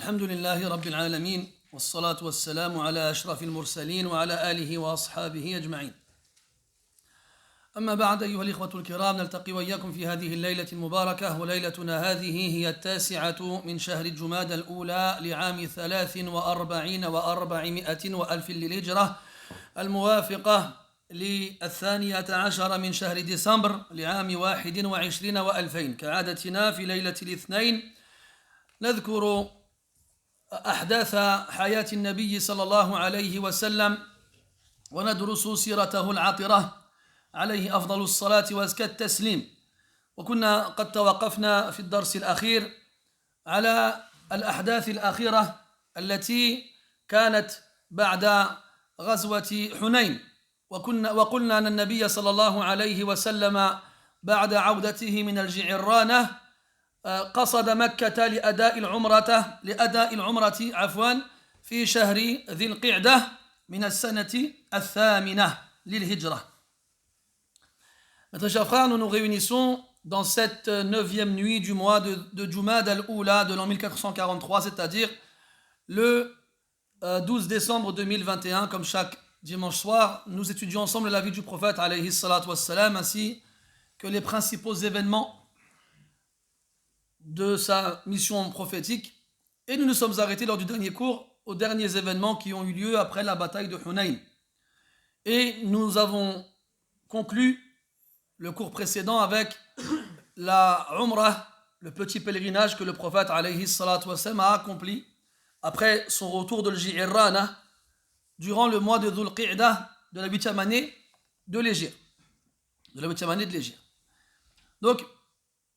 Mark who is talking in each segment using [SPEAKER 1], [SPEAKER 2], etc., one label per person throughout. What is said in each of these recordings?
[SPEAKER 1] الحمد لله رب العالمين والصلاة والسلام على أشرف المرسلين وعلى آله وأصحابه أجمعين. أما بعد أيها الإخوة الكرام، نلتقي وإياكم في هذه الليلة المباركة، وليلتنا هذه هي 9 من شهر جمادى الأولى لعام 43 و400 وألف للهجرة، الموافقة ل12 من شهر ديسمبر لعام 21 و2000. كعادتنا في ليلة الاثنين نذكر أحداث حياة النبي صلى الله عليه وسلم وندرس سيرته العطرة عليه أفضل الصلاة وأزكى التسليم. وكنا قد توقفنا في الدرس الأخير على الأحداث الأخيرة التي كانت بعد غزوة حنين، وقلنا أن النبي صلى الله عليه وسلم بعد عودته من الجعرانة قصد مكة لأداء العمرة في شهر ذي القعدة من السنة 8 للهجرة. Mes chers frères, nous nous réunissons dans cette 9e nuit du mois de Jumad al-Oula de l'an 1443, c'est-à-dire le 12 décembre 2021. Comme chaque dimanche soir, nous étudions ensemble la vie du prophète alayhi salatu wassalam, ainsi que les principaux événements de sa mission prophétique. Et nous nous sommes arrêtés lors du dernier cours aux derniers événements qui ont eu lieu après la bataille de Hunayn. Et nous avons conclu le cours précédent avec la Umrah, le petit pèlerinage que le prophète alayhi salatu wassalam a accompli après son retour de l'Ji'irrana durant le mois de Dhul Qa'dah de la 8e année de l'Hégire. Donc,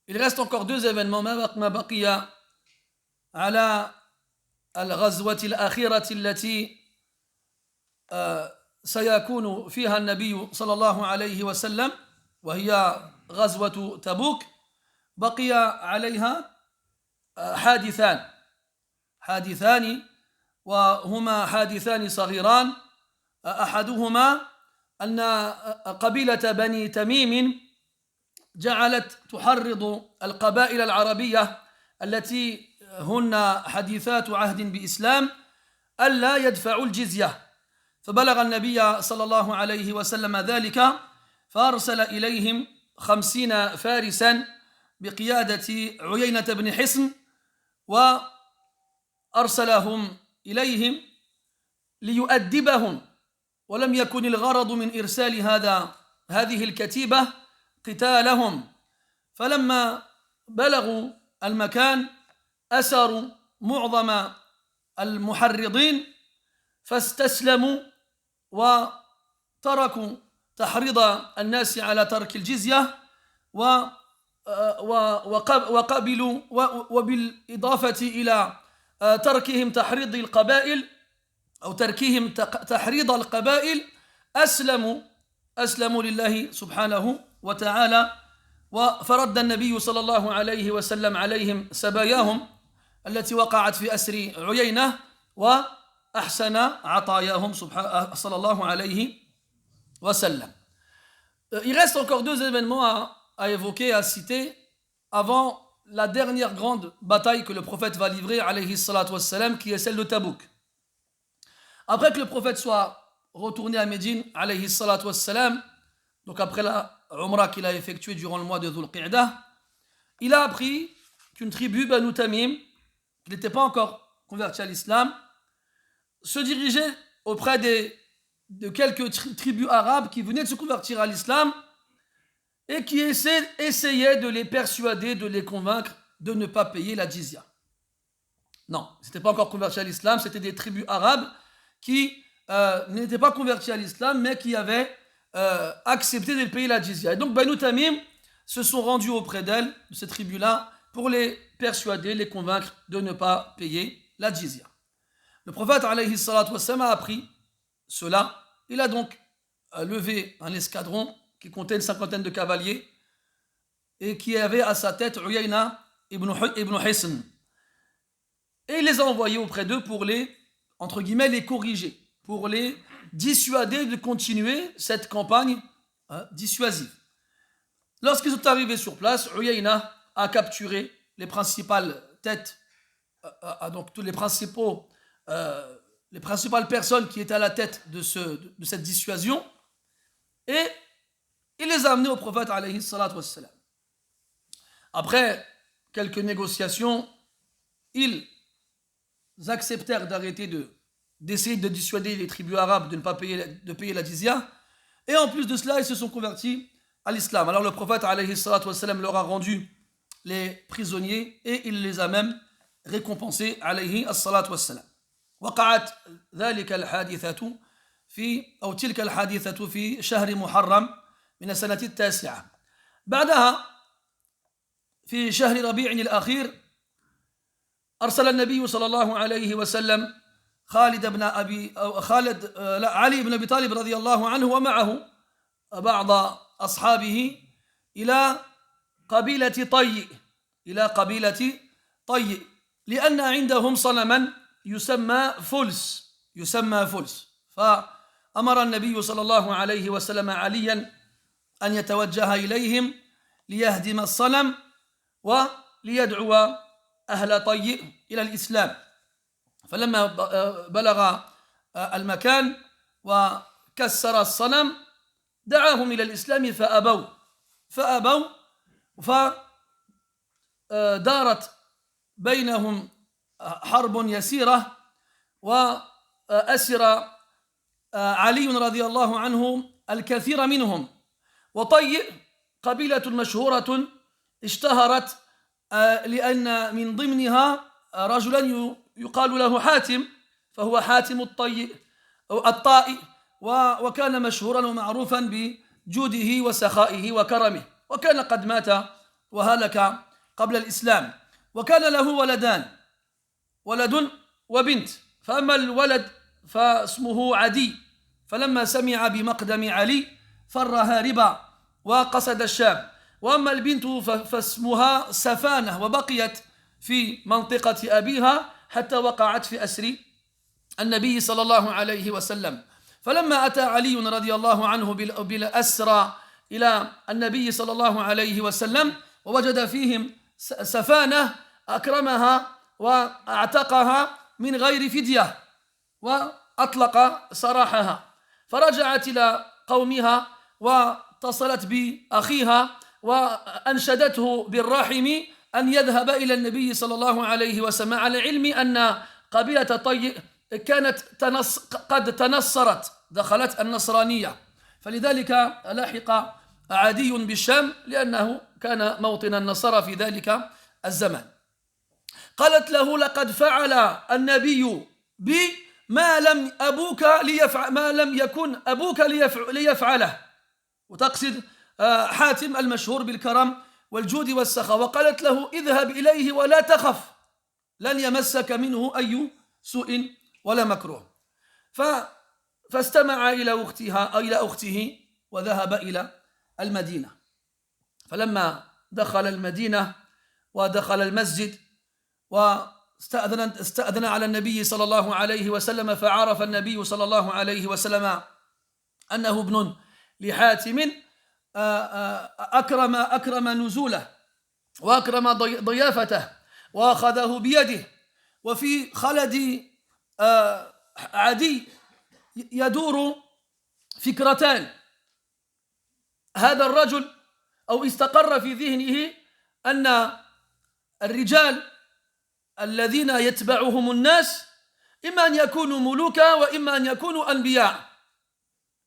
[SPEAKER 1] il reste encore deux événements. ما بقي على الغزوة الأخيرة التي سيكون فيها النبي صلى الله عليه وسلم، وهي غزوة تبوك. بقي عليها حادثان وهما حادثان صغيران. أحدهما أن قبيلة بني تميم جعلت تحرض القبائل العربية التي هن حديثات عهد بإسلام ألا يدفعوا الجزية، فبلغ النبي صلى الله عليه وسلم ذلك، فأرسل إليهم 50 فارسا بقيادة عيينة بن حصن، وأرسلهم إليهم ليؤدبهم، ولم يكن الغرض من إرسال هذه الكتيبة قتالهم. فلما بلغوا المكان أسروا معظم المحرضين فاستسلموا وتركوا تحريض الناس على ترك الجزية وقبلوا، وبالإضافة إلى تركهم تحريض القبائل أو تركهم تحريض القبائل أسلموا لله سبحانه وتعالى. فرد النبي صلى الله عليه وسلم عليهم سباياهم التي وقعت في أسر عيينة وأحسن عطاياهم صلى الله عليه وسلم. Il reste encore deux événements à évoquer, à citer avant la dernière grande bataille que le prophète va livrer alayhi salatu wassalam, qui est celle de Tabouk. Après que le prophète soit retourné à Médine alayhi salatu wassalam, donc après la Umrah qu'il a effectuée durant le mois de Dhul Qa'dah, il a appris qu'une tribu, Banu Tamim, qui n'était pas encore convertie à l'islam, se dirigeait auprès de quelques tribus arabes qui venaient de se convertir à l'islam et qui essayaient de les persuader, de les convaincre de ne pas payer la jizya. Non, ils n'étaient pas encore convertis à l'islam, c'était des tribus arabes qui n'étaient pas convertis à l'islam, mais qui avaient accepté de payer la jizya. Et donc Banu Tamim se sont rendus auprès d'elles, de ces tribus-là, pour les persuader, les convaincre de ne pas payer la jizya. Le prophète alayhi salatu wassalam a appris cela. Il a donc levé un escadron qui comptait une 50aine de cavaliers et qui avait à sa tête Uyayna ibn Hisn. Et il les a envoyés auprès d'eux pour entre guillemets, les corriger, pour les dissuader de continuer cette campagne dissuasive. Lorsqu'ils sont arrivés sur place, Uyayna a capturé les principales têtes donc tous les principales personnes qui étaient à la tête de cette dissuasion, et il les a amenés au prophète alayhi salatu wassalam. Après quelques négociations, ils acceptèrent d'essayer de dissuader les tribus arabes de ne pas payer la jizya, et en plus de cela, ils se sont convertis à l'islam. Alors le prophète alayhi salatu wassalam leur a rendu les prisonniers et il les a même récompensés alayhi salatu wassalam. وقعت تلك الحادثة في شهر محرم من السنة 9. بعدها في شهر ربيع الأخير أرسل النبي صلى الله عليه وسلم علي بن أبي طالب رضي الله عنه ومعه بعض أصحابه إلى قبيلة طي لأن عندهم صنما يسمى فلس. فأمر النبي صلى الله عليه وسلم عليا أن يتوجه إليهم ليهدم الصنم وليدعو أهل طي إلى الإسلام. فلما بلغ المكان وكسر الصنم دعاهم إلى الإسلام فأبوا فدارت بينهم حرب يسيرة، وأسر علي رضي الله عنه الكثير منهم. وطي قبيلة مشهورة اشتهرت لأن من ضمنها رجلا يقال له حاتم، فهو حاتم الطائي، وكان مشهورا ومعروفا بجوده وسخائه وكرمه، وكان قد مات وهلك قبل الإسلام. وكان له ولد وبنت، فأما الولد فاسمه عدي، فلما سمع بمقدم علي فر هاربا وقصد الشام. وأما البنت فاسمها سفانة، وبقيت في منطقة أبيها حتى وقعت في أسر النبي صلى الله عليه وسلم. فلما أتى علي رضي الله عنه بالأسرى إلى النبي صلى الله عليه وسلم ووجد فيهم سفانة أكرمها وأعتقها من غير فدية وأطلق سراحها، فرجعت إلى قومها واتصلت بأخيها وأنشدته بالرحم أن يذهب إلى النبي صلى الله عليه وسلم، على علم أن قبيلة طي كانت قد تنصرت، دخلت النصرانية، فلذلك لاحق عدي بالشام لأنه كان موطن النصارى في ذلك الزمان. قالت له: لقد فعل النبي بي ما لم يكن أبوك ليفعله، وتقصد حاتم المشهور بالكرم والجود والسخاء. وقالت له: اذهب إليه ولا تخف، لن يمسك منه أي سوء ولا مكروه. فاستمع إلى أخته وذهب إلى المدينة. فلما دخل المدينة ودخل المسجد واستأذن على النبي صلى الله عليه وسلم، فعرف النبي صلى الله عليه وسلم أنه ابن لحاتم، أكرم نزوله وأكرم ضيافته وأخذه بيده. وفي خلد عدي يدور فكرتان: هذا الرجل أو استقر في ذهنه أن الرجال الذين يتبعهم الناس إما أن يكونوا ملوكا وإما أن يكونوا أنبياء،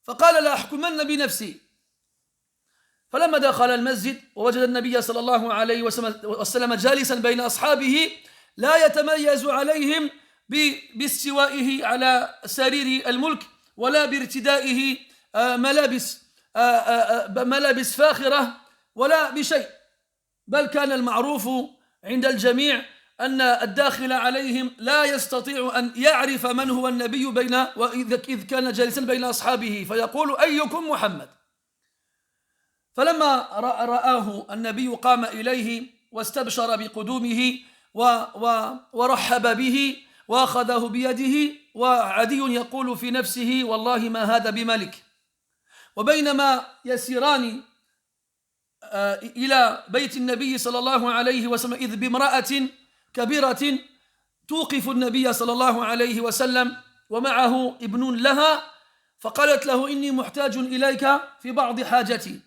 [SPEAKER 1] فقال: لا أحكمن بنفسي. فلما دخل المسجد ووجد النبي صلى الله عليه وسلم جالسا بين أصحابه لا يتميز عليهم باستوائه على سرير الملك ولا بارتدائه ملابس فاخرة ولا بشيء، بل كان المعروف عند الجميع أن الداخل عليهم لا يستطيع أن يعرف من هو النبي إذ كان جالسا بين أصحابه، فيقول: أيكم محمد؟ فلما رآه النبي قام إليه واستبشر بقدومه ورحب به وأخذه بيده، وعدي يقول في نفسه: والله ما هذا بملك. وبينما يسيران إلى بيت النبي صلى الله عليه وسلم إذ بامرأة كبيرة توقف النبي صلى الله عليه وسلم ومعه ابن لها، فقالت له: إني محتاج إليك في بعض حاجتي،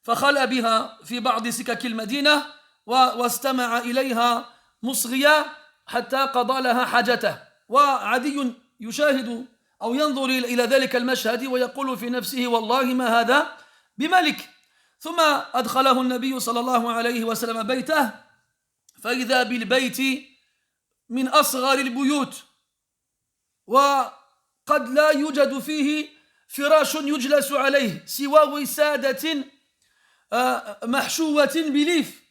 [SPEAKER 1] فخلأ بها في بعض سكك المدينة واستمع إليها مصغيا حتى قضى لها حاجته. وعدي يشاهد أو ينظر إلى ذلك المشهد ويقول في نفسه: والله ما هذا بملك. ثم أدخله النبي صلى الله عليه وسلم بيته، فإذا بالبيت من أصغر البيوت، وقد لا يوجد فيه فراش يجلس عليه سوى وسادة محشوة بليف.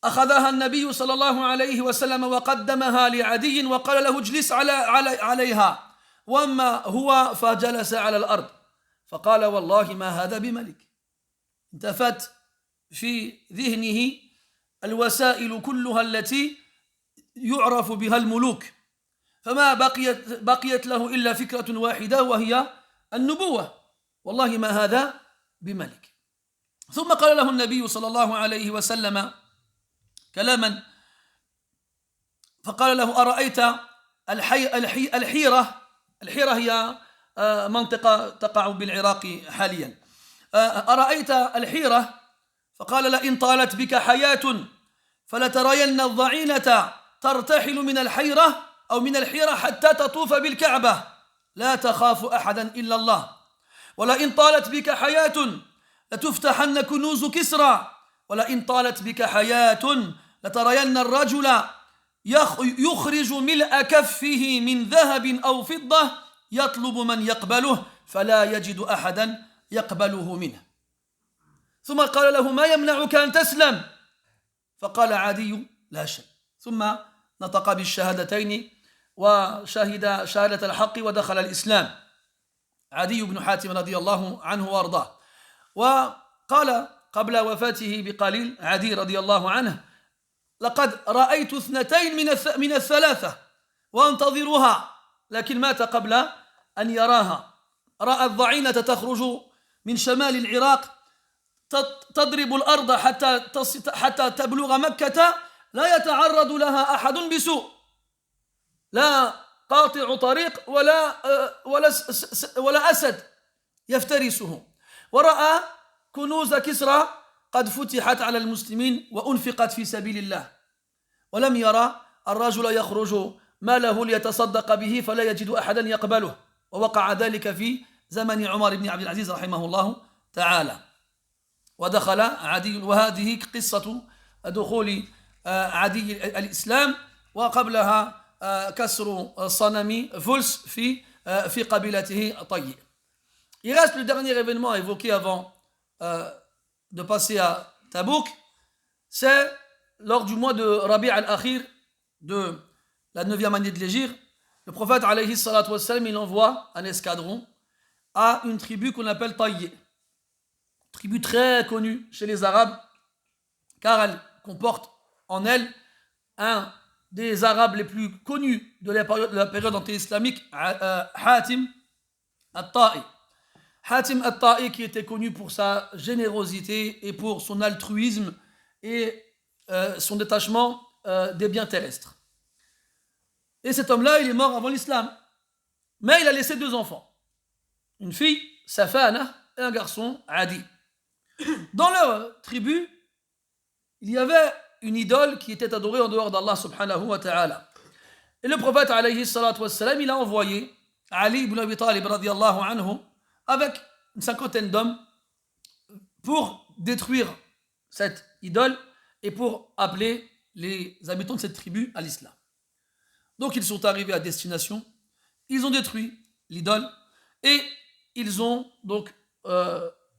[SPEAKER 1] أخذها النبي صلى الله عليه وسلم وقدمها لعدي وقال له: اجلس عليها. وأما هو فجلس على الأرض، فقال: والله ما هذا بملك. انتفت في ذهنه الوسائل كلها التي يعرف بها الملوك، فما بقيت له إلا فكرة واحدة وهي النبوة: والله ما هذا بملك. ثم قال له النبي صلى الله عليه وسلم كلاما، فقال له: أرأيت الحيرة هي منطقة تقع بالعراق حاليا. أرأيت الحيرة؟ فقال: لئن طالت بك حياة فلترين الضعينة ترتحل من الحيرة أو من الحيرة حتى تطوف بالكعبة، لا تخاف أحدا إلا الله. ولئن طالت بك حياة لتفتحن كنوز كسرى، ولئن طالت بك حياة لترين الرجل يخرج ملء كفه من ذهب أو فضة يطلب من يقبله فلا يجد أحدا يقبله منه. ثم قال له: ما يمنعك أن تسلم؟ فقال عدي: لا شيء. ثم نطق بالشهادتين وشهد شهادة الحق ودخل الإسلام عدي بن حاتم رضي الله عنه وارضاه. وقال قبل وفاته بقليل عدي رضي الله عنه: لقد رأيت 2 من الثلاثة وانتظرها، لكن مات قبل أن يراها. رأى الضعينة تخرج من شمال العراق تضرب الأرض حتى تبلغ مكة، لا يتعرض لها أحد بسوء، لا قاطع طريق ولا أسد يفترسه. ورأى كنوز كسرى قد فتحت على المسلمين وأنفقت في سبيل الله، ولم يرى الرجل يخرج ماله ليتصدق به فلا يجد أحدا يقبله. ووقع ذلك في زمن عمر بن عبد العزيز رحمه الله تعالى. ودخل عدي، وهذه قصة دخول عدي الإسلام، وقبلها كسر صنم فلس في قبيلته طي. Il reste le dernier événement à évoquer avant de passer à Tabouk, c'est lors du mois de Rabi' al-Akhir de la 9e année de l'Hégire. Le prophète alayhi salatu wassalam, il envoie un escadron à une tribu qu'on appelle Taï, tribu très connue chez les Arabes car elle comporte en elle un des Arabes les plus connus de la période anté-islamique, Hatim al-Ta'i. Hatim al-Ta'i, qui était connu pour sa générosité et pour son altruisme et son détachement des biens terrestres. Et cet homme-là, il est mort avant l'islam. Mais il a laissé 2 enfants. Une fille, Safana, et un garçon, Adi. Dans leur tribu, il y avait une idole qui était adorée en dehors d'Allah subhanahu wa ta'ala. Et le prophète alayhi salatu wassalam, il a envoyé Ali ibn Abi Talib radiyallahu anhu avec une 50aine d'hommes pour détruire cette idole et pour appeler les habitants de cette tribu à l'islam. Donc ils sont arrivés à destination, ils ont détruit l'idole et ils ont donc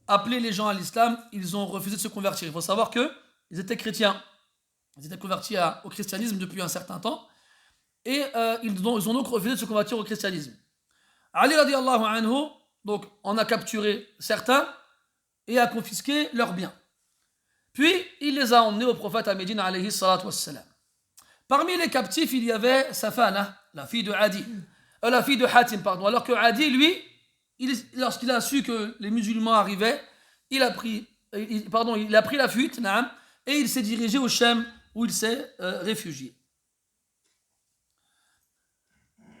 [SPEAKER 1] appelé les gens à l'islam, ils ont refusé de se convertir. Il faut savoir qu'ils étaient chrétiens, ils étaient convertis au christianisme depuis un certain temps et ils ont donc refusé de se convertir au christianisme. Ali radiallahu anhu donc en a capturé certains et a confisqué leurs biens. Puis il les a emmenés au prophète à Médine alayhi salatu wassalam. Parmi les captifs, il y avait Safana, la fille de Hatim, pardon. Alors que Adi, lui, lorsqu'il a su que les musulmans arrivaient, il a pris la fuite, et il s'est dirigé au Chem où il s'est réfugié.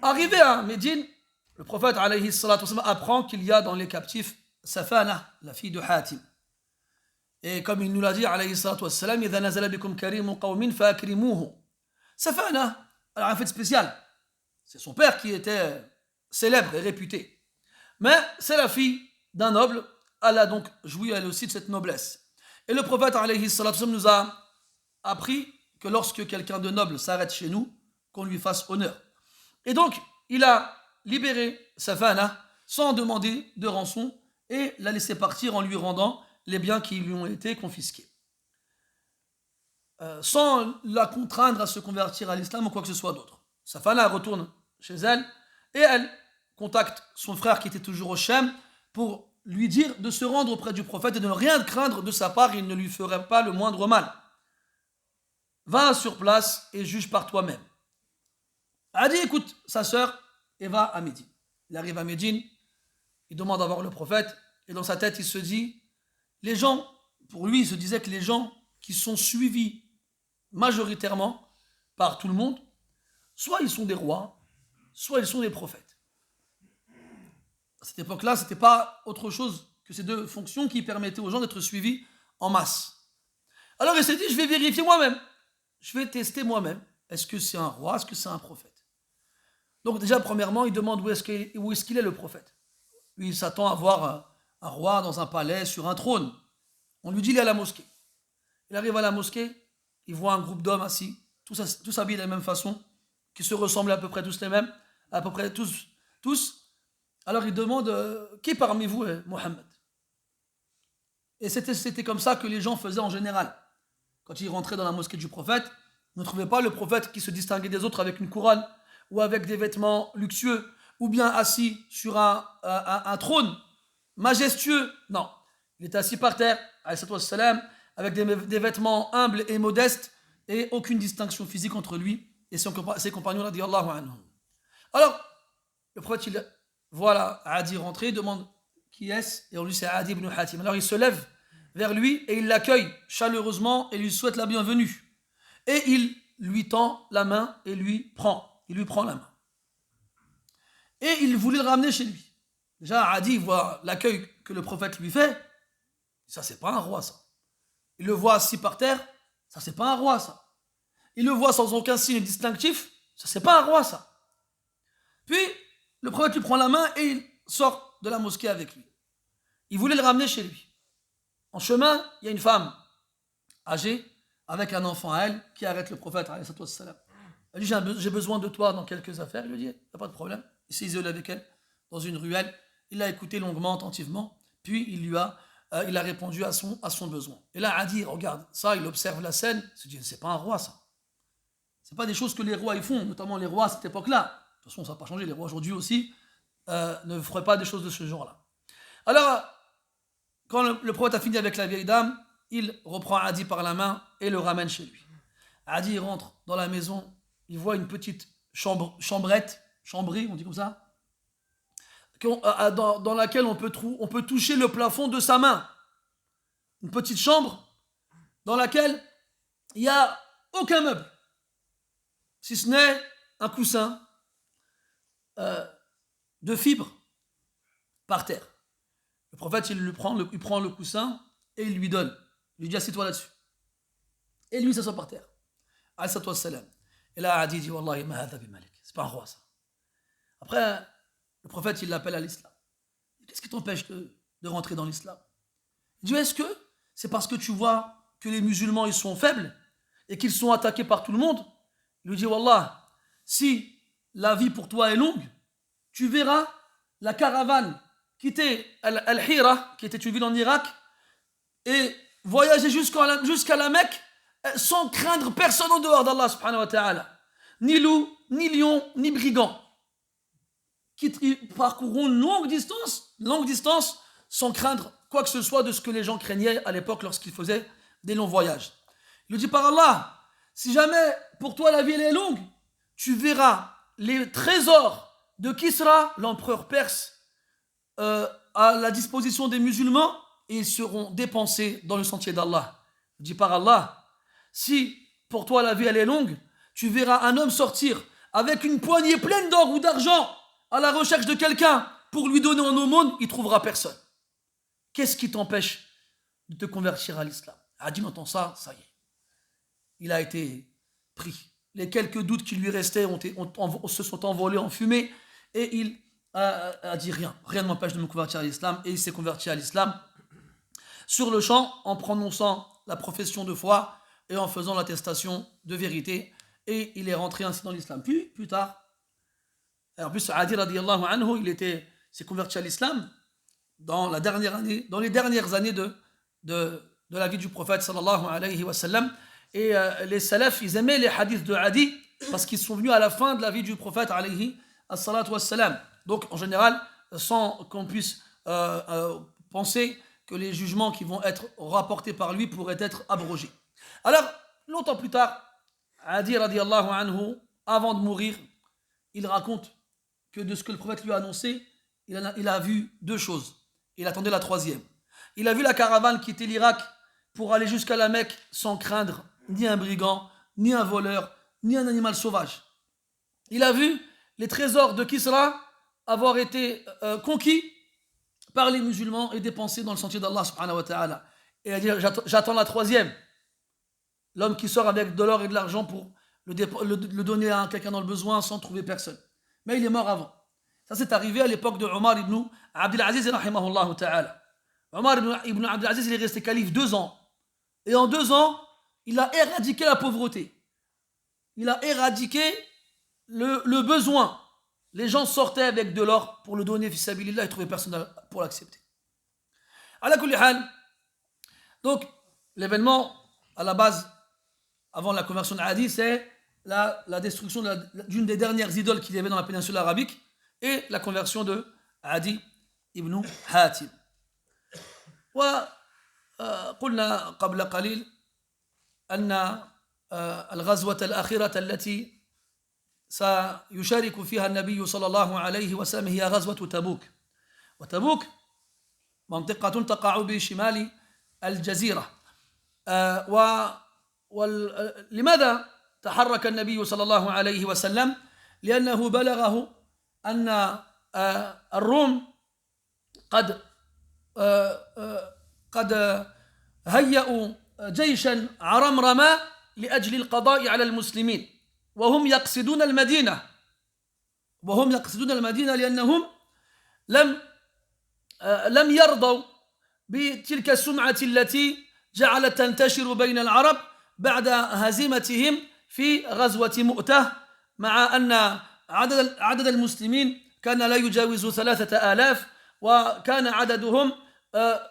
[SPEAKER 1] Arrivé à Médine, le prophète alayhi salatu wassalam apprend qu'il y a dans les captifs Safana, la fille de Hatim. Et comme il nous l'a dit, alayhi salatu wassalam, إِذَا نَزَلَ بِكُمْ كَرِيمُ قَوْمٍ فَأَكْرِمُوهُ. Safana, elle a un fait spécial. C'est son père qui était célèbre et réputé. Mais c'est la fille d'un noble, elle a donc joui elle aussi de cette noblesse. Et le prophète alayhi salatu wassalam nous a appris que lorsque quelqu'un de noble s'arrête chez nous, qu'on lui fasse honneur. Et donc, il a libéré Safana sans demander de rançon et l'a laissé partir en lui rendant les biens qui lui ont été confisqués. Sans la contraindre à se convertir à l'islam ou quoi que ce soit d'autre. Safana retourne chez elle et elle contacte son frère qui était toujours au Shem pour lui dire de se rendre auprès du prophète et de ne rien craindre de sa part, il ne lui ferait pas le moindre mal. Va sur place et juge par toi-même. Adi écoute sa sœur et va à Médine. Il arrive à Médine, il demande à voir le prophète et dans sa tête il se dit, les gens, pour lui il se disait que les gens qui sont suivis majoritairement par tout le monde, soit ils sont des rois, soit ils sont des prophètes. À cette époque-là, ce n'était pas autre chose que ces deux fonctions qui permettaient aux gens d'être suivis en masse. Alors il s'est dit, je vais vérifier moi-même, je vais tester moi-même. Est-ce que c'est un roi, est-ce que c'est un prophète? Donc déjà, premièrement, il demande où est-ce qu'il est le prophète. Lui, il s'attend à voir un roi dans un palais, sur un trône. On lui dit, il est à la mosquée. Il arrive à la mosquée, il voit un groupe d'hommes assis, tous habillés de la même façon, qui se ressemblent à peu près tous les mêmes, à peu près tous. Alors il demande, qui parmi vous est Mohammed? Et c'était comme ça que les gens faisaient en général. Quand ils rentraient dans la mosquée du prophète, ils ne trouvaient pas le prophète qui se distinguait des autres avec une couronne, ou avec des vêtements luxueux, ou bien assis sur un trône majestueux. Non, il était assis par terre, avec des vêtements humbles et modestes, et aucune distinction physique entre lui et ses compagnons, radiyallahu anhum. Alors, le prophète, il voit Adi rentrer, demande qui est-ce, et on lui dit c'est Adi ibn Hatim. Alors il se lève vers lui et il l'accueille chaleureusement et lui souhaite la bienvenue. Et il lui tend la main et il lui prend la main. Et il voulait le ramener chez lui. Déjà, Adi voit l'accueil que le prophète lui fait. Ça, c'est pas un roi, ça. Il le voit assis par terre. Ça, c'est pas un roi, ça. Il le voit sans aucun signe distinctif. Ça, c'est pas un roi, ça. Puis, le prophète lui prend la main et il sort de la mosquée avec lui. Il voulait le ramener chez lui. En chemin, il y a une femme âgée avec un enfant à elle qui arrête le prophète. Elle dit, j'ai besoin de toi dans quelques affaires. Il lui dit, il n'y a pas de problème. Il s'est isolé avec elle dans une ruelle. Il l'a écouté longuement, attentivement. Puis il a répondu à son besoin. Et là, Adi regarde ça, il observe la scène. Il se dit, c'est pas un roi, ça. C'est pas des choses que les rois ils font, notamment les rois à cette époque-là. De toute façon, ça n'a pas changé. Les rois aujourd'hui aussi ne feraient pas des choses de ce genre-là. Alors, quand le prophète a fini avec la vieille dame, il reprend Adi par la main et le ramène chez lui. Adi rentre dans la maison, il voit une petite chambrée, on dit comme ça, dans laquelle on peut toucher le plafond de sa main. Une petite chambre dans laquelle il n'y a aucun meuble, si ce n'est un coussin de fibres par terre. Le prophète, il prend le coussin et il lui donne. Il lui dit, assieds-toi là-dessus. Et lui, il s'assoit par terre. Alayhi salam. Et là, Adi dit, Wallahi, ma hadha bi malik. C'est pas un roi, ça. Après, le prophète, il l'appelle à l'islam. Qu'est-ce qui t'empêche de rentrer dans l'islam? Il dit, est-ce que c'est parce que tu vois que les musulmans, ils sont faibles et qu'ils sont attaqués par tout le monde? Il lui dit, Wallah, si la vie pour toi est longue, tu verras la caravane quitter Al-Hira, qui était une ville en Irak, et voyager jusqu'à la Mecque sans craindre personne en dehors d'Allah subhanahu wa ta'ala. Ni loup, ni lion, ni brigand. Qui parcourront une longue distance, sans craindre quoi que ce soit de ce que les gens craignaient à l'époque lorsqu'ils faisaient des longs voyages. Il lui dit, par Allah, si jamais pour toi la vie est longue, tu verras les trésors de Kisra, l'empereur perse, à la disposition des musulmans, et ils seront dépensés dans le sentier d'Allah. Il dit, par Allah, si pour toi la vie elle est longue, tu verras un homme sortir avec une poignée pleine d'or ou d'argent à la recherche de quelqu'un pour lui donner en aumône, il ne trouvera personne. Qu'est-ce qui t'empêche de te convertir à l'islam? Adi entend ça, ça y est. Il a été pris. Les quelques doutes qui lui restaient se sont envolés en fumée et il a dit rien. Rien ne m'empêche de me convertir à l'islam. Et il s'est converti à l'islam sur le champ en prononçant la profession de foi et en faisant l'attestation de vérité. Et il est rentré ainsi dans l'islam. Puis, plus tard, en plus, Adi radiyallahu anhu, s'est converti à l'islam dans les dernières années de la vie du prophète sallallahu alayhi wa sallam. Et les salafs, ils aimaient les hadiths de Adi parce qu'ils sont venus à la fin de la vie du prophète alayhi as-salatu was-salam. Donc en général, sans qu'on puisse penser que les jugements qui vont être rapportés par lui pourraient être abrogés. Alors, longtemps plus tard, Adi radiyallahu anhu, avant de mourir, il raconte que de ce que le prophète lui a annoncé, il a vu deux choses. Il attendait la troisième. Il a vu la caravane quitter l'Irak pour aller jusqu'à la Mecque sans craindre ni un brigand, ni un voleur, ni un animal sauvage. Il a vu les trésors de Kisra avoir été conquis par les musulmans et dépensés dans le sentier d'Allah subhanahu wa ta'ala. Et il a dit, j'attends la troisième. L'homme qui sort avec de l'or et de l'argent pour le donner à quelqu'un dans le besoin sans trouver personne. Mais il est mort avant. Ça c'est arrivé à l'époque de Omar ibn Abdelaziz rahimahullah ta'ala. Omar ibn Abdelaziz, il est resté calife 2 ans. Et en 2 ans, il a éradiqué la pauvreté. Il a éradiqué le besoin. Les gens sortaient avec de l'or pour le donner fi sabilillah et trouvaient personne pour l'accepter. Ala kulli hal. Donc, l'événement, à la base, avant la conversion d'Adi, c'est la destruction d'une des dernières idoles qu'il y avait dans la péninsule arabique et la conversion de Adi ibn Hatim. وقلنا قبل قليل أن الغزوة الأخيرة التي سيشارك فيها النبي صلى الله عليه وسلم هي غزوة تبوك. وتبوك منطقة تقع بشمال الجزيرة. لماذا تحرك النبي صلى الله عليه وسلم؟ لأنه بلغه أن الروم قد هيئوا جيشا عرمرما لأجل القضاء على المسلمين وهم يقصدون المدينة لأنهم لم يرضوا بتلك السمعة التي جعلت تنتشر بين العرب بعد هزيمتهم في غزوة مؤتة مع أن عدد المسلمين كان لا يجاوز 3000 وكان عددهم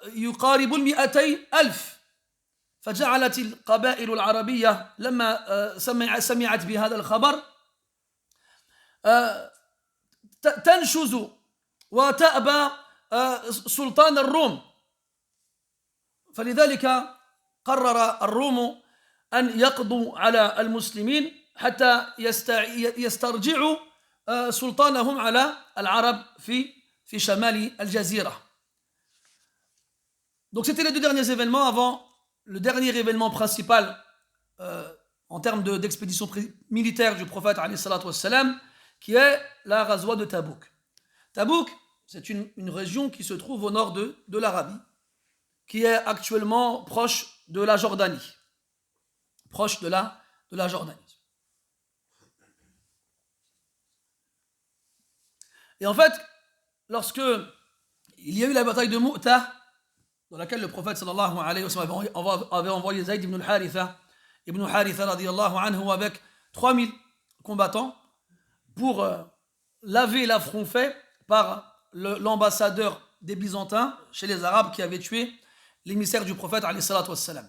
[SPEAKER 1] يقارب 200,000 فجعلت القبائل العربية لما سمعت بهذا الخبر تنشز وتأبى سلطان الروم فلذلك قرر الروم أن يقضوا على المسلمين حتى يسترجعوا سلطانهم على العرب في شمال الجزيرة. Donc c'était les 2 derniers événements avant le dernier événement principal en termes d'expédition militaire du prophète alayhi salatu wassalam, qui est la Ghazwa de Tabouk. Tabouk, c'est une région qui se trouve au nord de l'Arabie, qui est actuellement proche de la Jordanie. Proche de la Jordanie. Et en fait, lorsque il y a eu la bataille de Mu'tah, dans laquelle le prophète sallallahu alayhi wa sallam avait envoyé Zayd ibn al-Haritha radiyallahu anhu avec 3000 combattants pour laver l'affront fait par l'ambassadeur des Byzantins chez les Arabes qui avait tué l'émissaire du prophète alayhi salatu wassalam.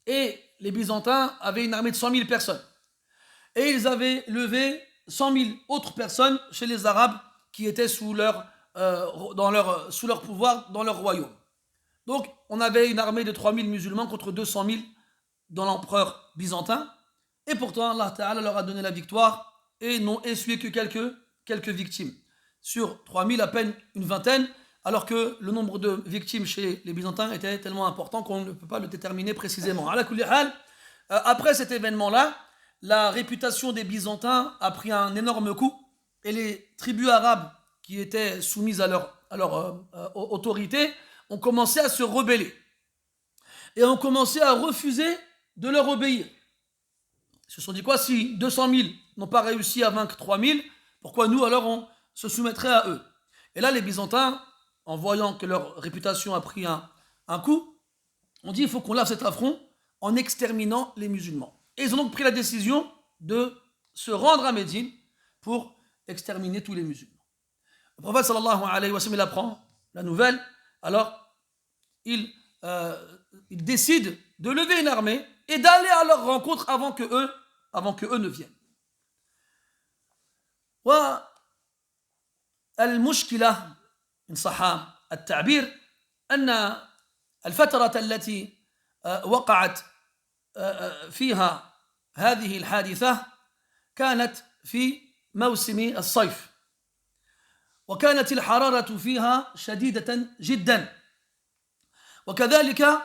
[SPEAKER 1] Et les Byzantins avaient une armée de 100 000 personnes. Et ils avaient levé 100 000 autres personnes chez les Arabes qui étaient sous leur pouvoir, dans leur royaume. Donc, on avait une armée de 3 000 musulmans contre 200 000 dans l'empereur byzantin. Et pourtant, Allah Ta'ala leur a donné la victoire et n'ont essuyé que quelques victimes. Sur 3 000, à peine une vingtaine, alors que le nombre de victimes chez les Byzantins était tellement important qu'on ne peut pas le déterminer précisément. Ala kulli hal, après cet événement-là, la réputation des Byzantins a pris un énorme coup et les tribus arabes qui étaient soumises à leur autorité ont commencé à se rebeller et ont commencé à refuser de leur obéir. Ils se sont dit quoi, si 200 000 n'ont pas réussi à vaincre 3 000, pourquoi nous alors on se soumettrait à eux? Et là les Byzantins, en voyant que leur réputation a pris un coup, ont dit il faut qu'on lave cet affront en exterminant les musulmans. Et ils ont donc pris la décision de se rendre à Médine pour exterminer tous les musulmans. Le prophète sallallahu alayhi wa sallam, il apprend la nouvelle, alors il décide de lever une armée et d'aller à leur rencontre avant que eux ne viennent. والمشكلة إن صح التعبير أن الفترة التي وقعت فيها هذه الحادثة كانت في موسم الصيف وكانت الحرارة فيها شديدة جدا وكذلك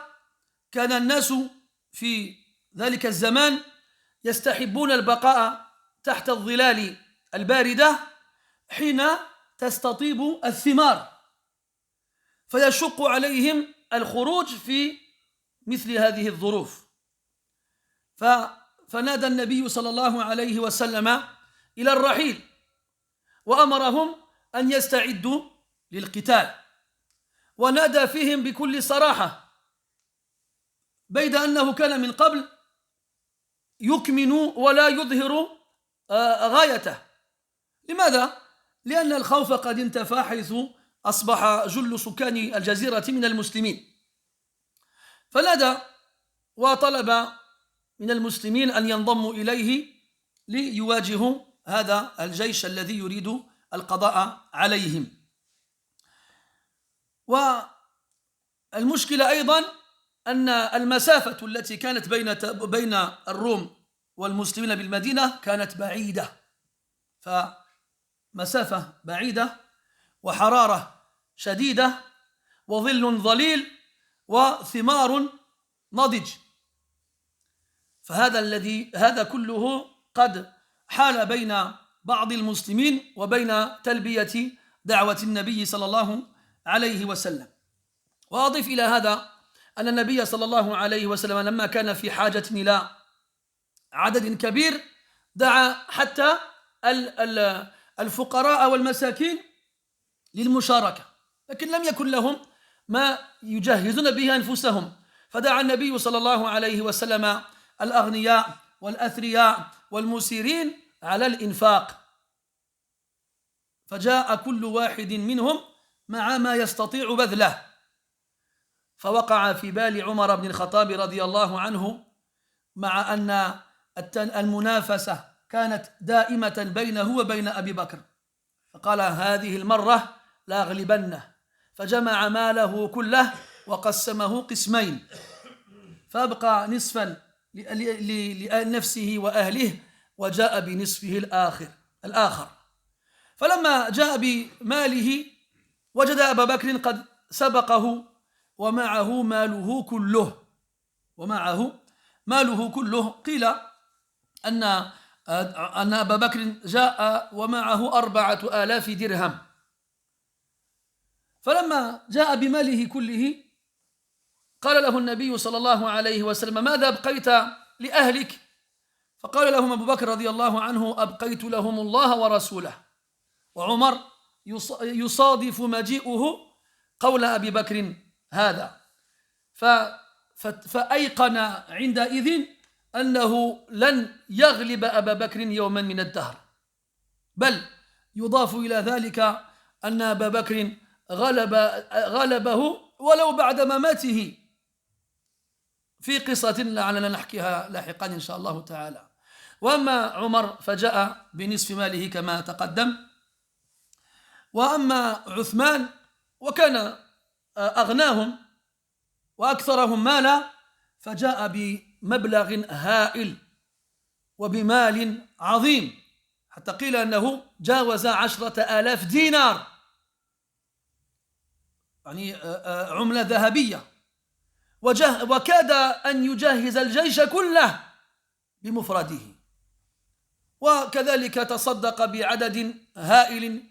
[SPEAKER 1] كان الناس في ذلك الزمان يستحبون البقاء تحت الظلال الباردة حين تستطيب الثمار فيشق عليهم الخروج في مثل هذه الظروف فنادى النبي صلى الله عليه وسلم إلى الرحيل وأمرهم أن يستعدوا للقتال ونادى فيهم بكل صراحة بيد أنه كان من قبل يكمن ولا يظهر غايته. لماذا؟ لأن الخوف قد انتفى حيث أصبح جل سكان الجزيرة من المسلمين فنادى وطلب من المسلمين أن ينضموا إليه ليواجهوا هذا الجيش الذي يريد القضاء عليهم. والمشكلة أيضا أن المسافة التي كانت بين الروم والمسلمين بالمدينة كانت بعيدة فمسافة بعيدة وحرارة شديدة وظل ظليل وثمار نضج هذا كله قد حال بين بعض المسلمين وبين تلبية دعوة النبي صلى الله عليه وسلم. وأضيف إلى هذا أن النبي صلى الله عليه وسلم لما كان في حاجة إلى عدد كبير دعا حتى الفقراء والمساكين للمشاركة لكن لم يكن لهم ما يجهزون به أنفسهم فدعا النبي صلى الله عليه وسلم الأغنياء والأثرياء والمسيرين على الإنفاق فجاء كل واحد منهم مع ما يستطيع بذله فوقع في بال عمر بن الخطاب رضي الله عنه مع أن المنافسة كانت دائمة بينه وبين أبي بكر فقال هذه المرة لأغلبنه فجمع ماله كله وقسمه قسمين فأبقى نصفا لنفسه وأهله وجاء بنصفه الآخر فلما جاء بماله وجد أبا بكر قد سبقه ومعه ماله كله قيل أن أبا بكر جاء ومعه 4,000 درهم فلما جاء بماله كله قال له النبي صلى الله عليه وسلم ماذا أبقيت لأهلك؟ فقال لهم أبو بكر رضي الله عنه أبقيت لهم الله ورسوله وعمر يصادف مجيئه قول أبي بكر هذا فأيقن عندئذ أنه لن يغلب أبا بكر يوما من الدهر بل يضاف إلى ذلك أن أبا بكر غلبه ولو بعد مماته في قصة لعلنا نحكيها لاحقا إن شاء الله تعالى. وأما عمر فجاء بنصف ماله كما تقدم وأما عثمان وكان أغناهم وأكثرهم مالا فجاء بمبلغ هائل وبمال عظيم حتى قيل أنه جاوز 10,000 دينار يعني عملة ذهبية وكاد أن يجهز الجيش كله بمفرده وكذلك تصدق بعدد هائل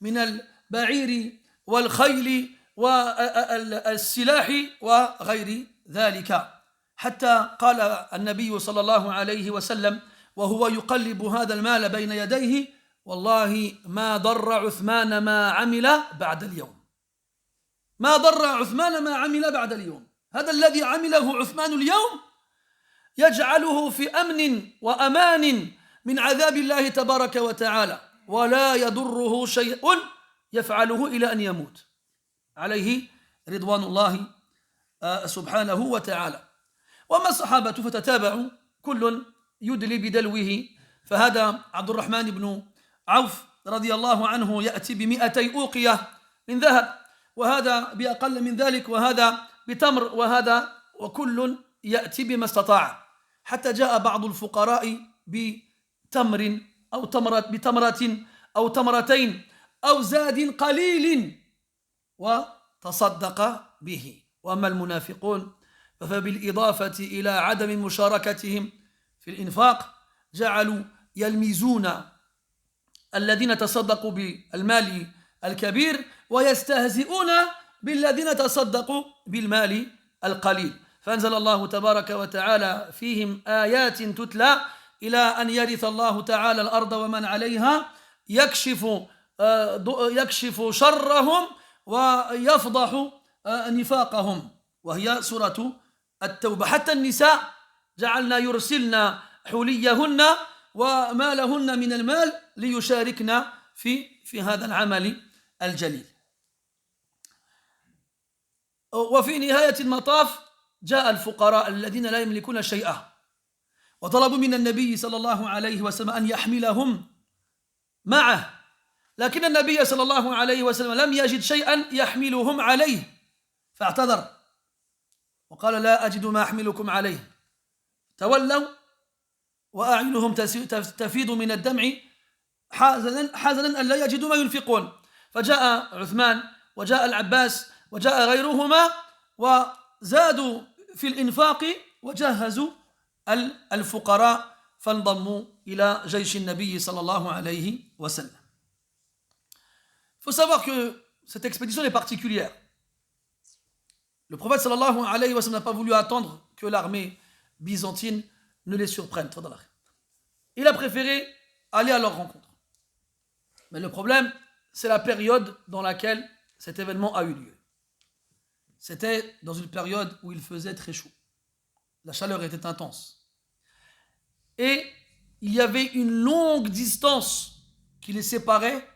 [SPEAKER 1] من البعير والخيل والسلاح وغير ذلك، حتى قال النبي صلى الله عليه وسلم وهو يقلب هذا المال بين يديه: والله ما ضر عثمان ما عمل بعد اليوم. ما ضر عثمان ما عمل بعد اليوم. هذا الذي عمله عثمان اليوم يجعله في أمن وأمان من عذاب الله تبارك وتعالى، ولا يضره شيء يفعله إلى أن يموت، عليه رضوان الله سبحانه وتعالى. وما الصحابة فتتابعوا كل يدلي بدلوه. فهذا عبد الرحمن بن عوف رضي الله عنه يأتي ب200 أوقية من ذهب، وهذا بأقل من ذلك، وهذا بتمر، وهذا وكل يأتي بما استطاع، حتى جاء بعض الفقراء بتمر أو بتمرة أو تمرتين أو زاد قليل وتصدق به. وأما المنافقون فبالإضافة إلى عدم مشاركتهم في الإنفاق جعلوا يلمزون الذين تصدقوا بالمال الكبير ويستهزئون بالذين تصدقوا بالمال القليل. فأنزل الله تبارك وتعالى فيهم آيات تتلى إلى أن يرث الله تعالى الأرض ومن عليها يكشف شرهم ويفضح نفاقهم، وهي سورة التوبة. حتى النساء جعلنا يرسلن حليهن وما لهن من المال ليشاركن في هذا العمل الجليل. وفي نهاية المطاف جاء الفقراء الذين لا يملكون شيئا وطلبوا من النبي صلى الله عليه وسلم أن يحملهم معه، لكن النبي صلى الله عليه وسلم لم يجد شيئا يحملهم عليه فاعتذر وقال: لا أجد ما أحملكم عليه. تولوا وأعينهم تفيض من الدمع حزنا أن لا يجدوا ما ينفقون. فجاء عثمان وجاء العباس وجاء غيرهما وزادوا في الإنفاق وجهزوا الفقراء فانضموا إلى جيش النبي صلى الله عليه وسلم. Il faut savoir que cette expédition est particulière. Le prophète sallallahu alayhi wa sallam n'a pas voulu attendre que l'armée byzantine ne les surprenne. Il a préféré aller à leur rencontre. Mais le problème, c'est la période dans laquelle cet événement a eu lieu. C'était dans une période où il faisait très chaud. La chaleur était intense. Et il y avait une longue distance qui les séparait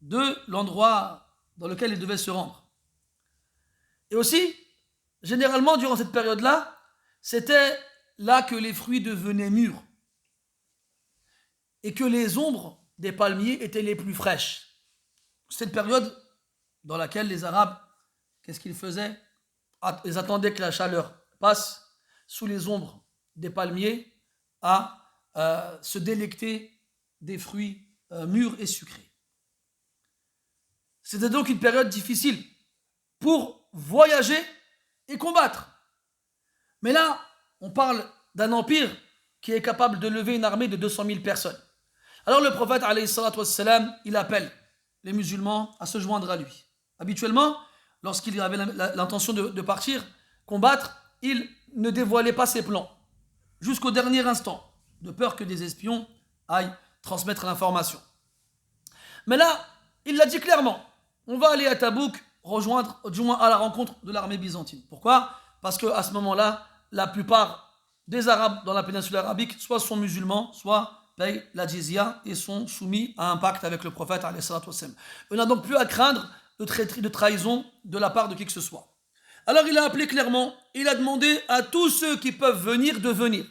[SPEAKER 1] de l'endroit dans lequel ils devaient se rendre. Et aussi, généralement, durant cette période-là, c'était là que les fruits devenaient mûrs et que les ombres des palmiers étaient les plus fraîches. C'est une période dans laquelle les Arabes, qu'est-ce qu'ils faisaient? Ils attendaient que la chaleur passe sous les ombres des palmiers à se délecter des fruits mûrs et sucrés. C'était donc une période difficile pour voyager et combattre. Mais là, on parle d'un empire qui est capable de lever une armée de 200 000 personnes. Alors le prophète, alayhi salatu wassalam, il appelle les musulmans à se joindre à lui. Habituellement, lorsqu'il avait l'intention de partir, combattre, il ne dévoilait pas ses plans jusqu'au dernier instant, de peur que des espions aillent transmettre l'information. Mais là, il l'a dit clairement, on va aller à Tabouk, rejoindre, du moins à la rencontre de l'armée byzantine. Pourquoi? Parce qu'à ce moment-là, la plupart des Arabes dans la péninsule arabique, soit sont musulmans, soit payent la jizya et sont soumis à un pacte avec le prophète. On n'a donc plus à craindre de trahison de la part de qui que ce soit. Alors il a appelé clairement, il a demandé à tous ceux qui peuvent venir de venir.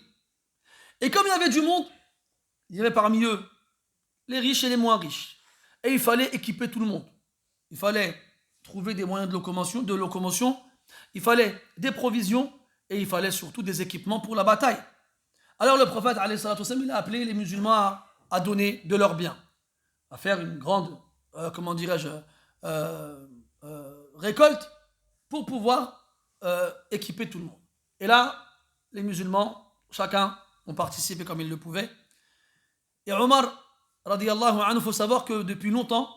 [SPEAKER 1] Et comme il y avait du monde, il y avait parmi eux les riches et les moins riches. Et il fallait équiper tout le monde. Il fallait trouver des moyens de locomotion, il fallait des provisions et il fallait surtout des équipements pour la bataille. Alors le prophète, il a appelé les musulmans à donner de leurs biens, à faire une grande, récolte pour pouvoir équiper tout le monde. Et là, les musulmans, chacun ont participé comme ils le pouvaient. Et Omar, radiyallahu anhu, il faut savoir que depuis longtemps,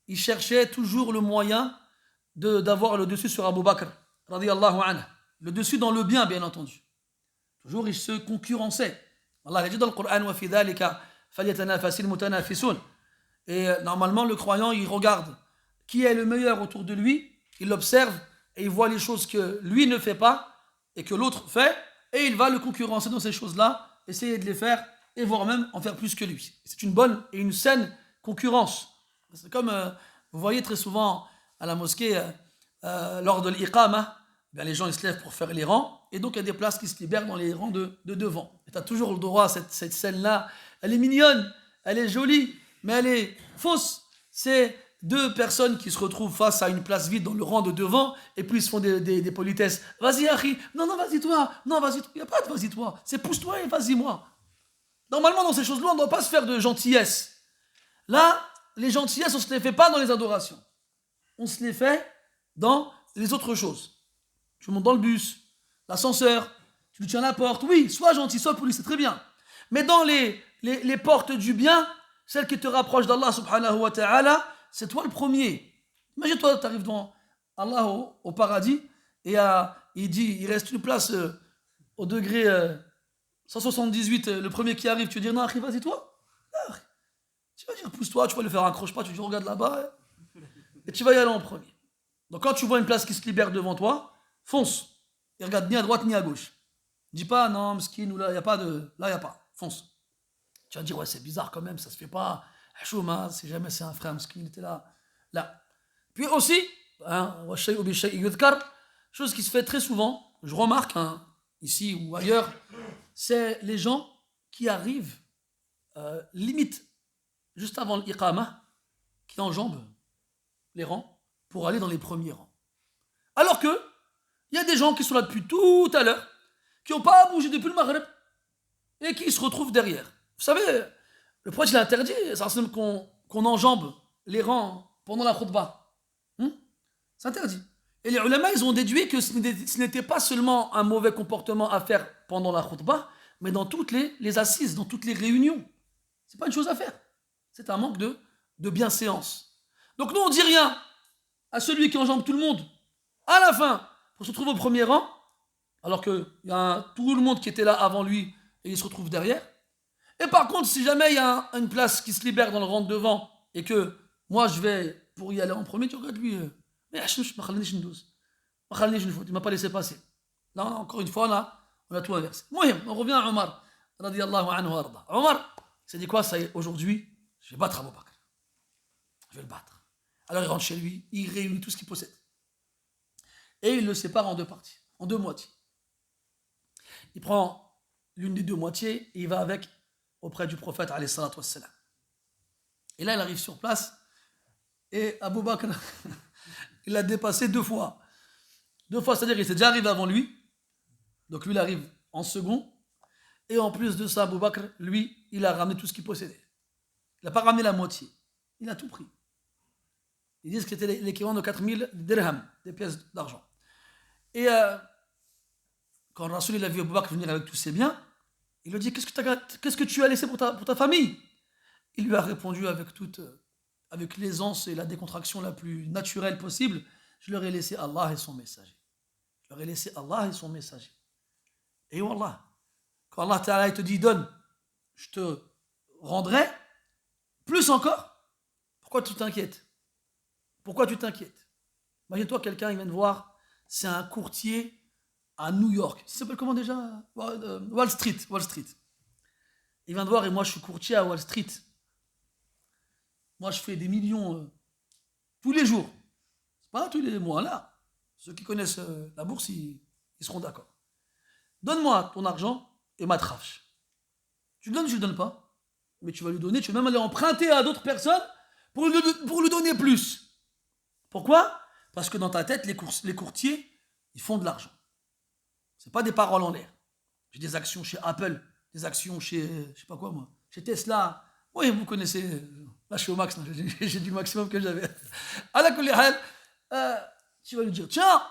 [SPEAKER 1] il cherchait toujours le moyen d'avoir le dessus sur Abu Bakr, radiyallahu anhu. Le dessus dans le bien, bien entendu. Toujours, il se concurrençait. Allah a dit dans le Coran, wa fi dhalika falyatanafasil mutanafisun. Et normalement, le croyant, il regarde qui est le meilleur autour de lui, il l'observe et il voit les choses que lui ne fait pas et que l'autre fait, et il va le concurrencer dans ces choses-là, essayer de les faire et voire même en faire plus que lui. C'est une bonne et une saine concurrence. C'est comme vous voyez très souvent à la mosquée, lors de l'iqama, les gens ils se lèvent pour faire les rangs, et donc il y a des places qui se libèrent dans les rangs de devant. Et tu as toujours le droit à cette scène-là. Elle est mignonne, elle est jolie, mais elle est fausse. C'est deux personnes qui se retrouvent face à une place vide dans le rang de devant, et puis ils se font des politesses. Vas-y, Harry, non, vas-y toi, non, vas-y toi. Il n'y a pas de vas-y toi, c'est pousse-toi et vas-y moi. Normalement, dans ces choses-là, on ne doit pas se faire de gentillesse. Là, les gentillesses, on ne se les fait pas dans les adorations. On se les fait dans les autres choses. Tu montes dans le bus, l'ascenseur, tu lui tiens la porte. Oui, sois gentil, sois poli, c'est très bien. Mais dans les portes du bien, celles qui te rapprochent d'Allah subhanahu wa ta'ala, c'est toi le premier. Imagine-toi, tu arrives devant Allah au paradis et il dit, il reste une place au degré 178, le premier qui arrive, tu vas dire non, Akhi, vas-y toi. Non, tu vas dire pousse-toi, tu vas le faire un croche-pas, tu vas dire regarde là-bas et tu vas y aller en premier. Donc quand tu vois une place qui se libère devant toi, fonce. Et regarde ni à droite ni à gauche. Dis pas non, mesquine, ou là, il n'y a pas de. Là, il n'y a pas. Fonce. Tu vas dire, ouais, c'est bizarre quand même, ça se fait pas. Chouma, si jamais c'est un frère mesquine, il était là. Là. Puis aussi, chose qui se fait très souvent, je remarque, ici ou ailleurs, c'est les gens qui arrivent, limite, juste avant l'iqama, qui enjambent les rangs pour aller dans les premiers rangs. Alors que, il y a des gens qui sont là depuis tout à l'heure, qui n'ont pas bougé depuis le Maghreb, et qui se retrouvent derrière. Vous savez, le prophète il a interdit qu'on enjambe les rangs pendant la khutbah. C'est interdit. Et les ulama, ils ont déduit que ce n'était pas seulement un mauvais comportement à faire pendant la khutbah, mais dans toutes les assises, dans toutes les réunions. C'est pas une chose à faire. C'est un manque de bienséance. Donc nous, on dit rien à celui qui enjambe tout le monde. À la fin, pour se retrouver au premier rang, alors qu'il y a tout le monde qui était là avant lui et il se retrouve derrière. Et par contre, si jamais il y a une place qui se libère dans le rang de devant et que moi je vais pour y aller en premier, tu regardes lui, mais il m'a pas laissé passer. Là, encore une fois, on a tout inversé. On revient à Omar, radiyallahu anhu arda. Omar s'est dit quoi, ça y est, aujourd'hui, je vais battre Abu Bakr. Je vais le battre. Alors il rentre chez lui, il réunit tout ce qu'il possède. Et il le sépare en deux parties, en deux moitiés. Il prend l'une des deux moitiés et il va avec auprès du prophète alayhi salatu wassalam. Et là il arrive sur place et Abu Bakr il l'a dépassé deux fois, c'est-à-dire qu'il s'est déjà arrivé avant lui, donc lui il arrive en second, et en plus de ça Abu Bakr, lui, il a ramené tout ce qu'il possédait. Il n'a pas ramené la moitié, il a tout pris. Ils disent que c'était l'équivalent de 4000 dirhams, des pièces d'argent. Et quand Rasoul il a vu Abu Bakr venir avec tous ses biens, il lui a dit qu'est-ce que tu as laissé pour ta famille? Il lui a répondu avec l'aisance et la décontraction la plus naturelle possible, je leur ai laissé Allah et son messager. Je leur ai laissé Allah et son messager. Et wallah, quand Allah Ta'ala il te dit donne, je te rendrai, plus encore, pourquoi tu t'inquiètes? Pourquoi tu t'inquiètes? Imagine-toi quelqu'un, il vient te voir, c'est un courtier à New York. Ça s'appelle comment déjà? Wall Street. Il vient te voir et moi je suis courtier à Wall Street. Moi je fais des millions tous les jours. C'est pas tous les mois là. Ceux qui connaissent la bourse, ils seront d'accord. Donne-moi ton argent et ma trafche. Tu le donnes ou je le donne pas? Mais tu vas lui donner, tu vas même aller emprunter à d'autres personnes pour lui donner plus. Pourquoi? Parce que dans ta tête, les courtiers, ils font de l'argent. C'est pas des paroles en l'air. J'ai des actions chez Apple, des actions chez, je sais pas quoi moi, chez Tesla. Oui, vous connaissez, là je suis au max, j'ai du maximum que j'avais. À la kulli hal, tu vas lui dire, tiens,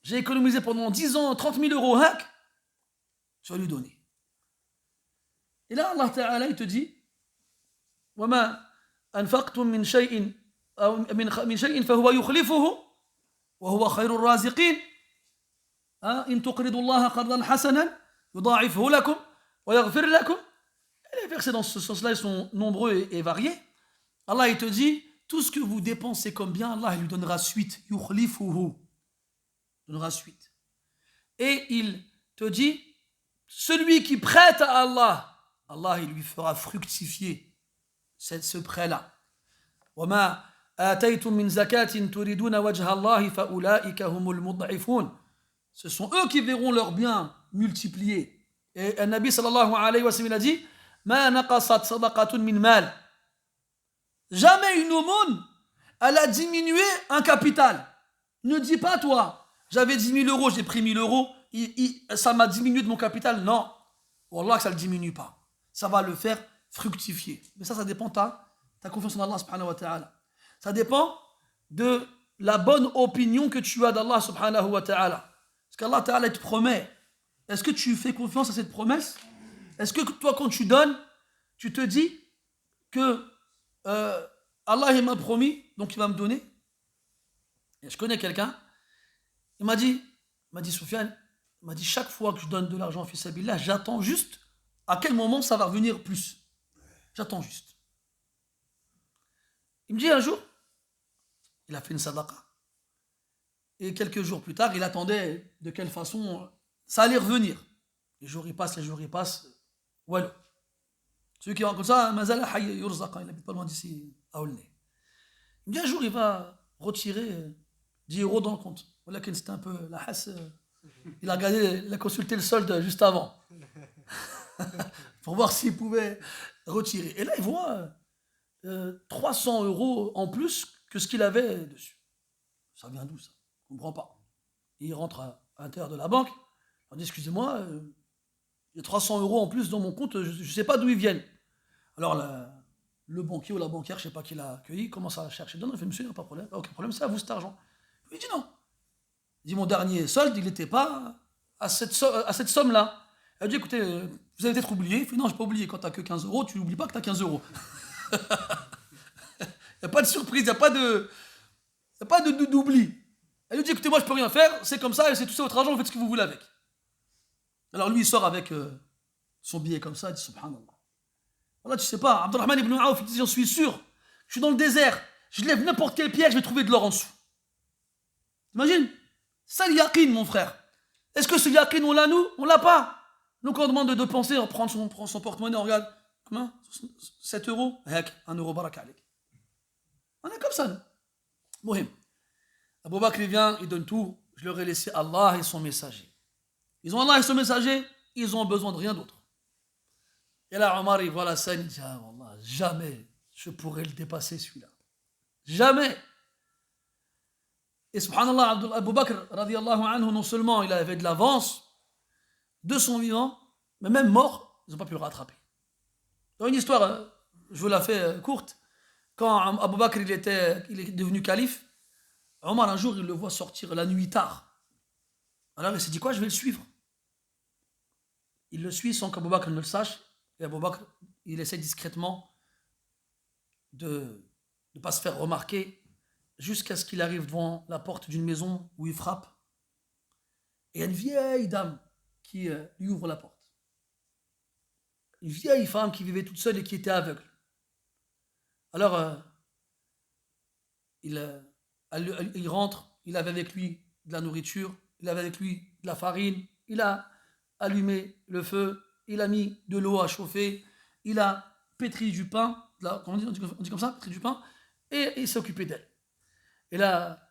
[SPEAKER 1] j'ai économisé pendant 10 ans 30 000 euros, hack. Tu vas lui donner. Et là, Allah Ta'ala, il te dit, وما أنفقتم من شيء أو من شيء فهو يخلفه وهو خير الرازقين إن تقرضوا الله قرضا حسنا يضاعفه لكم ويغفر لكم. Les versets dans ce sens-là, ils sont nombreux et variés. Allah, il te dit, tout ce que vous dépensez comme bien, Allah, il lui donnera suite. Yukhlifuhu. Donnera suite. Et il te dit, celui qui prête à Allah, Allah, il lui fera fructifier ce prêt-là. وَمَا آتَيْتُم مِّن زَكَاةٍ تُرِيدُونَ وَجْهَ اللَّهِ فَأُولَٰئِكَ هُمُ الْمُضْعِفُونَ. Ce sont eux qui verront leurs biens multipliés. Et un Nabi sallallahu alayhi wa sallam a dit, مَا نَقَصَتْ صَدَقَةٌ مِّن مَالٍ. Jamais une aumône, elle a diminué un capital. Ne dis pas, toi, j'avais 10 000 euros, j'ai pris 1 000 euros, ça m'a diminué de mon capital. Non, Wallah que ça ne le diminue pas. Ça va le faire fructifier. Mais ça dépend de ta confiance en Allah subhanahu wa ta'ala. Ça dépend de la bonne opinion que tu as d'Allah subhanahu wa ta'ala. Parce qu'Allah ta'ala te promet. Est-ce que tu fais confiance à cette promesse? Est-ce que toi, quand tu donnes, tu te dis que Allah il m'a promis, donc il va me donner? Et je connais quelqu'un, il m'a dit Soufiane, il m'a dit chaque fois que je donne de l'argent fi sabilillah, j'attends juste à quel moment ça va revenir plus. J'attends juste. Il me dit un jour, il a fait une sadaqa. Et quelques jours plus tard, il attendait de quelle façon ça allait revenir. Les jours y passent. Voilà. Celui qui rencontre ça, Mazala Hayy Yurzaqa, il habite pas loin d'ici, à Aulnay. Il me dit un jour, il va retirer 10 euros dans le compte. Voilà que c'était un peu la hasse. Il a consulté le solde juste avant. Pour voir s'il pouvait retirer. Et là, il voit 300 euros en plus que ce qu'il avait dessus. Ça vient d'où ça? Je ne comprends pas. Il rentre à l'intérieur de la banque. Il dit, excusez-moi, il y a 300 euros en plus dans mon compte, je ne sais pas d'où ils viennent. Alors le banquier ou la banquière, je ne sais pas qui l'a accueilli, commence à chercher dedans. Il fait, monsieur, il n'y a pas de problème. Aucun problème, c'est à vous cet argent. Il dit non. Il dit, mon dernier solde, il n'était pas à cette somme-là. Elle dit, écoutez, vous avez peut-être oublié. Il fait, non, je n'ai pas oublié. Quand tu n'as que 15 euros, tu n'oublies pas que tu as 15 euros. Il n'y a pas de surprise, il n'y a pas d'oubli. Elle lui dit, écoutez, moi, je ne peux rien faire. C'est comme ça, c'est tout ça votre argent, vous faites ce que vous voulez avec. Alors lui, il sort avec son billet comme ça, il dit, subhanallah. Voilà, tu sais pas, Abdurrahman ibn Auf, il dit, j'en suis sûr, je suis dans le désert, je lève n'importe quelle pierre, je vais trouver de l'or en dessous. T'imagines? Ça, le yaqin, mon frère. Est-ce que ce yaqin, on l'a, nous? On l'a pas. Donc, on demande de penser, on prend son porte-monnaie, on regarde, comment? 7 euros? 1 euro, baraka alik. On est comme ça, nous. Mohim. Abu Bakr, il vient, il donne tout. Je leur ai laissé Allah et son messager. Ils ont Allah et son messager, ils ont besoin de rien d'autre. Et là, Omar, il voit la scène, il dit, ah, Wallah, jamais je pourrais le dépasser, celui-là. Jamais. Et subhanallah, Abu Bakr, radiallahu anhu, non seulement il avait de l'avance de son vivant, mais même mort, ils n'ont pas pu le rattraper. Dans une histoire, je vous la fais courte, quand Abu Bakr il est devenu calife, Omar, un jour, il le voit sortir la nuit tard. Alors il s'est dit, quoi, je vais le suivre. Il le suit sans qu'Abu Bakr ne le sache, et Abu Bakr, il essaie discrètement de ne pas se faire remarquer, jusqu'à ce qu'il arrive devant la porte d'une maison où il frappe. Et il y a une vieille dame qui lui ouvre la porte. Une vieille femme qui vivait toute seule et qui était aveugle. Alors, il rentre, il avait avec lui de la nourriture, il avait avec lui de la farine, il a allumé le feu, il a mis de l'eau à chauffer, il a pétri du pain, on dit comme ça, pétri du pain, et il s'est occupé d'elle. Et là,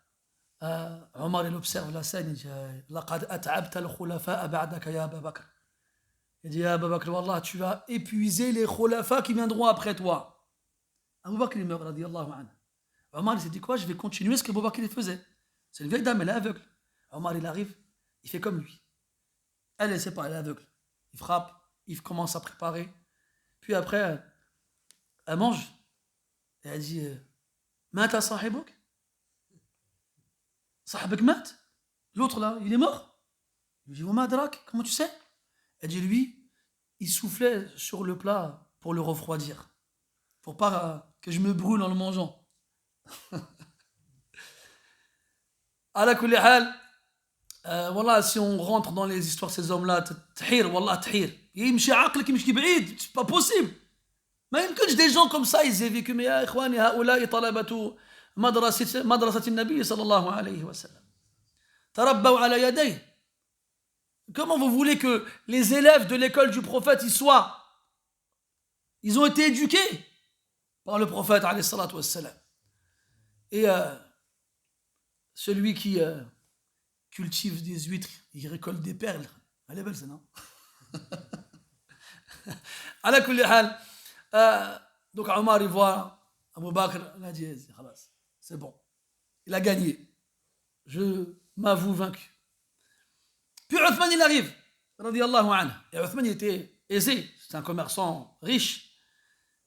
[SPEAKER 1] Omar, il observe la scène, il dit, لَقَدْ أَتْعَبْتَ الْخُلَفَاءَ بَعْدَكَ يَا أَبَا بَكْرَ. Il dit, Abu Bakr, Wallah, tu as épuisé les khulafa qui viendront après toi. Abu Bakr, il meurt, radiyallahu anhu. Omar, il s'est dit, quoi, je vais continuer ce que Abu Bakr faisait. C'est une vieille dame, elle est aveugle. Omar, il arrive, il fait comme lui. Elle ne sait pas, elle est aveugle. Il frappe, il commence à préparer. Puis après, elle mange. Et elle dit, Mata sahibuk? Sahibuk mat? L'autre là, il est mort. Il dit, Oma Adrak, comment tu sais? Elle dit, lui, il soufflait sur le plat pour le refroidir. pour pas que je me brûle en le mangeant. Ala kulli hal, voilà, si on rentre dans les histoires de ces hommes-là, t'hir, wallah, t'hir. يمشي عقلك يمشي بعيد, c'est pas possible. ما يمكنش des gens comme ça ils aient vécu. Mais يا إخواني هؤلاء طلبة مدرسة النبي صلى الله عليه وسلم. تربوا على يديه. Comment vous voulez que les élèves de l'école du prophète ils ont été éduqués par le prophète alayhi salatu wassalam. Et celui qui cultive des huîtres, il récolte des perles. Elle est belle, ça, non? Ala kulli hal, donc Omar il voit Abu Bakr, il a dit c'est bon, il a gagné, je m'avoue vaincu. Puis Uthman il arrive, radiyallahu anhu, et Uthman il était aisé, c'est un commerçant riche,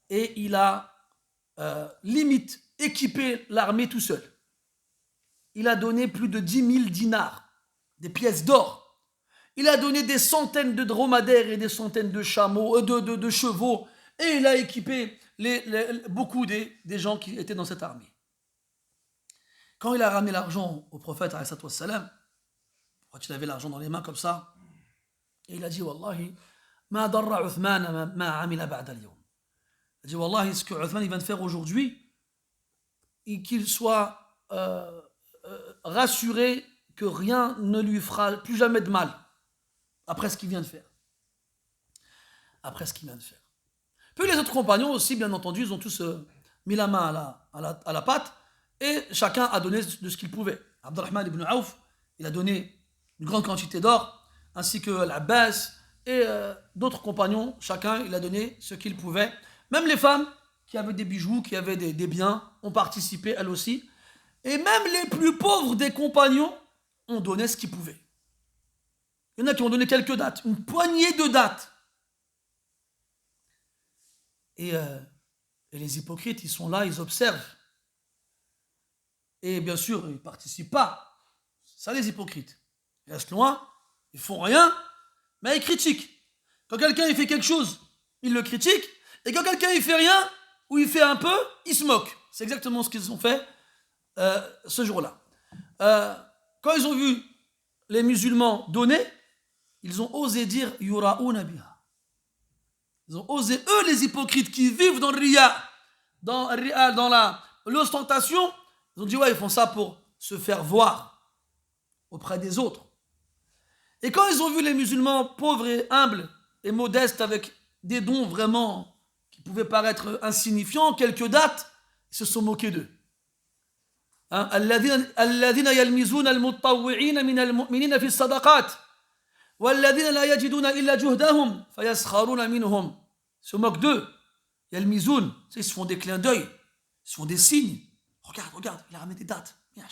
[SPEAKER 1] et il a limite équipé l'armée tout seul. Il a donné plus de 10 000 dinars, des pièces d'or. Il a donné des centaines de dromadaires et des centaines de chameaux, de chevaux, et il a équipé beaucoup des gens qui étaient dans cette armée. Quand il a ramené l'argent au prophète, quand il avait l'argent dans les mains comme ça, et il a dit Wallahi, ma darra Uthman ma amila ba'da al-yawm. Il a dit Wallahi, ce que Uthman il vient de faire aujourd'hui, et qu'il soit rassuré que rien ne lui fera plus jamais de mal après ce qu'il vient de faire. Après ce qu'il vient de faire. Puis les autres compagnons aussi, bien entendu, ils ont tous mis la main à la pâte et chacun a donné de ce qu'il pouvait. Abdurrahman ibn Auf, il a donné une grande quantité d'or, ainsi que l'Abbas et d'autres compagnons, chacun il a donné ce qu'il pouvait. Même les femmes qui avaient des bijoux, qui avaient des biens, ont participé elles aussi. Et même les plus pauvres des compagnons ont donné ce qu'ils pouvaient. Il y en a qui ont donné quelques dates, une poignée de dates. Et les hypocrites, ils sont là, ils observent. Et bien sûr, ils ne participent pas. C'est ça les hypocrites. Ils restent loin, ils ne font rien, mais ils critiquent. Quand quelqu'un il fait quelque chose, ils le critiquent. Et quand quelqu'un il fait rien, ou il fait un peu, ils se moquent. C'est exactement ce qu'ils ont fait ce jour-là. Quand ils ont vu les musulmans donner, ils ont osé dire Yura'una biha. Ils ont osé, eux les hypocrites qui vivent dans le riya, dans l'ostentation, ils ont dit ouais, ils font ça pour se faire voir auprès des autres. Et quand ils ont vu les musulmans pauvres et humbles et modestes avec des dons vraiment qui pouvaient paraître insignifiants, quelques dates, ils se sont moqués d'eux. الذين يلمزون المتطوعين من المؤمنين في الصدقات والذين لا يجدون إلا جهدهم فيسخرون منهم. Ils se moquent d'eux. يلمزون, ils se font des clins d'œil, ils se font des signes. Regarde, il a ramené des dates. Ils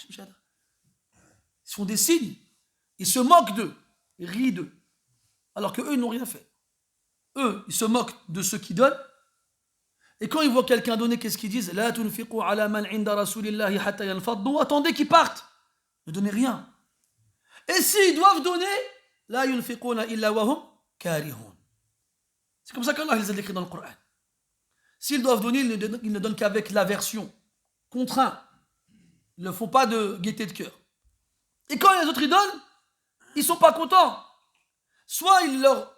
[SPEAKER 1] se font des signes. Ils se moquent d'eux, ils rient d'eux, alors qu'eux n'ont rien fait. Eux, ils se moquent de ceux qui donnent. Et quand ils voient quelqu'un donner, qu'est-ce qu'ils disent? La tunfiqu ala man inda rasulillahi hatta yanfaddu. Attendez qu'ils partent. Ne donnez rien. Et s'ils doivent donner, la yunfiquna illa wahum karihun. C'est comme ça qu'Allah les a décrits dans le Coran. S'ils doivent donner, ils ne donnent qu'avec l'aversion, contraint. Ils ne font pas de gaieté de cœur. Et quand les autres ils donnent, ils ne sont pas contents. Soit ils leur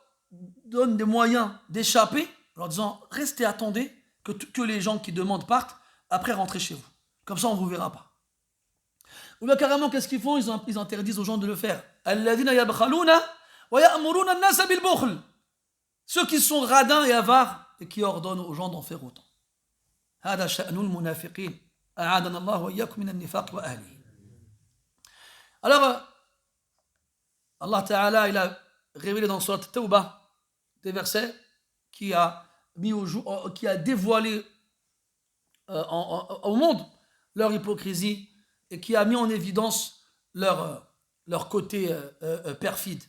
[SPEAKER 1] donnent des moyens d'échapper, en leur disant restez, attendez que les gens qui demandent partent, après rentrez chez vous. Comme ça on ne vous verra pas. Ou bien carrément, qu'est-ce qu'ils font? Ils interdisent aux gens de le faire. Alladhina yabkhaluna wa ya'muruna an-nasa bil bukhl. Ceux qui sont radins et avares et qui ordonnent aux gens d'en faire autant. Hada sha'nul munafiqin. A'adana Allah wa iyyakum min an-nifaq wa ahlihi. Alors, Allah Ta'ala, il a révélé dans Surat Tawbah des versets qui a mis au jour, qui a dévoilé au monde leur hypocrisie et qui a mis en évidence leur côté perfide.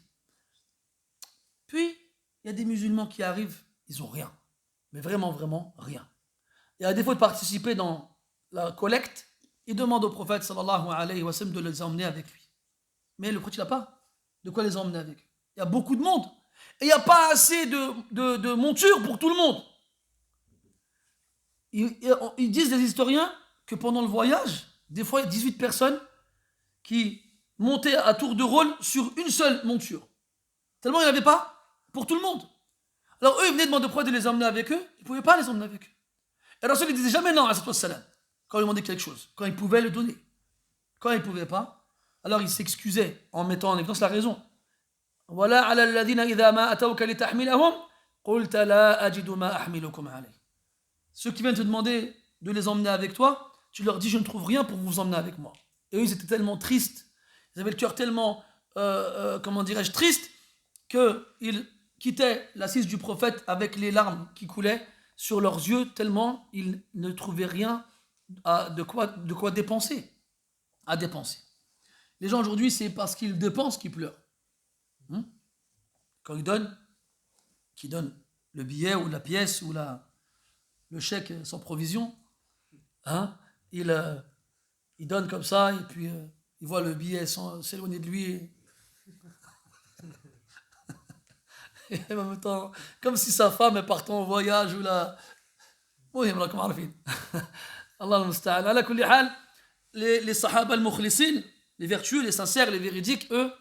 [SPEAKER 1] Puis, il y a des musulmans qui arrivent, ils n'ont rien, mais vraiment, vraiment rien. Et à défaut de participer dans la collecte, ils demandent au prophète sallallahu alayhi wa sallam de les emmener avec lui. Mais le prophète n'a pas de quoi les emmener avec lui. Il y a beaucoup de monde. Et il n'y a pas assez de montures pour tout le monde. Ils disent les historiens que pendant le voyage, des fois il y a 18 personnes qui montaient à tour de rôle sur une seule monture. Tellement il n'y en avait pas pour tout le monde. Alors eux, ils venaient demander pourquoi de les emmener avec eux, ils ne pouvaient pas les emmener avec eux. Et Rasul ne disait jamais non à salam quand il demandait quelque chose, quand il pouvait le donner. Quand il ne pouvait pas, alors il s'excusait en mettant en évidence la raison. Voilà ala alladhina idha ma atawka litahmilahum qulta la ajidu ma ahmilukum alayh. Ceux qui viennent te demander de les emmener avec toi, tu leur dis je ne trouve rien pour vous emmener avec moi. Et eux ils étaient tellement tristes, ils avaient le cœur tellement comment dirais-je triste qu'ils quittaient l'assise du prophète avec les larmes qui coulaient sur leurs yeux tellement ils ne trouvaient rien de quoi dépenser, à dépenser. Les gens aujourd'hui, c'est parce qu'ils dépensent qu'ils pleurent. Quand ils donnent le billet ou la pièce ou le chèque sans provision, ils donnent comme ça et puis ils voient le billet s'éloigner de lui. Et en même temps, comme si sa femme est partie en voyage ou la... Allah al-Musta'an. Ala kulli hal, les sahaba al-mukhlisin, les vertueux, les sincères, les véridiques, eux,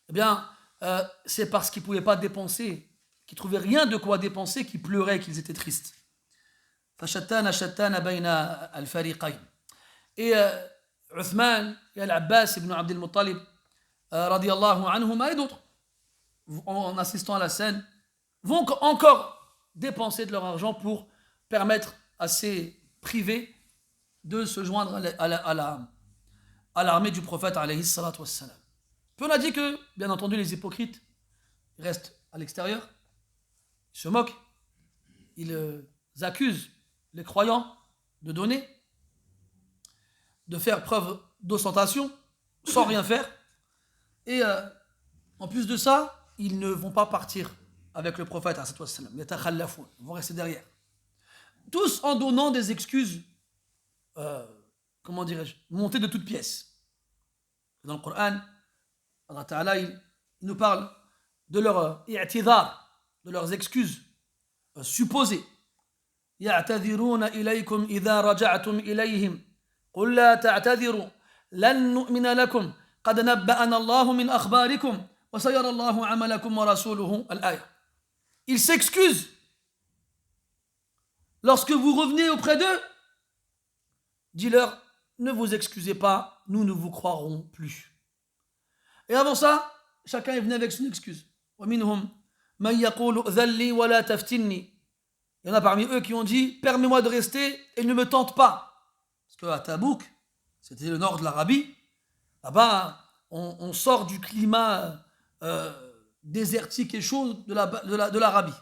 [SPEAKER 1] eh bien, c'est parce qu'ils ne pouvaient pas dépenser, qu'ils ne trouvaient rien de quoi dépenser, qu'ils pleuraient, qu'ils étaient tristes. فشتان شتان بين الفريقين. Et Uthman et Al-Abbas ibn Abd al-Muttalib, radiyallahu anhuma et d'autres, en assistant à la scène, vont encore dépenser de leur argent pour permettre à ces privés de se joindre à l'armée du prophète alayhi salatu wassalam. Puis on a dit que, bien entendu, les hypocrites restent à l'extérieur, ils se moquent, ils accusent les croyants de donner, de faire preuve d'ostentation, sans rien faire. Et en plus de ça, ils ne vont pas partir avec le prophète, ils vont rester derrière. Tous en donnant des excuses, comment dirais-je, montées de toutes pièces. Dans le Coran, Allah Ta'ala, il nous parle de leur i'tidar, de leurs excuses supposées. يعتذرون إليكم إذا رجعتم إليهم قل لا تعتذروا لن نؤمن لكم قد نبأنا الله من أخباركم وسيرى الله عملكم ورسوله الآية. Ils s'excusent lorsque vous revenez auprès d'eux. Dis-leur, ne vous excusez pas, nous ne vous croirons plus. Et avant ça, chacun est venu avec son excuse. ومنهم من يقول ذلي ولا تفتني. Il y en a parmi eux qui ont dit, permets-moi de rester et ne me tente pas. Parce qu'à Tabouk, c'était le nord de l'Arabie, là-bas, on sort du climat désertique et chaud de l'Arabie.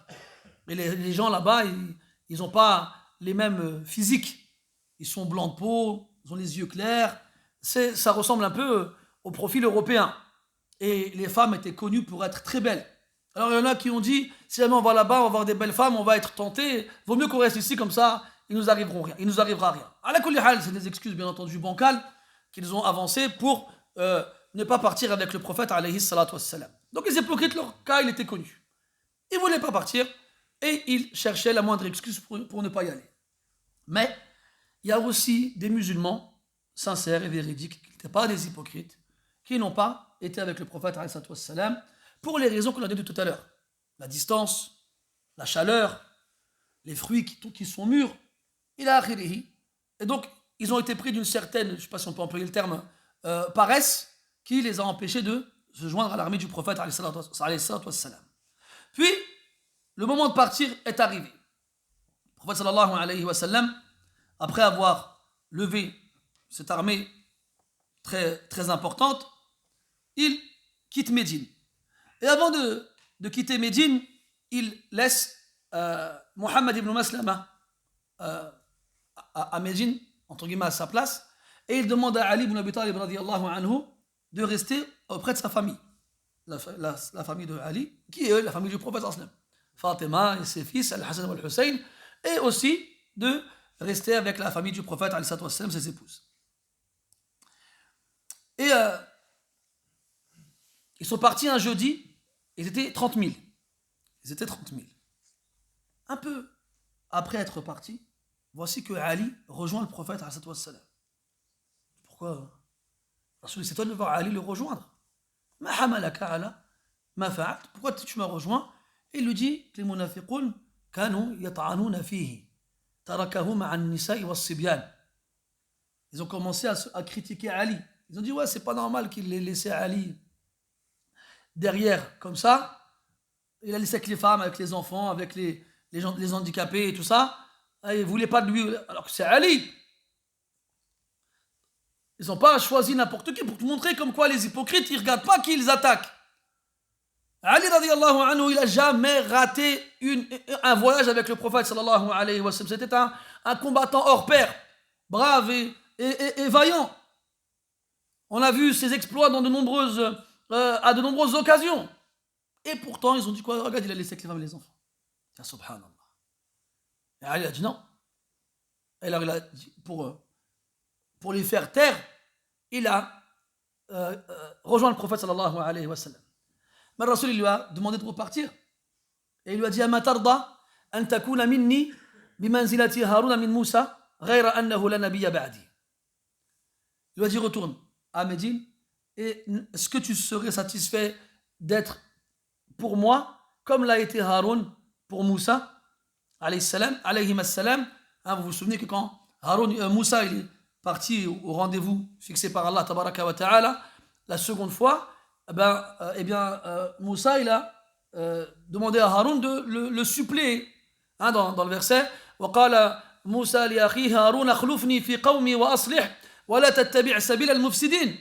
[SPEAKER 1] Et les gens là-bas, ils n'ont pas les mêmes physiques. Ils sont blancs de peau, ils ont les yeux clairs. Ça ressemble un peu au profil européen. Et les femmes étaient connues pour être très belles. Alors il y en a qui ont dit, si jamais on va là-bas, on va voir des belles femmes, on va être tentés, vaut mieux qu'on reste ici, comme ça, il nous arrivera rien. À la kulli hal, c'est des excuses bien entendu bancales qu'ils ont avancées pour ne pas partir avec le prophète alayhi salatu wassalam. Donc les hypocrites, leur cas, il était connu. Ils ne voulaient pas partir et ils cherchaient la moindre excuse pour ne pas y aller. Mais il y a aussi des musulmans sincères et véridiques, qui n'étaient pas des hypocrites, qui n'ont pas été avec le prophète alayhi salatu wassalam, pour les raisons qu'on a dit tout à l'heure. La distance, la chaleur, les fruits qui sont mûrs, et donc, ils ont été pris d'une certaine, je ne sais pas si on peut employer le terme, paresse, qui les a empêchés de se joindre à l'armée du prophète. Puis, le moment de partir est arrivé. Le prophète sallallahu alayhi wa sallam, après avoir levé cette armée très, très importante, il quitte Médine. Et avant de quitter Médine, il laisse Mohammed ibn Maslama à Médine, entre guillemets à sa place, et il demande à Ali ibn Abi Talib radiyallahu anhu de rester auprès de sa famille. La famille de Ali, qui est la famille du prophète sallam. Fatima et ses fils, Al-Hassan et Al-Hussein, et aussi de rester avec la famille du prophète, ses épouses. Et ils sont partis un jeudi. Ils étaient 30 000. Un peu après être partis, voici que Ali rejoint le prophète. Pourquoi? Rasoul, c'est toi de voir Ali le rejoindre. Ma hamalaka ala ma fa'alt. Pourquoi tu m'as rejoint? Et il lui dit que les munafiqun kanu yata'anuna fihi. Tarakahu ma'an nisa'i was sibyan. Ils ont commencé à critiquer Ali. Ils ont dit ouais, c'est pas normal qu'il ait laissé Ali derrière comme ça. Il a laissé avec les femmes, avec les enfants, avec les handicapés et tout ça. Et ils ne voulaient pas de lui, alors que c'est Ali. Ils n'ont pas choisi n'importe qui pour te montrer comme quoi les hypocrites, ils ne regardent pas qui ils attaquent. Ali radiallahu anhu, il n'a jamais raté un voyage avec le prophète sallallahu alayhi wa sallam. C'était un combattant hors pair, brave et vaillant. On a vu ses exploits à de nombreuses occasions. Et pourtant, ils ont dit quoi? Regarde, il a laissé avec les femmes et les enfants. Ya subhanallah. Et Ali a dit non. Et alors, il a dit, pour les faire taire, il a rejoint le prophète sallallahu alayhi wa sallam. Mais le Rasul, il lui a demandé de repartir. Et il lui a dit Ama tarda an takuna minni bimanzilati Haruna min Musa ghayra annahu la nabiyya ba'di. Il lui a dit retourne à Médine. Et est-ce que tu serais satisfait d'être pour moi comme l'a été Haroun pour Moussa alayhi salam. Vous vous souvenez que quand Moussa il est parti au rendez-vous fixé par Allah tabaraka wa ta'ala, la seconde fois, Moussa il a demandé à Haroun de le suppléer. Dans le verset وقال موسى لأخيه هارون اخلفني في قومي وأصلح ولا تتبع سبيل المفسدين.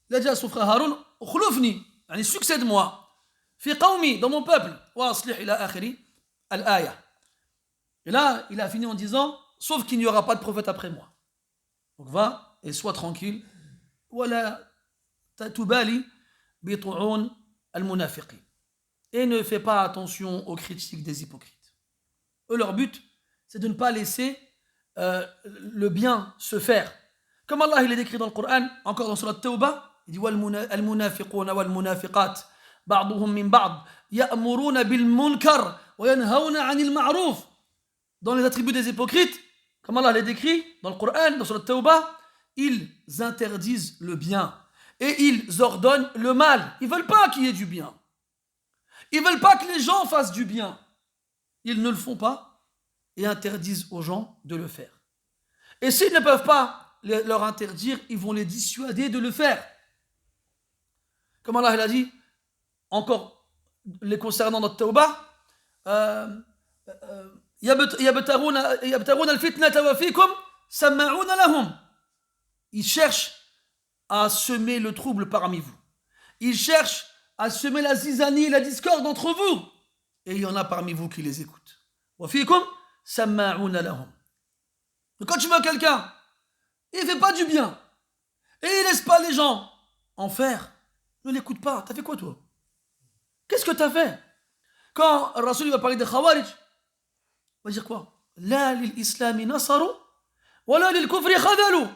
[SPEAKER 1] Il a dit à son frère Haroun اخلفني, يعني succède-moi في قومي, dans mon peuple, وأصلح إلى آخر الآية. Et là, il a fini en disant sauf qu'il n'y aura pas de prophète après moi. Donc va et sois tranquille. ولا تبالي بطعون المنافقين. Et ne fais pas attention aux critiques des hypocrites. Eux, leur but, c'est de ne pas laisser le bien se faire. Comme Allah il est décrit dans le Coran, encore dans Surat Tawbah, il dit وَالْمُنَافِقُونَ وَالْمُنَافِقَاتِ بَعْضُهُم مِّن بَعْضٍ يَأْمُرُونَ بِالْمُنكَرِ وَيَنْهَوْنَ عَنِ الْمَعْرُوفِ. Dans les attributs des hypocrites, comme Allah les décrit dans le Coran, dans Surat Tawbah, ils interdisent le bien et ils ordonnent le mal. Ils ne veulent pas qu'il y ait du bien. Ils ne veulent pas que les gens fassent du bien. Ils ne le font pas et interdisent aux gens de le faire. Et s'ils ne peuvent pas leur interdire, ils vont les dissuader de le faire. Comme Allah il a dit, encore les concernant notre Tawbah, يبتغون الفتنة وفيكم سماعون لهم. Ils cherchent à semer le trouble parmi vous. Ils cherchent à semer la zizanie et la discorde entre vous. Et il y en a parmi vous qui les écoutent. وفيكم سماعون لهم. Donc quand tu vois quelqu'un, il ne fait pas du bien, et il ne laisse pas les gens en faire, ne l'écoute pas. T'as fait quoi toi? Qu'est-ce que t'as fait? Quand Rasoul va parler des Khawarij, on va dire quoi? La lil-islami nasaru, wa la lil-kufri khadalu.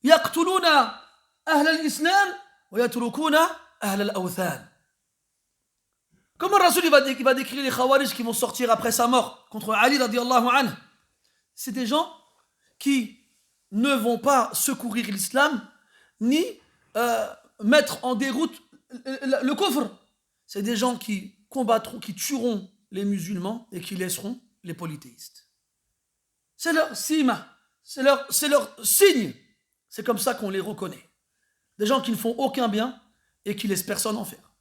[SPEAKER 1] Yaqtuluna ahl al-islam, wa yatrukuna ahl al-awthan. Comment Rasoul va décrire les Khawarij qui vont sortir après sa mort contre Ali radiallahu anhu? C'est des gens qui ne vont pas secourir l'islam ni mettre en déroute le kufr. C'est des gens qui combattront, qui tueront les musulmans et qui laisseront les polythéistes. C'est leur sima, c'est leur signe. C'est comme ça qu'on les reconnaît. Des gens qui ne font aucun bien et qui laissent personne en faire.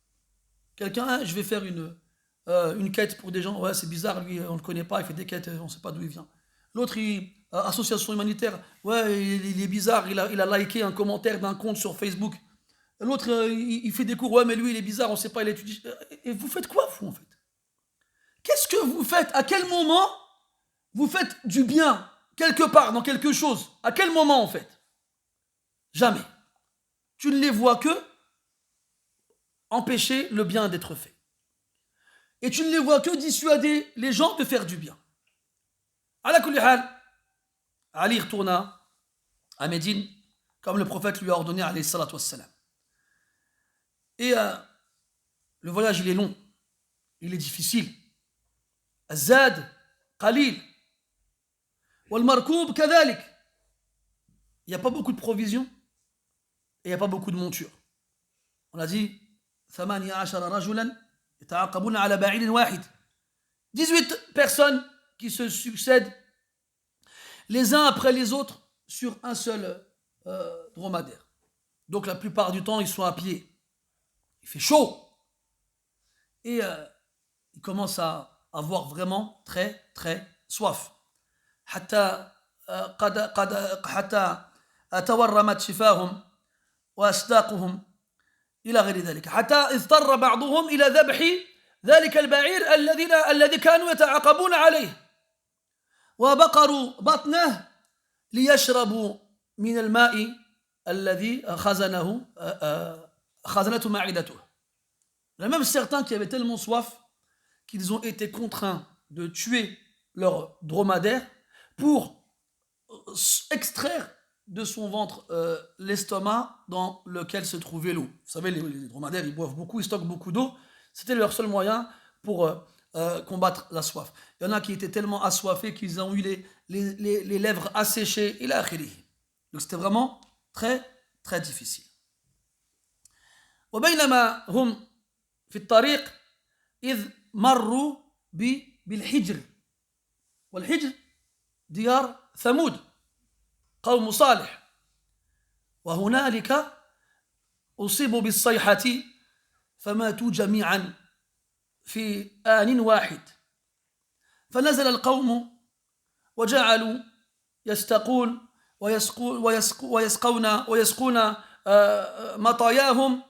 [SPEAKER 1] Quelqu'un, je vais faire une quête pour des gens, ouais c'est bizarre, lui on ne le connaît pas, il fait des quêtes, on ne sait pas d'où il vient. L'autre, association humanitaire, ouais il est bizarre, il a liké un commentaire d'un compte sur Facebook. L'autre, il fait des cours, ouais mais lui il est bizarre, on ne sait pas, il étudie. Et vous faites quoi vous en fait? Qu'est-ce que vous faites? À quel moment vous faites du bien quelque part, dans quelque chose? À quel moment en fait? Jamais. Tu ne les vois que empêcher le bien d'être fait. Et tu ne les vois que dissuader les gens de faire du bien. Ala kulli hal, Ali retourna à Médine, comme le prophète lui a ordonné, alayhi salatu wassalam. Et le voyage, il est long, il est difficile. Azad, qalil. والمركوب كذلك. Il n'y a pas beaucoup de provisions et il n'y a pas beaucoup de montures. On a dit 18 رجلا يتعاقبون على بعير واحد. 18 personnes qui se succèdent les uns après les autres sur un seul dromadaire. Donc la plupart du temps, ils sont à pied. Il fait chaud. Et ils commencent à avoir vraiment très très soif. حتى تورمت شفاهم وأصداقهم إلى غير ذلك حتى اضطر بعضهم إلى ذبح ذلك البعير الذي كانوا يتعاقبون عليه وبقروا بطنه ليشربوا من الماء الذي خزنته معدته. Il y a même certains qui avaient tellement soif qu'ils ont été contraints de tuer leur dromadaire pour extraire de son ventre l'estomac dans lequel se trouvait l'eau. Vous savez, les dromadaires, ils boivent beaucoup, ils stockent beaucoup d'eau. C'était leur seul moyen pour combattre la soif. Il y en a qui étaient tellement assoiffés qu'ils ont eu les lèvres asséchées. Donc c'était vraiment très, très difficile. وبينما هم في الطريق إذ مروا بالحجر والحجر ديار ثمود قوم صالح وهنالك أصيبوا بالصيحة فماتوا جميعا في آن واحد فنزل القوم وجعلوا يستقون ويسقون مطاياهم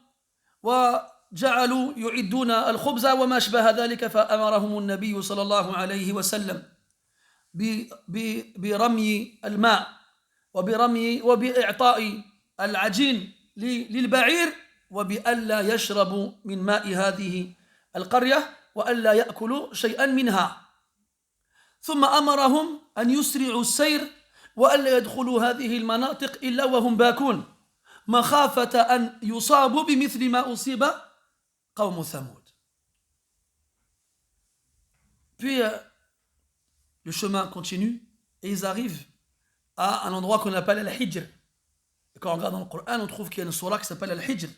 [SPEAKER 1] وجعلوا يعدون الخبز وما أشبه ذلك فأمرهم النبي صلى الله عليه وسلم برمي الماء وبإعطاء العجين للبعير وبألا يشربوا من ماء هذه القرية وألا يأكلوا شيئا منها ثم أمرهم أن يسرعوا السير وألا يدخلوا هذه المناطق إلا وهم باكون مخافة أن يصابوا بمثل ما أصيب قوم ثمود. Puis le chemin continue et ils arrivent à un endroit qu'on appelle Al-Hijr. Et quand on regarde dans le Coran, on trouve qu'il y a une surah qui s'appelle Al-Hijr.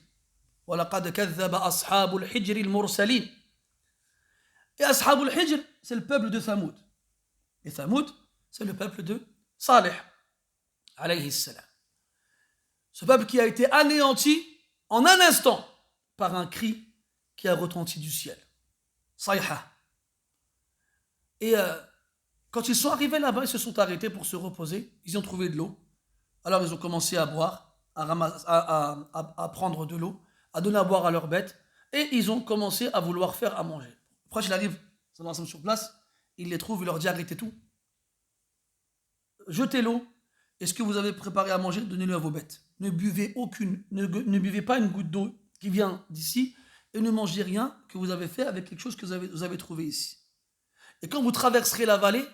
[SPEAKER 1] وَلَقَدْ كَذَّبَ أَصْحَابُ الْحِجْرِ الْمُرْسَلِينَ. Et Ashab al-Hijr, c'est le peuple de Thamoud. Et Thamoud, c'est le peuple de Salih, alayhi salam. Ce peuple qui a été anéanti en un instant par un cri qui a retenti du ciel. Sayha. Et quand ils sont arrivés là-bas, ils se sont arrêtés pour se reposer. Ils ont trouvé de l'eau. Alors ils ont commencé à boire, à prendre de l'eau, à donner à boire à leurs bêtes. Et ils ont commencé à vouloir faire à manger. Après, il arrive sur place, il les trouve, il leur dit arrêtez tout. Jetez l'eau. Et ce que vous avez préparé à manger, donnez-le à vos bêtes. Ne buvez ne buvez pas une goutte d'eau qui vient d'ici et ne mangez rien que vous avez fait avec quelque chose que vous avez trouvé ici. Et quand vous traverserez la vallée,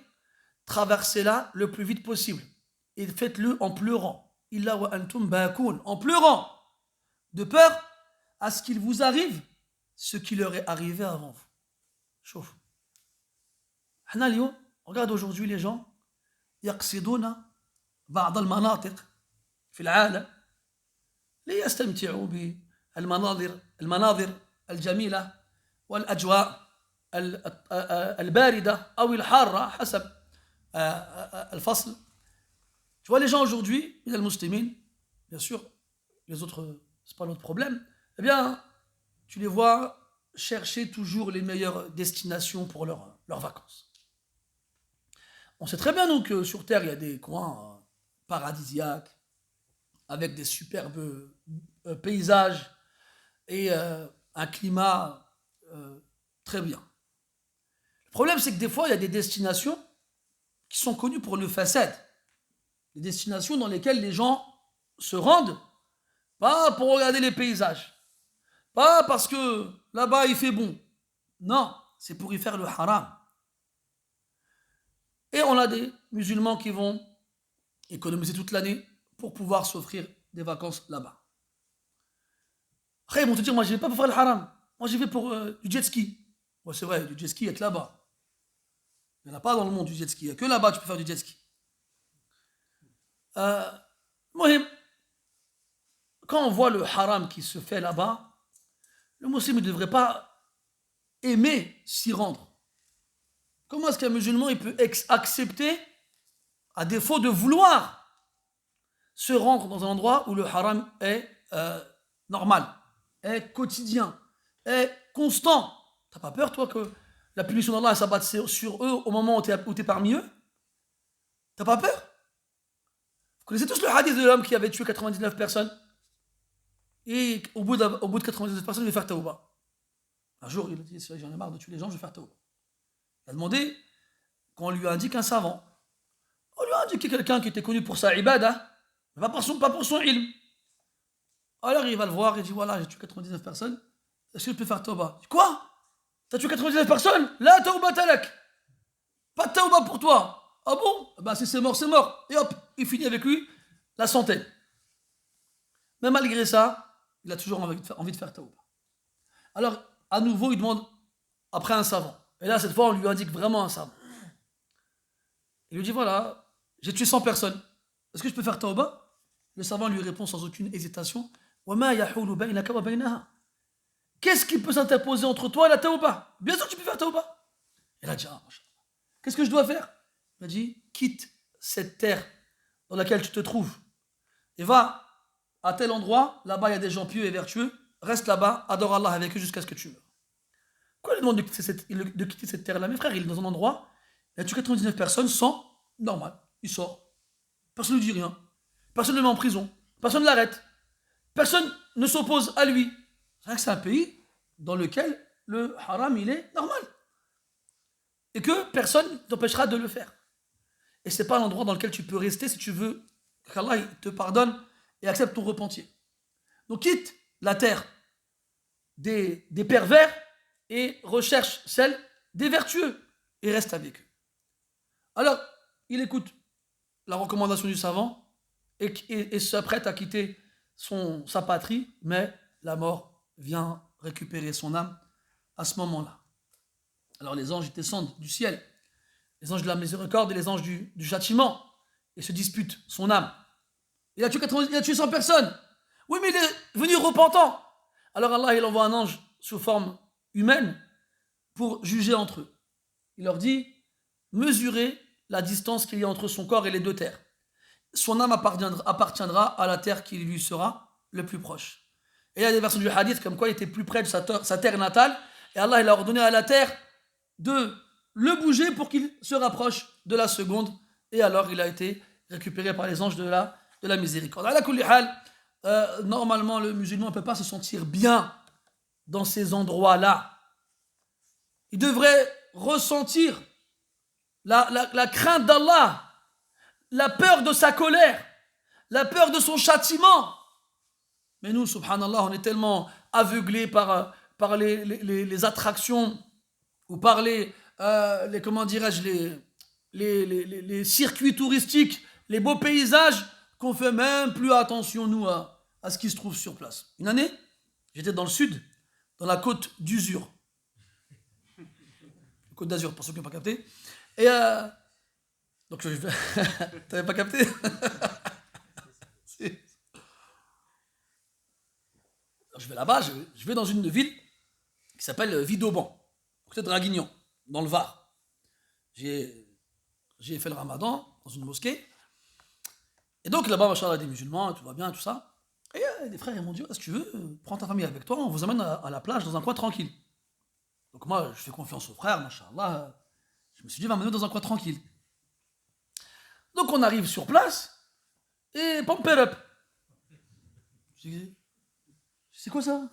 [SPEAKER 1] traversez-la le plus vite possible. Et faites-le en pleurant. Illa wa antum baakoun. En pleurant. De peur à ce qu'il vous arrive ce qui leur est arrivé avant vous. Chauffe. Regarde aujourd'hui les gens. يقصدون بعض المناطق في العالم ليستمتعوا بالمناظر الجميلة والأجواء الباردة أو الحارة حسب الفصل. Tu vois les gens aujourd'hui, les musulmans, bien sûr, les autres, c'est pas notre problème, eh bien, tu les vois chercher toujours les meilleures destinations pour leurs vacances. On sait très bien, nous, que sur Terre, il y a des coins paradisiaques, avec des superbes paysages et un climat très bien. Le problème, c'est que des fois, il y a des destinations qui sont connues pour le façade. Des destinations dans lesquelles les gens se rendent, pas pour regarder les paysages, pas parce que là-bas, il fait bon. Non, c'est pour y faire le haram. Et on a des musulmans qui vont économiser toute l'année pour pouvoir s'offrir des vacances là-bas. Après, ils vont te dire, moi, je ne vais pas pour faire le haram. Moi, j'y vais pour du jet ski. Ouais, c'est vrai, du jet ski, il n'y a que là-bas. Il n'y en a pas dans le monde du jet ski. Il n'y a que là-bas que tu peux faire du jet ski. Mohim, quand on voit le haram qui se fait là-bas, le musulman ne devrait pas aimer s'y rendre. Comment est-ce qu'un musulman il peut accepter, à défaut de vouloir, se rendre dans un endroit où le haram est normal, est quotidien, est constant? T'as pas peur, toi, que la punition d'Allah s'abatte sur eux au moment où tu es parmi eux? T'as pas peur? Vous connaissez tous le hadith de l'homme qui avait tué 99 personnes? Et au bout de 99 personnes, il va faire tawba. Un jour, il a dit, j'en ai marre de tuer les gens, je vais faire tawba. Il a demandé qu'on lui indique un savant. On lui a indiqué quelqu'un qui était connu pour sa ibada, mais pas pour son ilm. Alors il va le voir et dit, voilà, j'ai tué 99 personnes, est-ce que je peux faire tawba? Il dit, quoi? T'as tué 99 personnes? La tawba talak. Pas de tawba pour toi. Ah bon? Bah si c'est mort, c'est mort. Et hop, il finit avec lui la centaine. Mais malgré ça, il a toujours envie de faire tawba. Alors, à nouveau, il demande après un savant. Et là, cette fois, on lui indique vraiment un savant. Il lui dit, voilà, j'ai tué 100 personnes. Est-ce que je peux faire tawba? Le savant lui répond sans aucune hésitation, qu'est-ce qui peut s'interposer entre toi et la tawba? Bien sûr que tu peux faire tawba. Il a dit, qu'est-ce que je dois faire? Il a dit, quitte cette terre dans laquelle tu te trouves et va à tel endroit, là-bas il y a des gens pieux et vertueux, reste là-bas, adore Allah avec eux jusqu'à ce que tu meurs. Pourquoi il demande de quitter cette terre-là? Mes frères, il est dans un endroit, il a tué 99 personnes sans, normal, il sort. Personne ne lui dit rien. Personne ne le met en prison. Personne ne l'arrête. Personne ne s'oppose à lui. C'est vrai que c'est un pays dans lequel le haram, il est normal. Et que personne ne t'empêchera de le faire. Et ce n'est pas l'endroit dans lequel tu peux rester si tu veux qu'Allah te pardonne et accepte ton repentir. Donc quitte la terre des pervers et recherche celle des vertueux et reste avec eux. Alors, il écoute la recommandation du savant et s'apprête à quitter sa patrie, mais la mort vient récupérer son âme à ce moment-là. Alors les anges descendent du ciel, les anges de la miséricorde et les anges du châtiment, et se disputent son âme. Il a tué 100 personnes. Oui, mais il est venu repentant. Alors Allah, il envoie un ange sous forme humaine pour juger entre eux. Il leur dit, mesurez la distance qu'il y a entre son corps et les deux terres. Son âme appartiendra à la terre qui lui sera le plus proche. Et il y a des versions du hadith comme quoi il était plus près de sa terre natale, et Allah il a ordonné à la terre de le bouger pour qu'il se rapproche de la seconde, et alors il a été récupéré par les anges de la miséricorde. Ala kulli hal, normalement le musulman ne peut pas se sentir bien dans ces endroits-là. Il devrait ressentir la crainte d'Allah, la peur de sa colère, la peur de son châtiment. Mais nous, subhanallah, on est tellement aveuglés par les attractions ou par comment dirais-je, les circuits touristiques, les beaux paysages, qu'on fait même plus attention, nous, à ce qui se trouve sur place. Une année, j'étais dans le sud, dans la côte d'Uzur. Côte d'Azur, pour ceux qui n'ont pas capté. Et donc, t'avais pas capté? Alors, je vais là-bas, je vais dans une ville qui s'appelle Vidauban, côté de Draguignan, dans le Var. J'ai fait le ramadan dans une mosquée. Et donc là-bas, machallah, des musulmans, tout va bien, tout ça. Et des frères, ils m'ont dit, si tu veux, prends ta famille avec toi, on vous amène à la plage dans un coin tranquille. Donc moi, je fais confiance aux frères, machallah. Je me suis dit, va m'amener dans un coin tranquille. Donc on arrive sur place, et pump it up. Je dis, c'est quoi ça?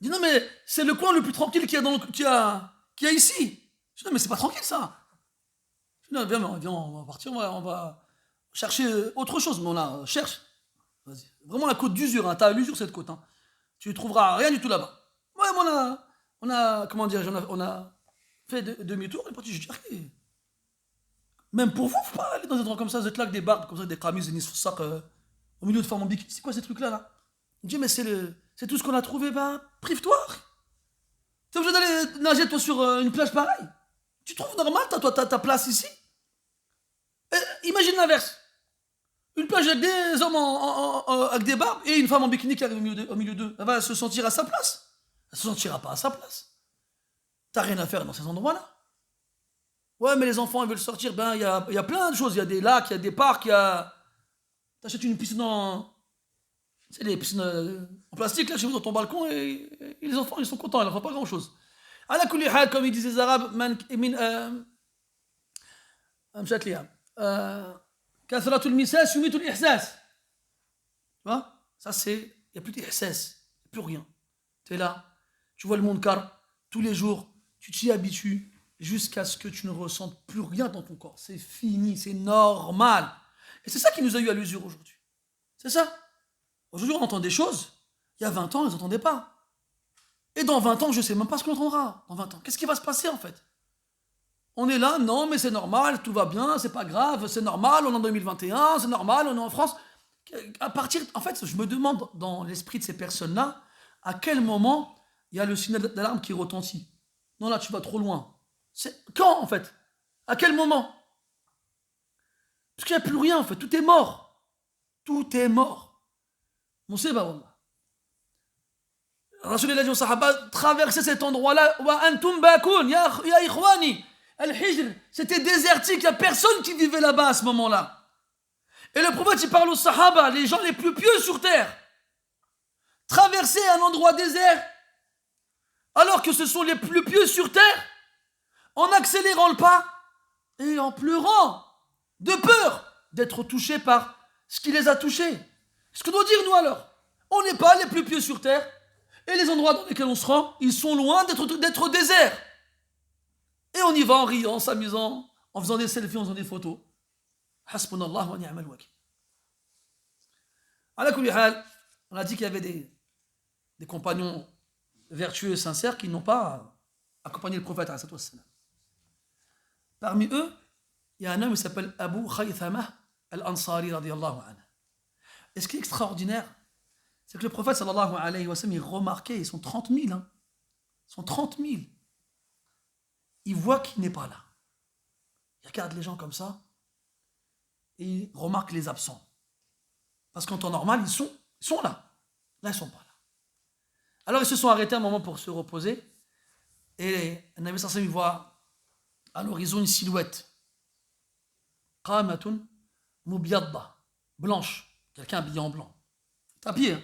[SPEAKER 1] Il dit, non mais c'est le coin le plus tranquille qu'il y a ici. Je dis, non mais c'est pas tranquille ça. Je dis, non, viens, on va partir, on va chercher autre chose. Mais cherche. Vas-y. Vraiment la côte d'Uzur, t'as l'Uzur cette côte. Tu ne trouveras rien du tout là-bas. Ouais, mais on a comment dire, on a fait demi-tour, on est parti, je dis, okay. Même pour vous, faut pas aller dans des endroits comme ça, vous êtes là avec des barbes, comme ça, des camis, des nisfussak, au milieu de femmes en bikini. C'est quoi ces trucs-là, là? Il me dit, mais c'est tout ce qu'on a trouvé, prive-toi. T'es obligé d'aller nager, toi, sur une plage pareille. Tu trouves normal, toi, ta place ici? Imagine l'inverse. Une plage avec des hommes avec des barbes et une femme en bikini qui arrive au milieu d'eux. Elle va se sentir à sa place. Elle ne se sentira pas à sa place. T'as rien à faire dans ces endroits-là. Ouais, mais les enfants, ils veulent sortir. Ben, il y a plein de choses. Il y a des lacs, il y a des parcs, il y a... T'achètes une piscine c'est des piscines en plastique, là, chez vous, dans ton balcon, et les enfants, ils sont contents, ils n'en font pas grand-chose. À la kulli hal, comme ils disent les Arabes, مشات لي كثرة المساس يميت الإحساس. Tu vois? Ça, c'est... Il n'y a plus d'ihsas, plus rien. Tu es là, tu vois le munkar tous les jours, tu t'y habitues jusqu'à ce que tu ne ressentes plus rien dans ton corps. C'est fini, c'est normal. Et c'est ça qui nous a eu à l'usure aujourd'hui. C'est ça. Aujourd'hui, on entend des choses, il y a 20 ans, on ne les entendait pas. Et dans 20 ans, je ne sais même pas ce qu'on entendra. Dans 20 ans, qu'est-ce qui va se passer en fait? On est là, non, mais c'est normal, tout va bien, c'est pas grave, c'est normal, on est en 2021, c'est normal, on est en France. À partir, en fait, je me demande dans l'esprit de ces personnes-là, à quel moment il y a le signal d'alarme qui retentit. Non, là, tu vas trop loin. C'est quand, en fait? À quel moment? Parce qu'il n'y a plus rien, en fait, tout est mort. Tout est mort. On sait, bah, wallah. Rasulullah dit aux Sahaba, traversez cet endroit-là, wa antum bakoun, ya ikhwani. Al-Hijr, c'était désertique, il n'y a personne qui vivait là-bas à ce moment-là. Et le prophète, il parle aux Sahaba, les gens les plus pieux sur terre. Traverser un endroit désert, alors que ce sont les plus pieux sur terre, en accélérant le pas et en pleurant, de peur d'être touchés par ce qui les a touchés. Ce que doit dire nous alors? On n'est pas les plus pieux sur terre, et les endroits dans lesquels on se rend, ils sont loin d'être déserts. Et on y va en riant, en s'amusant, en faisant des selfies, en faisant des photos. Hasbunallah wa ni'mal wakil. Ala kulli hal, on a dit qu'il y avait des compagnons vertueux et sincères qui n'ont pas accompagné le prophète. Parmi eux, il y a un homme qui s'appelle Abu Khaythama al-Ansari radiyallahu anhu. Et ce qui est extraordinaire, c'est que le prophète sallallahu alayhi wa sallam, il remarquait, ils sont 30 000, hein. Ils sont 30 000. Il voit qu'il n'est pas là. Il regarde les gens comme ça et il remarque les absents. Parce qu'en temps normal, ils sont là. Là, ils ne sont pas là. Alors, ils se sont arrêtés un moment pour se reposer et le Nabi sallallahu alayhi wa sallam voit à l'horizon une silhouette. Qamatun mubyadda, blanche. Quelqu'un habillé en blanc. À pied, hein.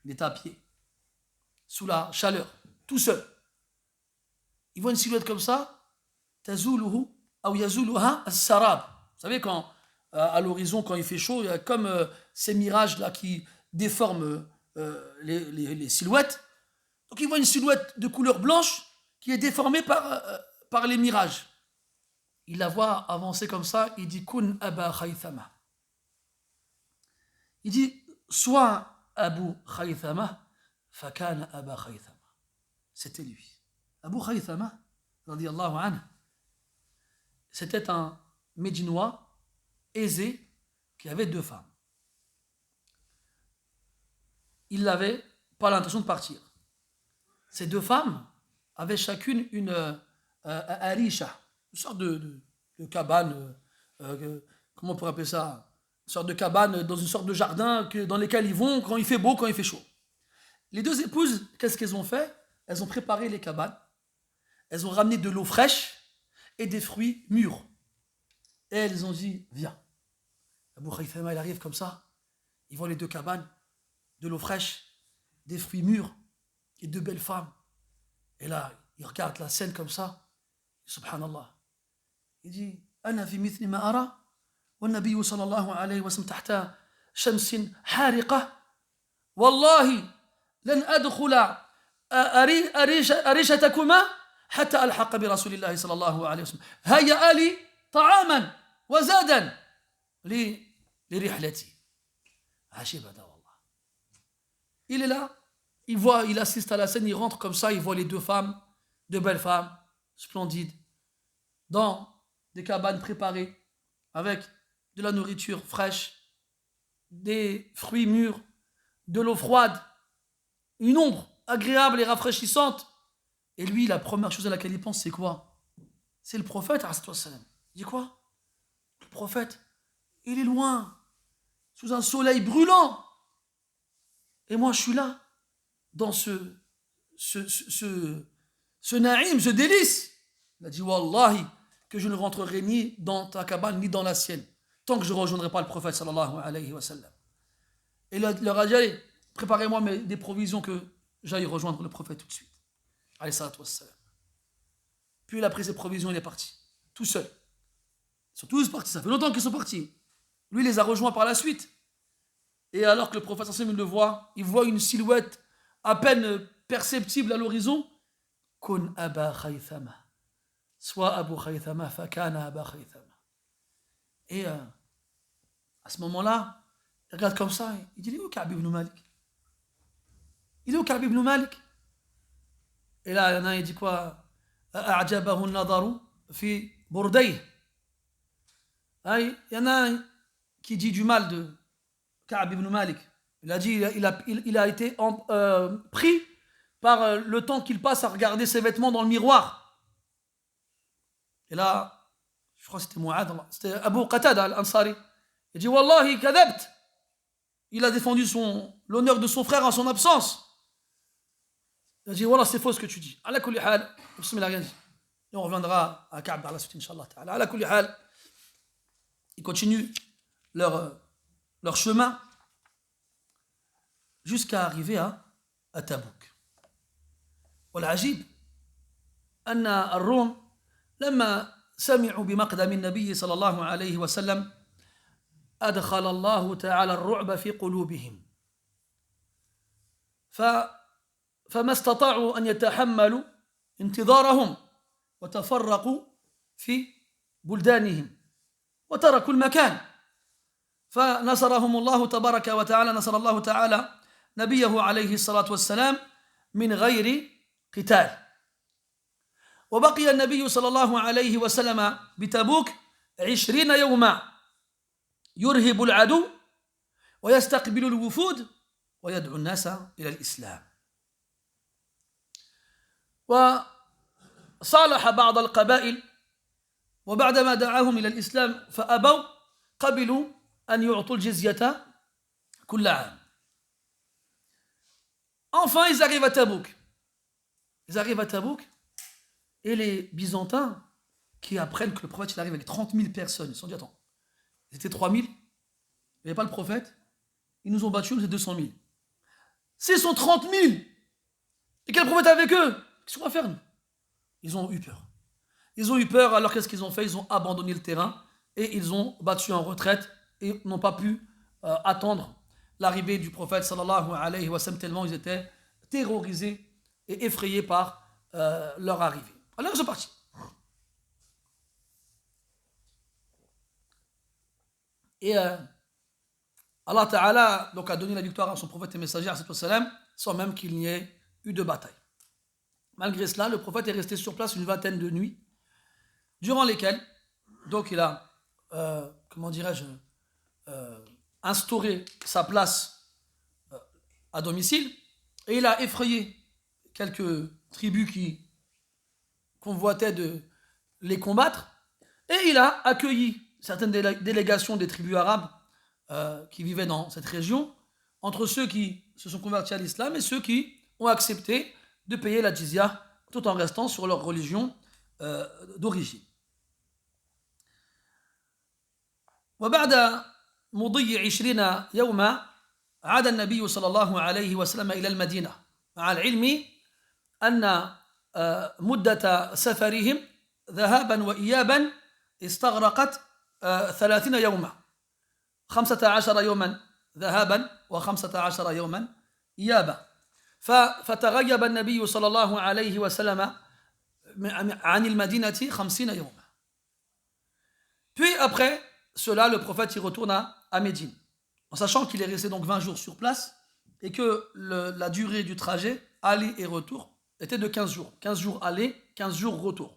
[SPEAKER 1] Il est à pied. Sous la chaleur, tout seul. Il voit une silhouette comme ça, tazuluhu ou yazuluha as-sarab. Vous savez, quand à l'horizon, quand il fait chaud, il y a comme ces mirages-là qui déforment les silhouettes. Donc il voit une silhouette de couleur blanche qui est déformée par les mirages. Il la voit avancer comme ça, il dit Kun Aba Khaythama. Il dit soit Abu Khaythama, fakana Aba Khaythama. C'était lui. Abu Khaythama, radiyallahu anhu, c'était un Médinois aisé qui avait 2 femmes. Il n'avait pas l'intention de partir. Ces 2 femmes avaient chacune une arisha, une sorte de cabane, comment on pourrait appeler ça? Une sorte de cabane dans une sorte de jardin dans lesquels ils vont quand il fait beau, quand il fait chaud. Les 2 épouses, qu'est-ce qu'elles ont fait? Elles ont préparé les cabanes, elles ont ramené de l'eau fraîche et des fruits mûrs. Et elles ont dit, viens. Abu Khaythama, il arrive comme ça, il voit les 2 cabanes, de l'eau fraîche, des fruits mûrs et 2 belles femmes. Et là, il regarde la scène comme ça, subhanallah. Il dit, Ana fi mithli ma ara. والنبي صلى الله عليه وسلم تحت شمس حارقة والله لن أدخل أريشتكما حتى ألحق برسول الله صلى الله عليه وسلم هيأ لي طعاما وزادا لرحلتي عجيب هذا والله. Il est là, il assiste à la scène, il rentre comme ça, il voit les 2 femmes, 2 belles femmes, splendides, dans des cabanes préparées, avec de la nourriture fraîche, des fruits mûrs, de l'eau froide, une ombre agréable et rafraîchissante. Et lui, la première chose à laquelle il pense, c'est quoi? C'est le prophète. Il dit quoi? Le prophète, il est loin, sous un soleil brûlant. Et moi, je suis là, dans ce naïm, ce délice. Il a dit, Wallahi, que je ne rentrerai ni dans ta cabane, ni dans la sienne, tant que je ne rejoindrai pas le prophète, sallallahu alayhi wa sallam. Et il leur a dit, allez, préparez-moi des provisions que j'aille rejoindre le prophète tout de suite. Alayhi salatu wassalam. Puis il a pris ses provisions, il est parti, tout seul. Ils sont tous partis, ça fait longtemps qu'ils sont partis. Lui, il les a rejoints par la suite. Et alors que le prophète sallallahu alayhi wa sallam, il voit une silhouette à peine perceptible à l'horizon. Kun Aba Khaythama. Soit Abu Khaythama, fakana Aba Khaythama. Et à ce moment-là, il regarde comme ça, il dit, il est où Ka'b ibn Malik? Il est où Ka'b ibn Malik? Et là, il y en a un, il dit quoi? A'jabahu an-nadaru fi burdayh. Il y en a un qui dit du mal de Ka'b ibn Malik. Il a dit, il a été pris par le temps qu'il passe à regarder ses vêtements dans le miroir. Et là, je crois que c'était Mu'ad, c'était Abu Qatada al-Ansari. Il dit, Wallahi, kadhabt. Il a défendu l'honneur de son frère en son absence. Il a dit, voilà, c'est faux ce que tu dis. Ala kulli hal, il n'a rien dit. Et on reviendra à Ka'b par la suite, Inch'Allah ta'ala. Ala kulli hal, ils continuent leur chemin jusqu'à arriver à Tabouk. والعجيب أن الروم لما سمعوا بمقدم النبي صلى الله عليه وسلم أدخل الله تعالى الرعب في قلوبهم فما استطاعوا أن يتحملوا انتظارهم وتفرقوا في بلدانهم وتركوا المكان فنصرهم الله تبارك وتعالى نصر الله تعالى نبيه عليه الصلاة والسلام من غير قتال وبقي النبي صلى الله عليه وسلم بتبوك 20 يوما يرهب العدو ويستقبل الوفود ويدعو الناس إلى الإسلام وصالح بعض القبائل وبعدما دعاهم إلى الإسلام فأبوا قبلوا أن يعطوا الجزية كل عام. Enfin, ils arrivent à Tabouk. Ils arrivent à Tabouk et les Byzantins qui apprennent que le prophète il arrive avec 30 000 personnes, ils se sont dit, attends, ils étaient 3 000, il n'y avait pas le prophète, ils nous ont battus, nous étions 200 000. S'ils sont 30 000 et quel prophète avec eux, qu'est-ce qu'on va faire nous? Ils ont eu peur. Ils ont eu peur, alors qu'est-ce qu'ils ont fait? Ils ont abandonné le terrain et ils ont battu en retraite et n'ont pas pu attendre l'arrivée du prophète sallallahu alayhi wa sallam tellement ils étaient terrorisés et effrayés par leur arrivée. Alors ils sont partis. Et Allah Ta'ala donc, a donné la victoire à son prophète et messager sans même qu'il n'y ait eu de bataille. Malgré cela, le prophète est resté sur place une vingtaine de nuits, durant lesquelles donc il a, comment dirais-je, instauré sa place à domicile et il a effrayé quelques tribus qui convoitaient de les combattre et il a accueilli certaines délégations des tribus arabes qui vivaient dans cette région, entre ceux qui se sont convertis à l'islam et ceux qui ont accepté de payer la jizya tout en restant sur leur religion d'origine. وبعد مضي 20 يوما عاد النبي صلى الله عليه وسلم إلى المدينة مع العلم أن مدة سفرهم ذهابا وإيابا استغرقت 30 يوما 15 يوما ذهابا و15 يوما إيابا فتغيب النبي صلى الله عليه وسلم عن المدينة 50 يوما. Puis après cela, le prophète y retourne à Médine, en sachant qu'il est resté donc 20 jours sur place et que la durée du trajet, aller et retour, était de 15 jours. 15 jours aller, 15 jours retour.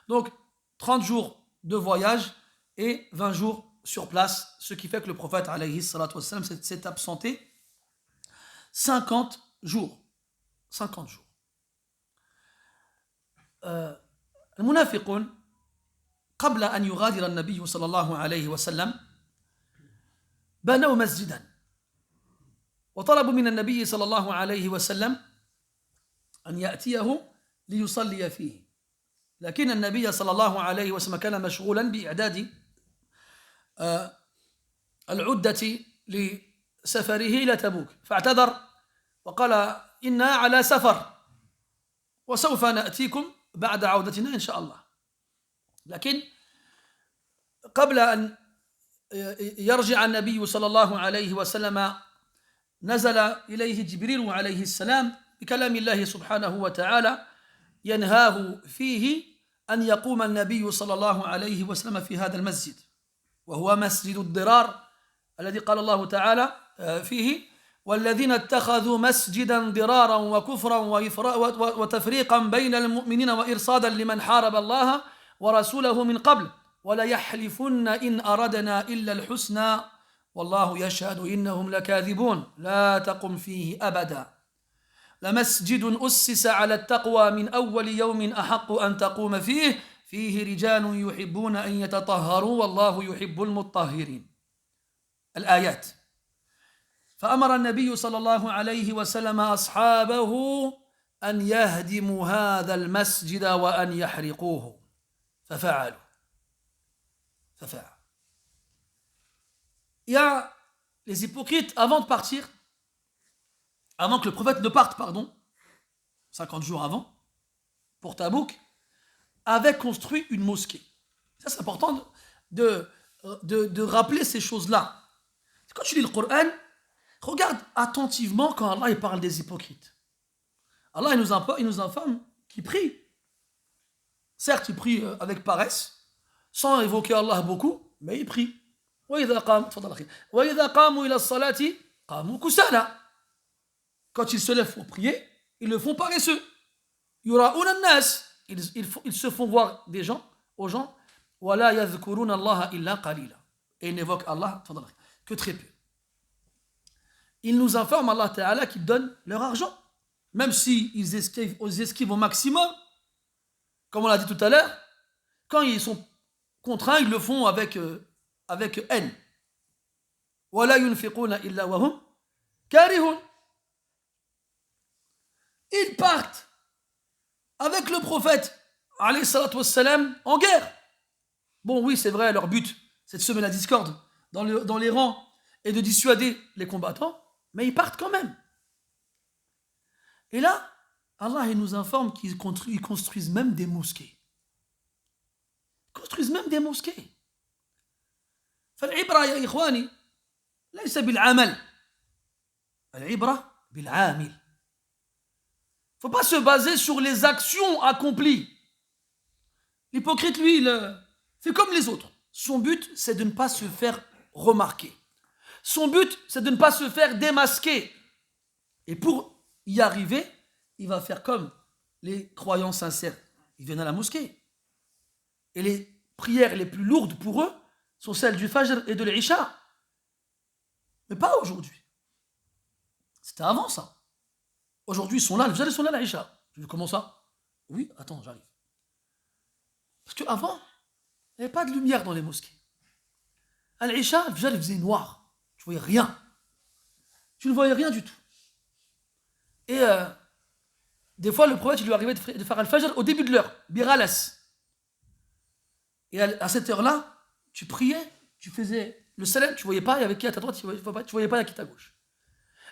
[SPEAKER 1] Donc 30 jours de voyage et 20 jours sur place, ce qui fait que le prophète alayhi salatu wassalam s'est absenté 50 jours. 50 jours. المنافقون قبل أن يغادر النبي صلى الله عليه وسلم بنوا مسجدا وطلبوا من النبي صلى الله عليه وسلم أن يأتيه ليصلي فيه، لكن النبي صلى الله عليه وسلم كان مشغولا بإعداد العدة لسفره إلى تبوك، فاعتذر وقال إنا على سفر وسوف نأتيكم بعد عودتنا إن شاء الله. لكن قبل أن يرجع النبي صلى الله عليه وسلم نزل إليه جبريل عليه السلام بكلام الله سبحانه وتعالى ينهاه فيه أن يقوم النبي صلى الله عليه وسلم في هذا المسجد، وهو مسجد الضرار الذي قال الله تعالى فيه والذين اتخذوا مسجدا ضرارا وكفرا وتفريقا بين المؤمنين وإرصادا لمن حارب الله ورسوله من قبل وليحلفن إن أردنا إلا الحسنى والله يشهد إنهم لكاذبون لا تقم فيه أبدا لمسجد أسس على التقوى من أول يوم أحق أن تقوم فيه رجال يحبون أن يتطهروا والله يحب المطهرين. الآيات. فأمر النبي صلى الله عليه وسلم أصحابه أن يهدموا هذا المسجد وأن يحرقوه ففعلوا. Il y a les hypocrites avant de partir, avant que le prophète ne parte, 50 jours avant, pour Tabouk, avaient construit une mosquée. Ça, c'est important de rappeler ces choses-là. Quand tu lis le Coran, regarde attentivement quand Allah il parle des hypocrites. Allah il nous informe qu'ils prient. Certes, ils prient avec paresse, sans évoquer Allah beaucoup, mais ils prient. وإذا قاموا إلى الصلاة قاموا كسالى. Quand ils se lèvent pour prier, ils le font paresseux. يراؤون الناس. Ils se font voir aux gens. ولا يذكرون الله إلا قليلا. Et ils n'évoquent Allah que très peu. Ils nous informent, Allah Ta'ala, qu'ils donnent leur argent. Même s'ils esquivent au maximum, comme on l'a dit tout à l'heure, quand ils sont contraints, ils le font avec haine. وَلَا يُنْفِقُونَ إِلَّا وَهُمْ كَارِهُونَ. Ils partent avec le prophète, alayhi salatu wassalam, en guerre. Bon, oui, c'est vrai, leur but, c'est de semer la discorde dans les rangs et de dissuader les combattants, mais ils partent quand même. Et là, Allah il nous informe qu'ils construisent même des mosquées. Ils construisent même des mosquées. فالعبرة يا إخواني ليس بالعمل العبرة بالعامل. Il ne faut pas se baser sur les actions accomplies. L'hypocrite, lui, il fait comme les autres. Son but, c'est de ne pas se faire remarquer. Son but, c'est de ne pas se faire démasquer. Et pour y arriver, il va faire comme les croyants sincères. Ils viennent à la mosquée. Et les prières les plus lourdes pour eux sont celles du Fajr et de l'Isha. Mais pas aujourd'hui. C'était avant ça. Aujourd'hui, ils sont là, le Fajr, ils sont là à l'Isha. Je dis, comment ça? Oui, attends, j'arrive. Parce qu'avant, il n'y avait pas de lumière dans les mosquées. À l'Isha, le Fajr, il faisait noir. Tu ne voyais rien. Tu ne voyais rien du tout. Et des fois, le prophète, il lui arrivait de faire Al-Fajr au début de l'heure, Biralas. Et à cette heure-là, tu priais, tu faisais le salam, tu ne voyais pas, il y avait qui à ta droite, tu ne voyais pas, il y a qui à ta gauche.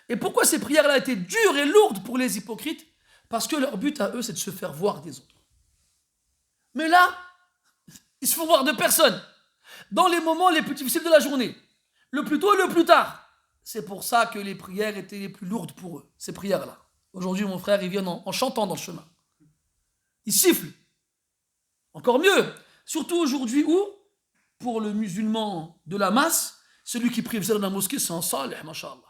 [SPEAKER 1] Et pourquoi ces prières-là étaient dures et lourdes pour les hypocrites? Parce que leur but à eux, c'est de se faire voir des autres. Mais là, ils se font voir de personne. Dans les moments les plus difficiles de la journée, le plus tôt et le plus tard. C'est pour ça que les prières étaient les plus lourdes pour eux, ces prières-là. Aujourd'hui, mon frère, ils viennent en chantant dans le chemin. Ils sifflent. Encore mieux. Surtout aujourd'hui où, pour le musulman de la masse, celui qui prie dans la mosquée, c'est un salih, masha'Allah.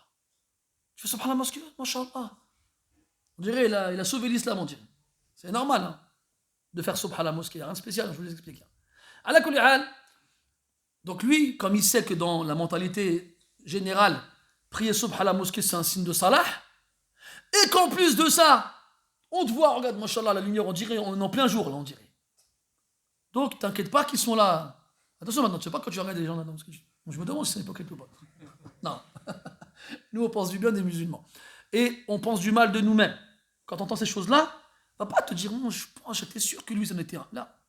[SPEAKER 1] Tu fais subhanallah la mosquée, masha'Allah. On dirait qu'il a sauvé l'islam, on dirait. C'est normal hein, de faire subhanallah la mosquée, rien de spécial, je vous explique. Ala kulli hal. Donc lui, comme il sait que dans la mentalité générale, prier subhanallah la mosquée, c'est un signe de salah, et qu'en plus de ça, on te voit, regarde, mashallah, la lumière, on dirait, on est en plein jour, là, on dirait. Donc, t'inquiète pas qu'ils sont là. Attention maintenant, tu sais pas quand tu regardes les gens là. Bon, je me demande si c'est hypocrite ou pas. Non. Nous, on pense du bien des musulmans. Et on pense du mal de nous-mêmes. Quand on entend ces choses-là, on va pas te dire, j'étais sûr que lui, ça en était un. Là,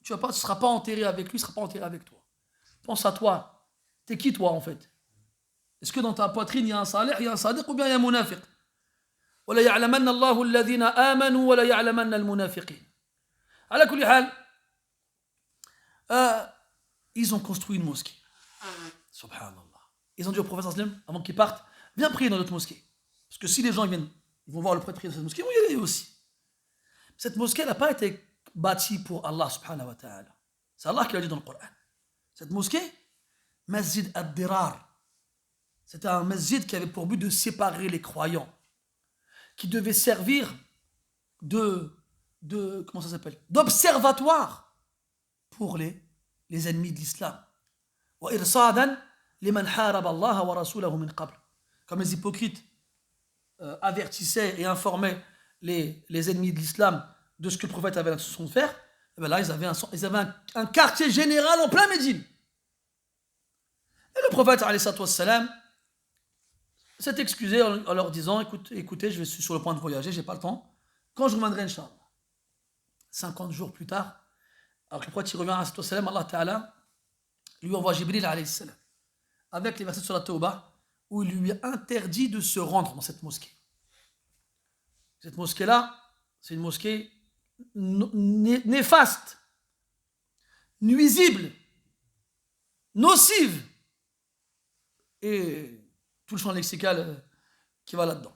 [SPEAKER 1] tu ne seras pas enterré avec lui, il ne sera pas enterré avec toi. Pense à toi. T'es qui, toi, en fait? Est-ce que dans ta poitrine, il y a un salih, il y a un sadiq, ou bien il y a un munafiq? ولا يعلمن الله الذين آمنوا ولا يعلمن المنافقين. على كل حال, ils ont construit une mosquée. Subhanallah. Ils ont dit au prophète sallam, avant qu'ils partent, viens prier dans notre mosquée. Parce que si les gens viennent, ils vont voir le prêtre prier dans cette mosquée, ils vont y aller aussi. Cette mosquée n'a pas été bâtie pour Allah subhanahu wa ta'ala. C'est Allah qui l'a dit dans le Coran. Cette mosquée, Masjid ad-Dirar, c'était un masjid qui avait pour but de séparer les croyants, qui devait servir comment ça s'appelle, d'observatoire pour les ennemis de l'islam. Comme les hypocrites avertissaient et informaient les ennemis de l'islam de ce que le prophète avait l'intention de faire, et bien là ils avaient un quartier général en plein Médine. Et le prophète alayhi salam s'est excusé en leur disant, écoutez, je suis sur le point de voyager, j'ai pas le temps, quand je reviendrai, Inch'Allah. 50 jours plus tard, alors que le prophète revient à salam, Allah Ta'ala lui envoie Jibril alayhi salam avec les versets sur la Tawbah où il lui interdit de se rendre dans cette mosquée. Cette mosquée-là, c'est une mosquée néfaste, nuisible, nocive, et tout le champ lexical qui va là-dedans.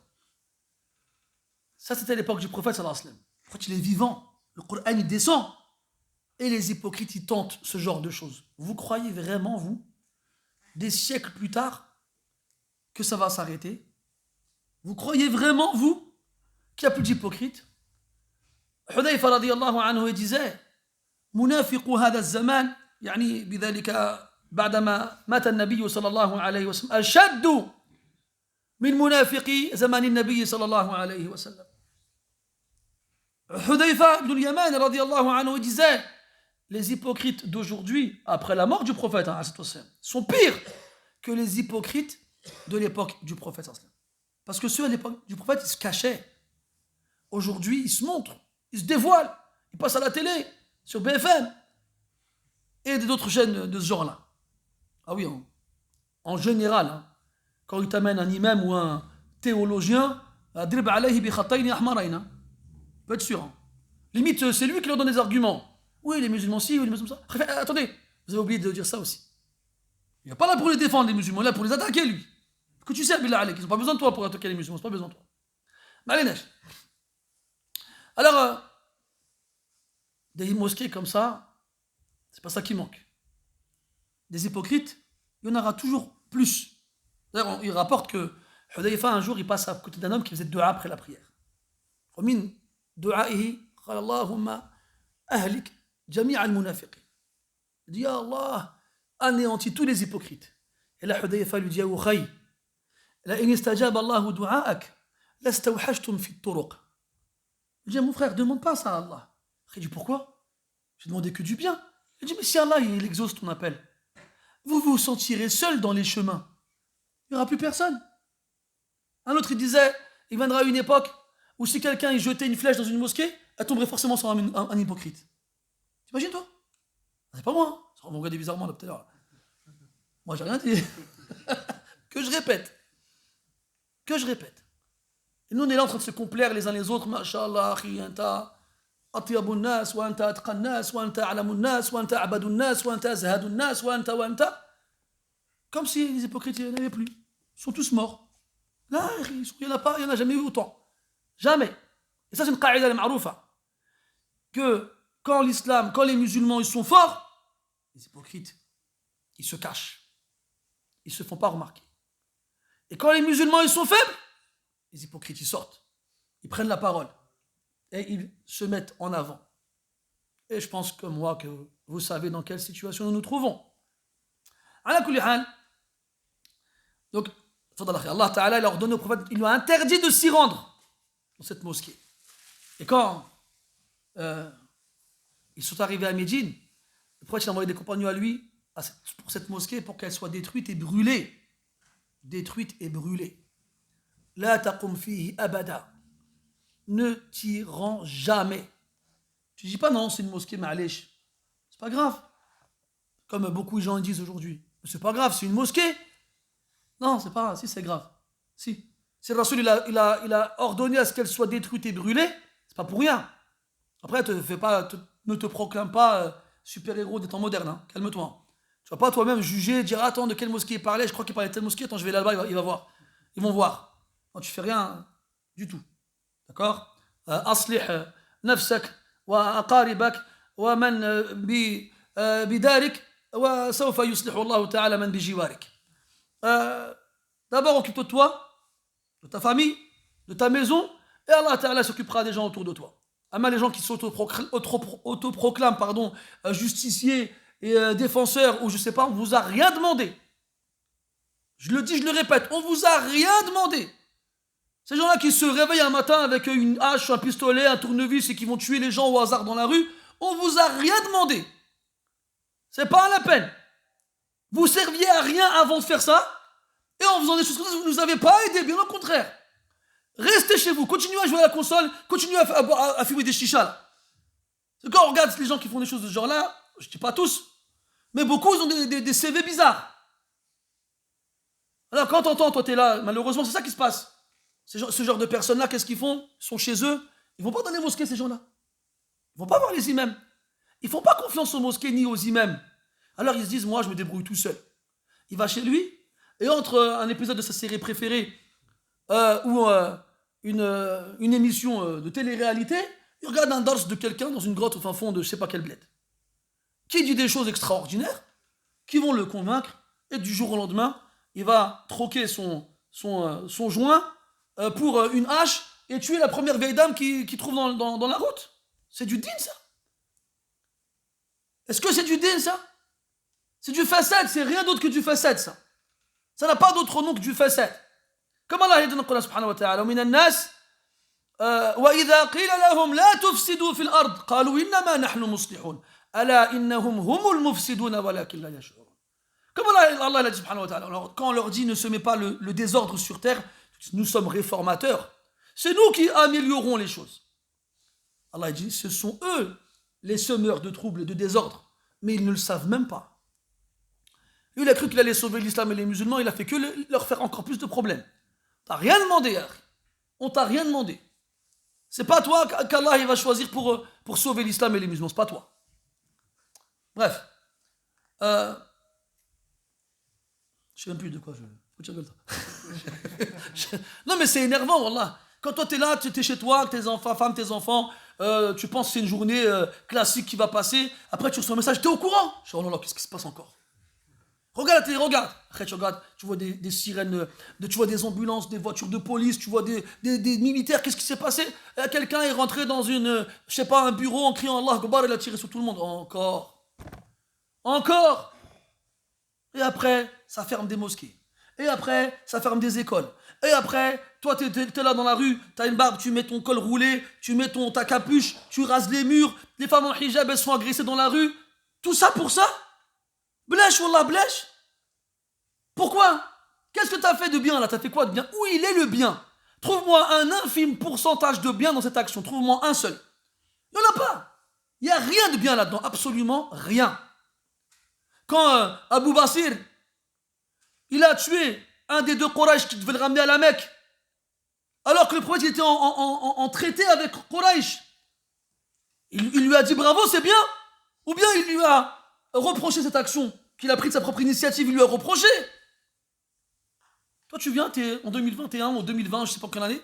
[SPEAKER 1] Ça, c'était l'époque du prophète sallallahu alayhi wa sallam. Le prophète, il est vivant, le Coran, il descend, et les hypocrites, ils tentent ce genre de choses. Vous croyez vraiment, vous, des siècles plus tard, que ça va s'arrêter? Vous croyez vraiment, vous, qu'il n'y a plus d'hypocrites? Hudayfa radiyallahu anhu disait, منافق هذا الزمان يعني بذلك بعدما مات النبي صلى الله عليه وسلم أشد من منافق زمان النبي صلى الله عليه وسلم. Hudayfa ibn al-Yaman radiyallahu anhu disait, les hypocrites d'aujourd'hui, après la mort du prophète, sont pires que les hypocrites de l'époque du prophète. Parce que ceux à l'époque du prophète, ils se cachaient. Aujourd'hui, ils se montrent, ils se dévoilent, ils passent à la télé, sur BFM, et d'autres chaînes de ce genre-là. Ah oui, en général, hein, quand ils t'amènent un imam ou un théologien, drib alayhi bi khatayni ahmarayn. Faut être sûr. Hein. Limite, c'est lui qui leur donne des arguments. Oui, les musulmans ci, oui, les musulmans ça. Attendez, vous avez oublié de dire ça aussi. Il n'est pas là pour les défendre, les musulmans, il est là pour les attaquer, lui. Que tu sais, Billah Alek, ils n'ont pas besoin de toi pour attaquer les musulmans, ils n'ont pas besoin de toi. Malénèche. Alors, des mosquées comme ça, c'est pas ça qui manque. Des hypocrites, il y en aura toujours plus. D'ailleurs, il rapporte que Hudayfa, un jour, il passe à côté d'un homme qui faisait dua après la prière. ومن دعائه قال اللهم أهلك جميع المنافقين. Il dit, ya Allah, anéantis tous les hypocrites. Et là, Hudayfa lui dit, ya Ukhay, لئن استجاب الله دعاءك لاستوحشتم في الطرق. Il dit, mon frère, demande pas ça à Allah. Il dit, pourquoi? J'ai demandé que du bien. Il dit, mais si Allah, il exauce ton appel, vous vous sentirez seul dans les chemins. Il n'y aura plus personne. Un autre, il disait, il viendra une époque où si quelqu'un y jetait une flèche dans une mosquée, elle tomberait forcément sur un hypocrite. T'imagines, toi? C'est pas moi. Hein. Ça va me regarder bizarrement là tout à l'heure. Moi, j'ai rien dit. Que je répète. Et nous, on est là en train de se complaire les uns les autres. Masha'Allah, akhi, anta atyabun nas, wa anta atqan nas, wa anta a'lamun nas, wa anta abadun nas, wa anta azhadun nas, wa anta. Comme si les hypocrites, il n'y en avait plus. Ils sont tous morts. Là, il n'y en a pas, il n'y en a jamais eu autant. Jamais. Et ça, c'est une qaïda al-ma'roufa. Que quand l'islam, quand les musulmans, ils sont forts, les hypocrites, ils se cachent. Ils ne se font pas remarquer. Et quand les musulmans, ils sont faibles, les hypocrites, ils sortent. Ils prennent la parole. Et ils se mettent en avant. Et je pense comme moi que vous savez dans quelle situation nous nous trouvons. Ala kulli hal. Donc, Allah Ta'ala, il a ordonné au prophète, il lui a interdit de s'y rendre dans cette mosquée. Et quand ils sont arrivés à Médine, Le prophète a envoyé des compagnons à lui pour cette mosquée pour qu'elle soit détruite et brûlée. Détruite et brûlée. La taqum fihi abada. Ne t'y rends jamais. Tu dis pas non, c'est une mosquée, ma'alesh. C'est pas grave. Comme beaucoup de gens disent aujourd'hui. C'est pas grave, c'est une mosquée. Non, c'est pas grave. Si, c'est grave. Si. Si le Rasoul il a ordonné à ce qu'elle soit détruite et brûlée, c'est pas pour rien. Après, ne te proclame pas super-héros des temps modernes. Hein. Calme-toi. Tu vas pas toi-même juger, dire attends, de quelle mosquée il parlait, je crois qu'il parlait de telle mosquée, attends, je vais là-bas, il va voir. Ils vont voir. Non, tu fais rien du tout. D'accord أصلح نفسك وأقاربك ومن بدارك وسوف يصلح الله تعالى من بجوارك. D'abord, occupe-toi de toi, de ta famille, de ta maison, et Allah Ta'ala s'occupera des gens autour de toi. Amen, les gens qui s'autoproclament justiciers et défenseurs, ou je sais pas, on vous a rien demandé. Je le dis, je le répète, on vous a rien demandé. Ces gens-là qui se réveillent un matin avec une hache, un pistolet, un tournevis et qui vont tuer les gens au hasard dans la rue, on vous a rien demandé. C'est pas la peine. Vous serviez à rien avant de faire ça, et en faisant des choses comme ça, vous ne nous avez pas aidé, bien au contraire. Restez chez vous, continuez à jouer à la console, continuez à fumer des chichas. Quand on regarde les gens qui font des choses de ce genre-là, je ne dis pas tous, mais beaucoup ils ont des CV bizarres. Alors quand t'entends, toi t'es là, malheureusement c'est ça qui se passe. Ce genre de personnes-là, qu'est-ce qu'ils font? Ils sont chez eux, ils ne vont pas dans les mosquées ces gens-là. Ils ne vont pas voir les imams. Ils ne font pas confiance aux mosquées ni aux imams. Alors ils se disent, moi je me débrouille tout seul. Il va chez lui, et entre un épisode de sa série préférée ou une émission de télé-réalité, il regarde un dars de quelqu'un dans une grotte au fin fond de je ne sais pas quel bled. Qui dit des choses extraordinaires, qui vont le convaincre, et du jour au lendemain, il va troquer son joint pour une hache et tuer la première vieille dame qui trouve dans la route. C'est du din, ça. Est-ce que c'est du din, ça? C'est du fasad, c'est rien d'autre que du fasad, ça. Ça n'a pas d'autre nom que du fasad. Comme Allah dit dans le Coran subhanahu wa ta'ala, وَمِنَ النَّاسِ وَإِذَا قِيلَ لَهُمْ لَا تُفْسِدُوا فِي الْأَرْضِ قَالُوا إِنَّمَا نَحْنُ مُصْلِحُونَ أَلَا إِنَّهُمْ هُمُ الْمُفْسِدُونَ وَلَكِنْ لَا يَشْعُرُونَ. Comme Allah l'a dit subhanahu wa ta'ala, alors, quand on leur dit ne semez pas le désordre sur terre, nous sommes réformateurs, c'est nous qui améliorons les choses. Allah dit, ce sont eux les semeurs de troubles et de désordre, mais ils ne le savent même pas. Il a cru qu'il allait sauver l'islam et les musulmans, il a fait que leur faire encore plus de problèmes. T'as rien demandé, hein. On t'a rien demandé. C'est pas toi qu'Allah il va choisir pour sauver l'islam et les musulmans, c'est pas toi. Bref. Je sais même plus de quoi je... Faut que tu rigoles. Non mais c'est énervant, wallah. Quand toi t'es là, t'es chez toi, tes enfants, femme, tes enfants, tu penses que c'est une journée classique qui va passer, après tu reçois un message, t'es au courant? Je dis, oh là là, qu'est-ce qui se passe encore? Regarde la télé, regarde. Après, tu regardes, tu vois des sirènes, tu vois des ambulances, des voitures de police, tu vois des militaires. Qu'est-ce qui s'est passé? Quelqu'un est rentré dans un bureau en criant Allah Akbar, il a tiré sur tout le monde. Encore. Et après, ça ferme des mosquées. Et après, ça ferme des écoles. Et après, toi, t'es là dans la rue, t'as une barbe, tu mets ton col roulé, tu mets ta capuche, tu rases les murs, les femmes en hijab, elles sont agressées dans la rue. Tout ça pour ça? Blèche, wallah, blèche. Pourquoi? Qu'est-ce que tu as fait de bien là? Tu as fait quoi de bien? Où il est le bien? Trouve-moi un infime pourcentage de bien dans cette action. Trouve-moi un seul. Il n'y en a pas. Il n'y a rien de bien là-dedans. Absolument rien. Quand Abu Basir, il a tué un des deux Quraysh qui devait le ramener à la Mecque, alors que le prophète était en traité avec Quraysh, il lui a dit bravo, c'est bien? Ou bien il lui a reproché cette action qu'il a pris de sa propre initiative, il lui a reproché. Toi, tu viens, tu es en 2021 ou 2020, je ne sais pas quelle année,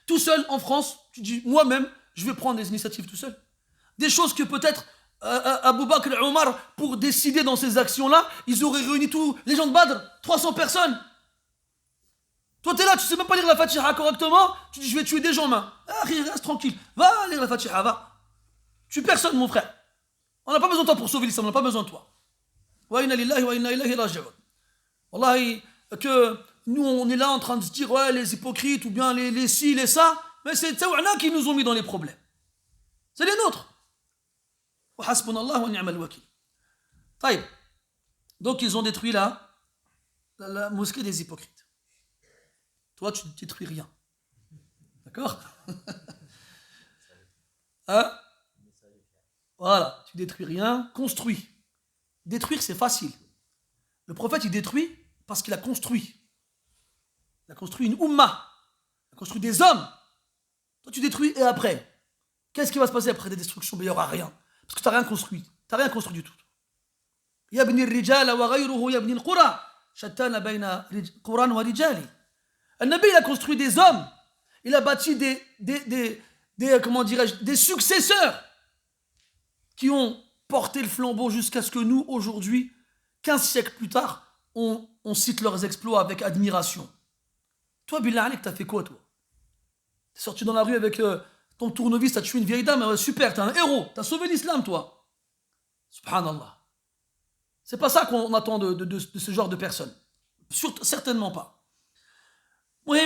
[SPEAKER 1] tout seul en France, tu dis, moi-même, je vais prendre des initiatives tout seul. Des choses que peut-être Abu Bakr et Omar, pour décider dans ces actions-là, ils auraient réuni tous les gens de Badr, 300 personnes. Toi, tu es là, tu ne sais même pas lire la Fatiha correctement, tu dis, je vais tuer des gens, main. Ah, reste tranquille, va lire la Fatiha, va. Tue personne, mon frère. On n'a pas besoin de toi pour sauver l'islam, on n'a pas besoin de toi. Wa inna lillahi wa inna ilayhi raji'un. Wallahi, que nous on est là en train de se dire ouais les hypocrites ou bien les ci, les ça, mais c'est Tawa'na qui nous ont mis dans les problèmes. C'est les nôtres. وحسبنا الله ونعم الوكيل. طيب. Donc ils ont détruit la mosquée des hypocrites. Toi, tu ne détruis rien. D'accord? Hein? Voilà, tu détruis rien, construis. Détruire, c'est facile. Le prophète, il détruit parce qu'il a construit. Il a construit une umma. Il a construit des hommes. Toi, tu détruis et après, qu'est-ce qui va se passer après des destructions? Mais il n'y aura rien. Parce que tu n'as rien construit. Tu n'as rien construit du tout. يبني الرجال وغيره يبني القرى شتان بين قرى ورجال. النبي, il a construit des hommes. Il a bâti comment dirais-je, des successeurs qui ont porté le flambeau jusqu'à ce que nous, aujourd'hui, 15 siècles plus tard, on cite leurs exploits avec admiration. Toi, Billah Alik, t'as fait quoi, toi? T'es sorti dans la rue avec ton tournevis, t'as tué une vieille dame, super, t'es un héros, t'as sauvé l'islam, toi. Subhanallah. C'est pas ça qu'on attend de ce genre de personnes. Certainement pas. Oui,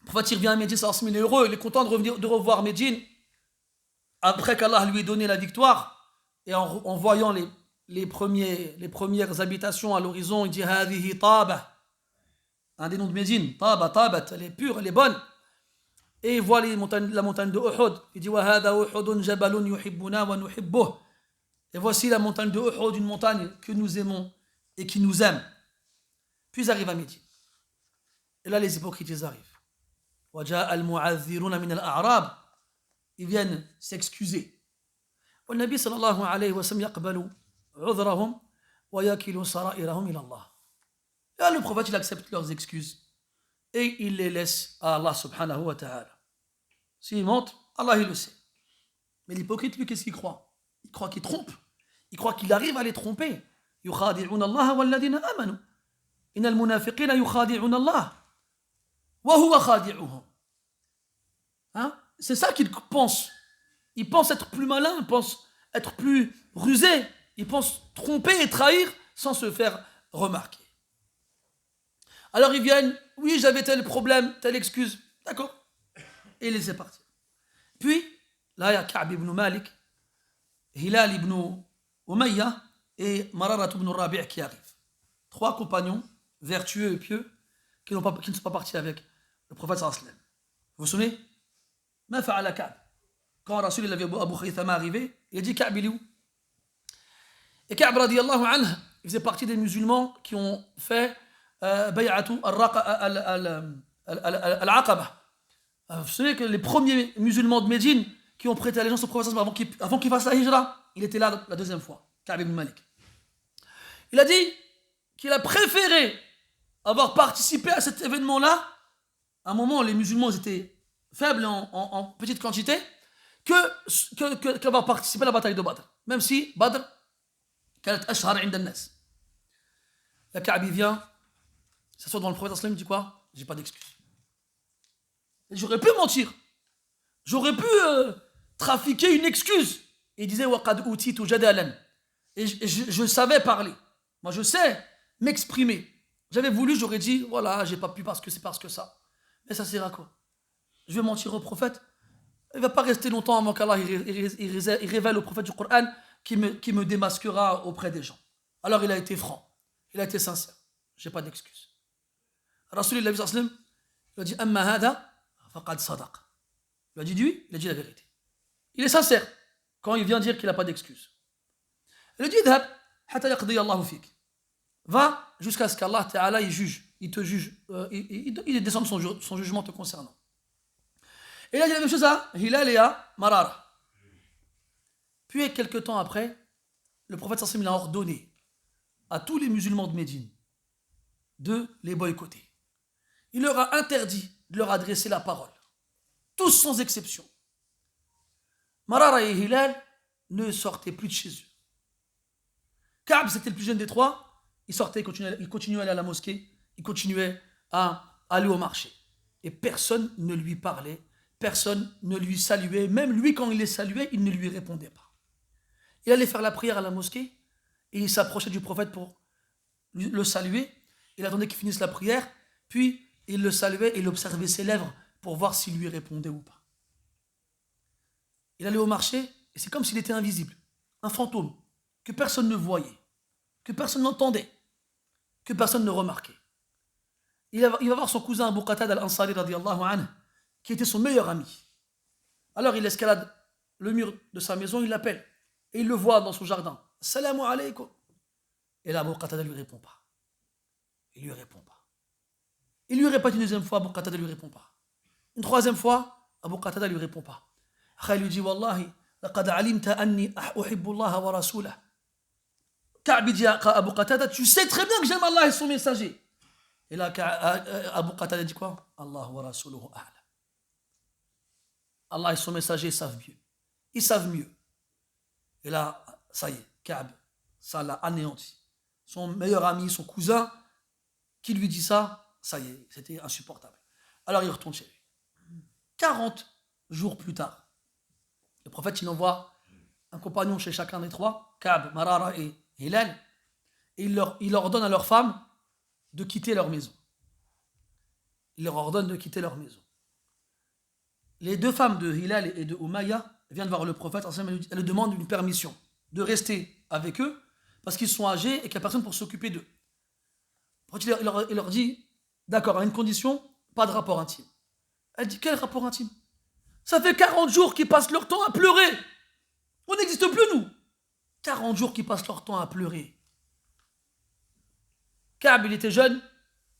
[SPEAKER 1] le prophète revient à Médine, il est heureux, il est content de revoir Médine, après qu'Allah lui ait donné la victoire, et en voyant les premières habitations à l'horizon, il dit Hadihi Taba, un des noms de Médine, Taba, Tabat, elle est pure, elle est bonne. Et il voit la montagne de Uhud, il dit Wa hada Uhudun jabalun yuhibbuna wa nuhibbuh. Et voici la montagne de Uhud, une montagne que nous aimons et qui nous aime. Puis ils arrivent à Médine. Et là, les hypocrites, ils arrivent. وَجَاءَ الْمُعَذِّرُونَ مِنَ الْأَعْرَابِ. Ils viennent s'excuser. والنبي صلى الله عليه وسلم يقبل عذرهم ويكل سرائرهم إلى الله. Et là, le prophète, il accepte leurs excuses et il les laisse à Allah subhanahu wa ta'ala. S'il monte, Allah il le sait. Mais l'hypocrite, lui, qu'est-ce qu'il croit? Il croit qu'il trompe. Il croit qu'il arrive à les tromper. يخادعون الله والذين آمنوا إن المنافقين يخادعون الله وهو خادعهم. Hein? C'est ça qu'il pense. Il pense être plus malin, il pense être plus rusé, il pense tromper et trahir sans se faire remarquer. Alors ils viennent, oui, j'avais tel problème, telle excuse, d'accord, et ils laissent partir. Puis, là, il y a Ka'b ibn Malik, Hilal ibn Umayya et Mararat ibn Rabi' qui arrivent. 3 compagnons vertueux et pieux qui ne sont pas partis avec le prophète sallallahu alayhi wa sallam. Vous vous souvenez? Ma fa'ala Ka'b. Quand Rasul il avait Abu Khaythama arrivé, il a dit Ka'b il est où? Et Ka'b radiyallahu anhu, il faisait partie des musulmans qui ont fait bay'atu al-Aqaba. Vous savez que les premiers musulmans de Médine qui ont prêté allégeance au prophète avant qu'il fasse la hijra, il était là la deuxième fois, Ka'b ibn Malik. Il a dit qu'il a préféré avoir participé à cet événement-là, à un moment où les musulmans étaient faibles en petite quantité, qu'avoir participé à la bataille de Badr. Même si Badr, كانت أشهر عند الناس. La Ka'b vient, s'assoit devant le prophète, il dit quoi? J'ai pas d'excuse. J'aurais pu mentir. J'aurais pu trafiquer une excuse. Et il disait وَقَدْ أُوتِيتُ جَدَالًا. Et je savais parler. Moi, je sais m'exprimer. J'avais voulu, j'aurais dit, voilà, j'ai pas pu parce que c'est parce que ça. Mais ça sert à quoi? Je vais mentir au prophète. Il ne va pas rester longtemps avant qu'Allah il révèle au prophète du Coran qui me démasquera auprès des gens. Alors il a été franc. Il a été sincère. Je n'ai pas d'excuse. Rasulullah sallallahu alayhi wa sallam, il a dit, Amma hada, faqad sadaq. Il a dit lui, il a dit la vérité. Il est sincère quand il vient dire qu'il n'a pas d'excuse. Il a dit, idhab, hatta yaqdi Allahu fik. Va jusqu'à ce qu'Allah Ta'ala il juge, il te juge, il descende son jugement te concernant. Et là, il y a la même chose à Hilal et à Marara. Puis, quelques temps après, le prophète sallallahu alayhi wa sallam a ordonné à tous les musulmans de Médine de les boycotter. Il leur a interdit de leur adresser la parole. Tous sans exception. Marara et Hilal ne sortaient plus de chez eux. Ka'b, c'était le plus jeune des 3. Il sortait, il continuait à aller à la mosquée, il continuait à aller au marché. Et personne ne lui parlait, personne ne lui saluait. Même lui, quand il les saluait, il ne lui répondait pas. Il allait faire la prière à la mosquée et il s'approchait du prophète pour le saluer. Il attendait qu'il finisse la prière, puis il le saluait et il observait ses lèvres pour voir s'il lui répondait ou pas. Il allait au marché et c'est comme s'il était invisible. un fantôme que personne ne voyait, que personne n'entendait, que personne ne remarquait. Il va voir son cousin Abu Qatada al-Ansari radiyallahu anhu, qui était son meilleur ami. Alors il escalade le mur de sa maison, il l'appelle. Et il le voit dans son jardin. Assalamu alaykum. Et là, Abu Qatada ne lui répond pas. Il lui répond pas. Il lui répète une deuxième fois, Abu Qatada ne lui répond pas. Une troisième fois, Abu Qatada ne lui répond pas. Après, il lui dit, Wallahi, laqad alimta anni uhibbu Allah wa rasulah. Ka'b dit à Abu Qatada, tu sais très bien que j'aime Allah et son messager. Et là, Abu Qatada dit quoi? Allah wa rasuluhu a'lam. Allah et son messager savent mieux. Ils savent mieux. Et là, ça y est, Ka'b, ça l'a anéanti. Son meilleur ami, son cousin, qui lui dit ça, ça y est, c'était insupportable. Alors il retourne chez lui. 40 jours plus tard, le prophète, il envoie un compagnon chez chacun des trois, Ka'b, Marara et Hilal, et il leur ordonne à leurs femmes de quitter leur maison. Il leur ordonne de quitter leur maison. Les deux femmes de Hilal et de Umayya viennent voir le prophète, elles lui demandent une permission de rester avec eux, parce qu'ils sont âgés et qu'il n'y a personne pour s'occuper d'eux. Il leur dit, d'accord, à une condition, pas de rapport intime. Elle dit, quel rapport intime? Ça fait 40 jours qu'ils passent leur temps à pleurer. On n'existe plus, nous. 40 jours qu'ils passent leur temps à pleurer. Ka'b, il était jeune,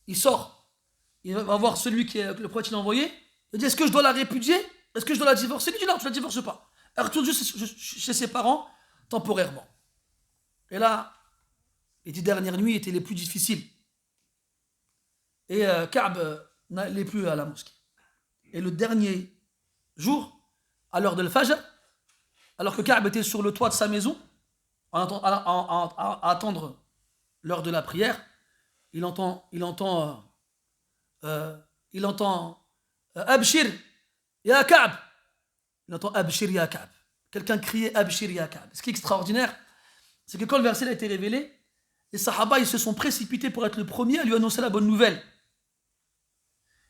[SPEAKER 1] il sort. Il va voir celui que le prophète l'a envoyé. Il dit, est-ce que je dois la répudier? Est-ce que je dois la divorcer? Il dit, non, tu ne la divorces pas. Elle retourne juste chez ses parents, temporairement. Et là, les 10 dernières nuits étaient les plus difficiles. Et Ka'b n'allait plus à la mosquée. Et le dernier jour, à l'heure de l'Fajr, alors que Ka'b était sur le toit de sa maison, à attendre l'heure de la prière, il entend Abshir ya Ka'b. Il entend Abshir ya Ka'b. Quelqu'un criait Abshir ya Ka'b. Ce qui est extraordinaire, c'est que quand le verset a été révélé, les Sahaba ils se sont précipités pour être le premier à lui annoncer la bonne nouvelle.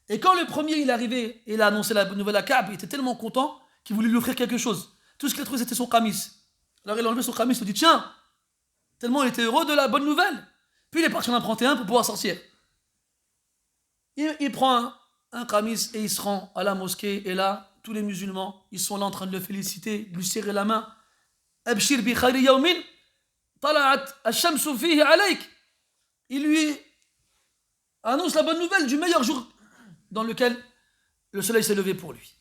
[SPEAKER 1] Et quand le premier il est arrivé et il a annoncé la bonne nouvelle à Ka'b, il était tellement content qu'il voulait lui offrir quelque chose. Tout ce qu'il a trouvé c'était son qamis. Alors il a enlevé son qamis, il lui dit tiens, tellement il était heureux de la bonne nouvelle. Puis il est parti en emprunter un pour pouvoir sortir. Il prend un qamis et il se rend à la mosquée et là, tous les musulmans, ils sont là en train de le féliciter, de lui serrer la main. Abshir bi khayri yawmin tala'at ash-shamsu fihi alayk. Il lui annonce la bonne nouvelle du meilleur jour dans lequel le soleil s'est levé pour lui.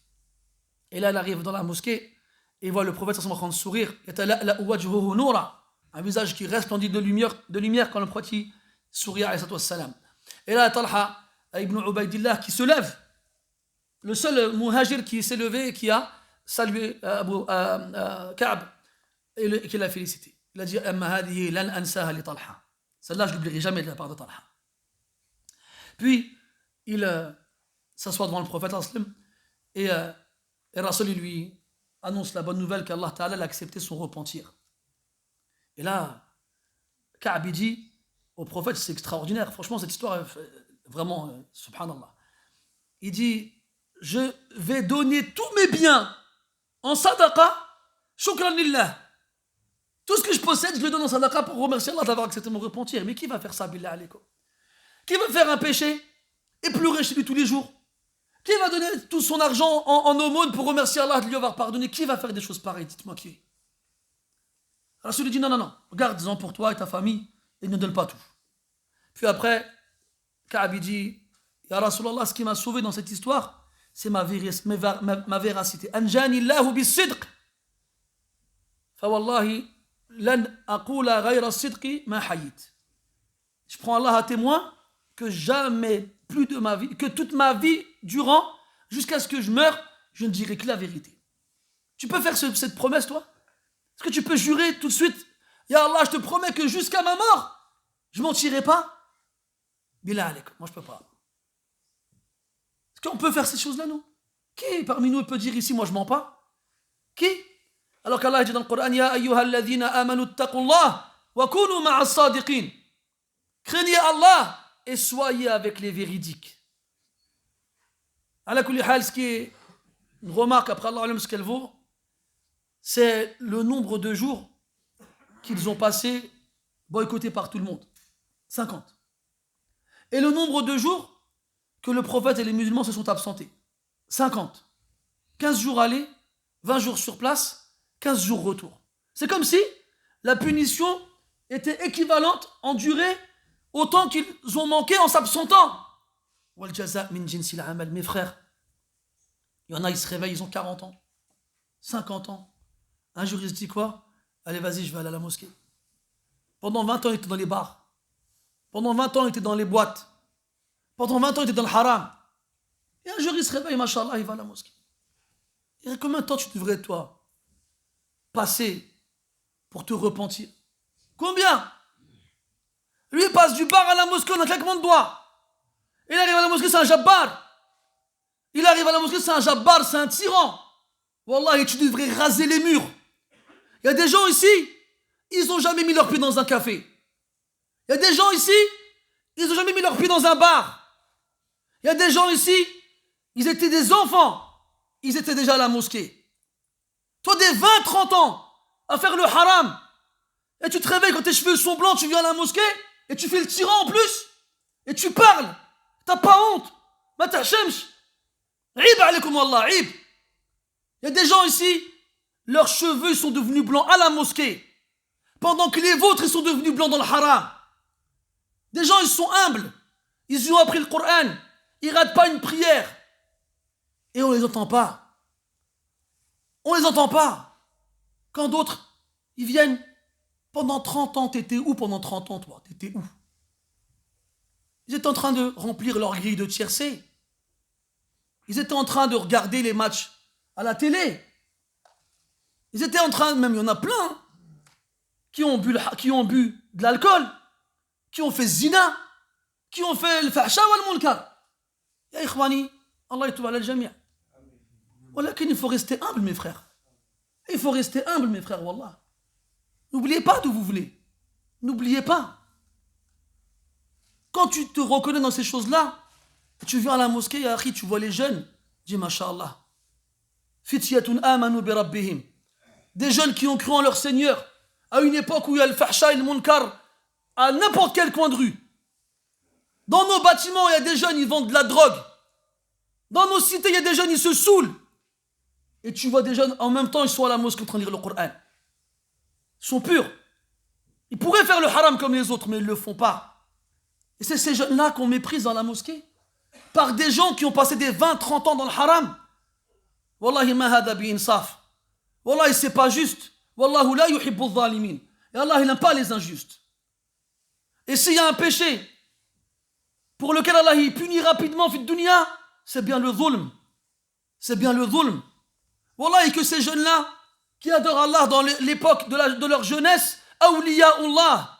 [SPEAKER 1] Et là, il arrive dans la mosquée et il voit le prophète en train de sourire. Un visage qui resplendit de lumière quand le prophète sourit. Et là, Talha ibn Ubaydillah qui se lève. Le seul muhajir qui s'est levé et qui a salué Ka'b et qui l'a félicité. Il a dit celle-là, je ne l'oublierai jamais de la part de Talha. Puis, il s'assoit devant le prophète et Rasul lui annonce la bonne nouvelle qu'Allah Ta'ala a accepté son repentir. Et là, Ka'b dit au prophète, c'est extraordinaire, franchement cette histoire, vraiment, subhanallah. Il dit, je vais donner tous mes biens en sadaqa, shukran lillah. Tout ce que je possède, je le donne en sadaqa pour remercier Allah d'avoir accepté mon repentir. Mais qui va faire ça, billah alaykum? Qui va faire un péché et pleurer chez lui tous les jours? Qui va donner tout son argent en aumône pour remercier Allah de lui avoir pardonné? Qui va faire des choses pareilles? Dites-moi qui. Rasul lui dit non, garde-en pour toi et ta famille et ne donne pas tout. Puis après, Ka'b dit, Ya Rasulallah, ce qui m'a sauvé dans cette histoire, c'est ma véracité. Anjani Allahu bis-sidq. Fa wallahi lan aqula ghayra as-sidqi ma hayit. Je prends Allah à témoin que jamais plus de ma vie, que toute ma vie durant, jusqu'à ce que je meure, je ne dirai que la vérité. Tu peux faire cette promesse, toi? Est-ce que tu peux jurer tout de suite, Ya Allah, je te promets que jusqu'à ma mort, je ne mentirai pas? Billah alaikum, moi je ne peux pas. Est-ce qu'on peut faire ces choses-là, nous? Qui parmi nous peut dire ici, moi je ne mens pas? Qui? Alors qu'Allah dit dans le Coran, Ya ayyuhalladhina amanu ttaqullah wa kunu ma'as sadiqin. Craignez Allah et soyez avec les véridiques. Ala kulli hal, ce qui est une remarque après Allah, ce qu'elle vaut, c'est le nombre de jours qu'ils ont passé boycottés par tout le monde. 50. Et le nombre de jours que le prophète et les musulmans se sont absentés. 50. 15 jours aller, 20 jours sur place, 15 jours retour. C'est comme si la punition était équivalente en durée au temps qu'ils ont manqué en s'absentant. Mes frères, il y en a, ils se réveillent, ils ont 40 ans, 50 ans. Un jour, ils se disent quoi? Allez, vas-y, je vais aller à la mosquée. Pendant 20 ans, ils étaient dans les bars. Pendant 20 ans, ils étaient dans les boîtes. Pendant 20 ans, ils étaient dans le haram. Et un jour, il se réveille, machallah, il va à la mosquée. Et combien de temps tu devrais, toi, passer pour te repentir? Combien? Lui, il passe du bar à la mosquée en un claquement de doigts. Il arrive à la mosquée, c'est un jabbar. Il arrive à la mosquée, c'est un jabbar, c'est un tyran. Wallah, tu devrais raser les murs. Il y a des gens ici, ils n'ont jamais mis leur pied dans un café. Il y a des gens ici, ils n'ont jamais mis leur pied dans un bar. Il y a des gens ici, ils étaient des enfants. Ils étaient déjà à la mosquée. Toi, des 20-30 ans à faire le haram. Et tu te réveilles quand tes cheveux sont blancs, tu viens à la mosquée et tu fais le tyran en plus. Et tu parles. T'as pas honte. Ma tahchemch. Ib alaykoum wallah, ib. Il y a des gens ici, leurs cheveux sont devenus blancs à la mosquée. Pendant que les vôtres, ils sont devenus blancs dans le haram. Des gens, ils sont humbles. Ils ont appris le Coran. Ils ratent pas une prière. Et on les entend pas. On les entend pas. Quand d'autres, ils viennent. Pendant 30 ans, t'étais où pendant 30 ans, toi? T'étais où? Ils étaient en train de remplir leur grille de tiercé. Ils étaient en train de regarder les matchs à la télé. Ils étaient en train, même il y en a plein, hein, qui ont bu de l'alcool, qui ont fait zina, qui ont fait le fahsha wal munkar. Ya ikhwani, Allah yatoub ala al-jami'. Walakin il faut rester humble, mes frères. Il faut rester humble, mes frères, wallah. N'oubliez pas d'où vous venez. N'oubliez pas. Quand tu te reconnais dans ces choses-là, tu viens à la mosquée, ya akhi, tu vois les jeunes, dis masha'Allah. Fityatun amanu bi rabbihim. Des jeunes qui ont cru en leur Seigneur, à une époque où il y a le fahsha et le munkar, à n'importe quel coin de rue. Dans nos bâtiments, il y a des jeunes, ils vendent de la drogue. Dans nos cités, il y a des jeunes, ils se saoulent. Et tu vois des jeunes, en même temps, ils sont à la mosquée en train de lire le Coran. Ils sont purs. Ils pourraient faire le haram comme les autres, mais ils ne le font pas. Et c'est ces jeunes-là qu'on méprise dans la mosquée. Par des gens qui ont passé des 20-30 ans dans le haram. Wallahi ma hada bi insaf. Wallahi c'est pas juste. Wallahu la yuhibbu zalimin. Et Allah il n'aime pas les injustes. Et s'il y a un péché pour lequel Allah il punit rapidement fit dunya, c'est bien le zulm. C'est bien le zulm. Wallahi que ces jeunes-là qui adorent Allah dans l'époque de leur jeunesse, awliya'ullah.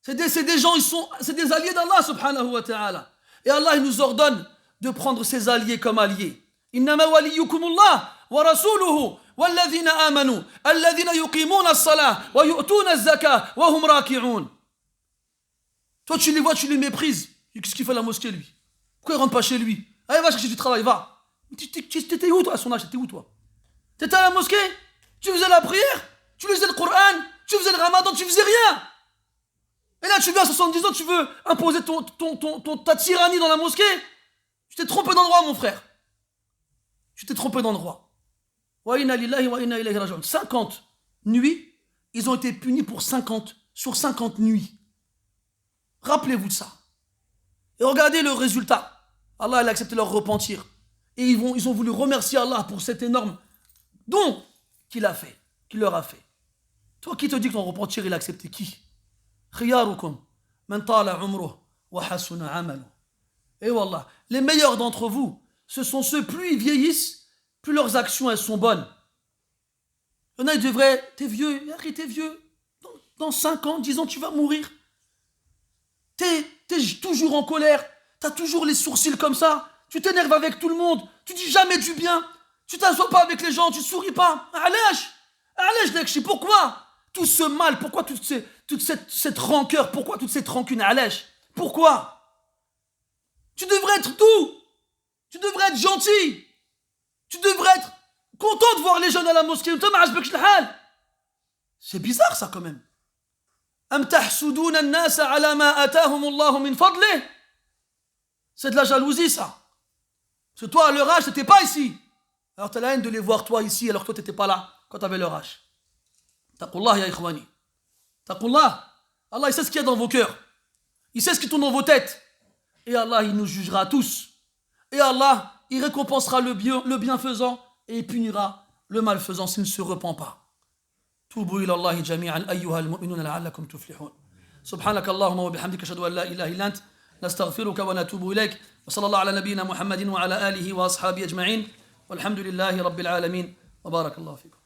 [SPEAKER 1] C'est des gens, c'est des alliés d'Allah subhanahu wa ta'ala. Et Allah il nous ordonne de prendre ses alliés comme alliés. Innama waliyukumullah wa rasuluhu walladhina amanu alladhina yuqimuna as-salah wa yu'tuna az-zakah wa hum raki'un. Toi tu les vois, tu les méprises. Qu'est-ce qu'il fait à la mosquée lui? Pourquoi il rentre pas chez lui? Allez va chercher du travail, va. T'étais où toi à son âge? T'étais où toi? T'étais à la mosquée? Tu faisais la prière? Tu lisais le Coran? Tu faisais le ramadan? Tu faisais rien? Et là, tu viens à 70 ans, tu veux imposer ta tyrannie dans la mosquée? Tu t'es trompé d'endroit, mon frère. Tu t'es trompé d'endroit. Wa inna lillahi wa inna ilayhi raji'un. 50 nuits, ils ont été punis pour 50 nuits. Rappelez-vous de ça. Et regardez le résultat. Allah a accepté leur repentir. Et ils ont voulu remercier Allah pour cet énorme don qu'il leur a fait. Toi qui te dis que ton repentir, il a accepté qui? Khiyarukum man tala umruh wa hasuna amaluh. Et wallah, les meilleurs d'entre vous, ce sont ceux, plus ils vieillissent, plus leurs actions elles sont bonnes. Il y en a, ils devraient, t'es vieux, dans 5 ans, 10 ans, tu vas mourir. T'es toujours en colère, t'as toujours les sourcils comme ça, tu t'énerves avec tout le monde, tu dis jamais du bien, tu t'assois pas avec les gens, tu souris pas. Allège, Nekshi, pourquoi tout ce mal, pourquoi toute cette rancœur, pourquoi toute cette rancune, allège? Pourquoi? Tu devrais être doux, tu devrais être gentil, tu devrais être content de voir les jeunes à la mosquée. C'est bizarre ça quand même. أم تحسدون الناس على ما آتاهم الله من فضله. C'est de la jalousie, ça. Parce que toi, à leur âge, tu n'étais pas ici. Alors tu as la haine de les voir, toi, ici, alors que toi, tu n'étais pas là quand tu avais leur âge. Taqullah, ya ikhwani. Taqullah. Allah, il sait ce qu'il y a dans vos cœurs. Il sait ce qui tourne dans vos têtes. Et Allah, il nous jugera tous. Et Allah, il récompensera le bienfaisant et il punira le malfaisant s'il ne se repent pas. توبوا إلى الله جميعا أيها المؤمنون لعلكم تفلحون. سبحانك اللهم وبحمدك أشهد أن لا إله إلا أنت نستغفرك ونتوب إليك وصلى الله على نبينا محمد وعلى آله وأصحابه أجمعين والحمد لله رب العالمين وبارك الله فيكم.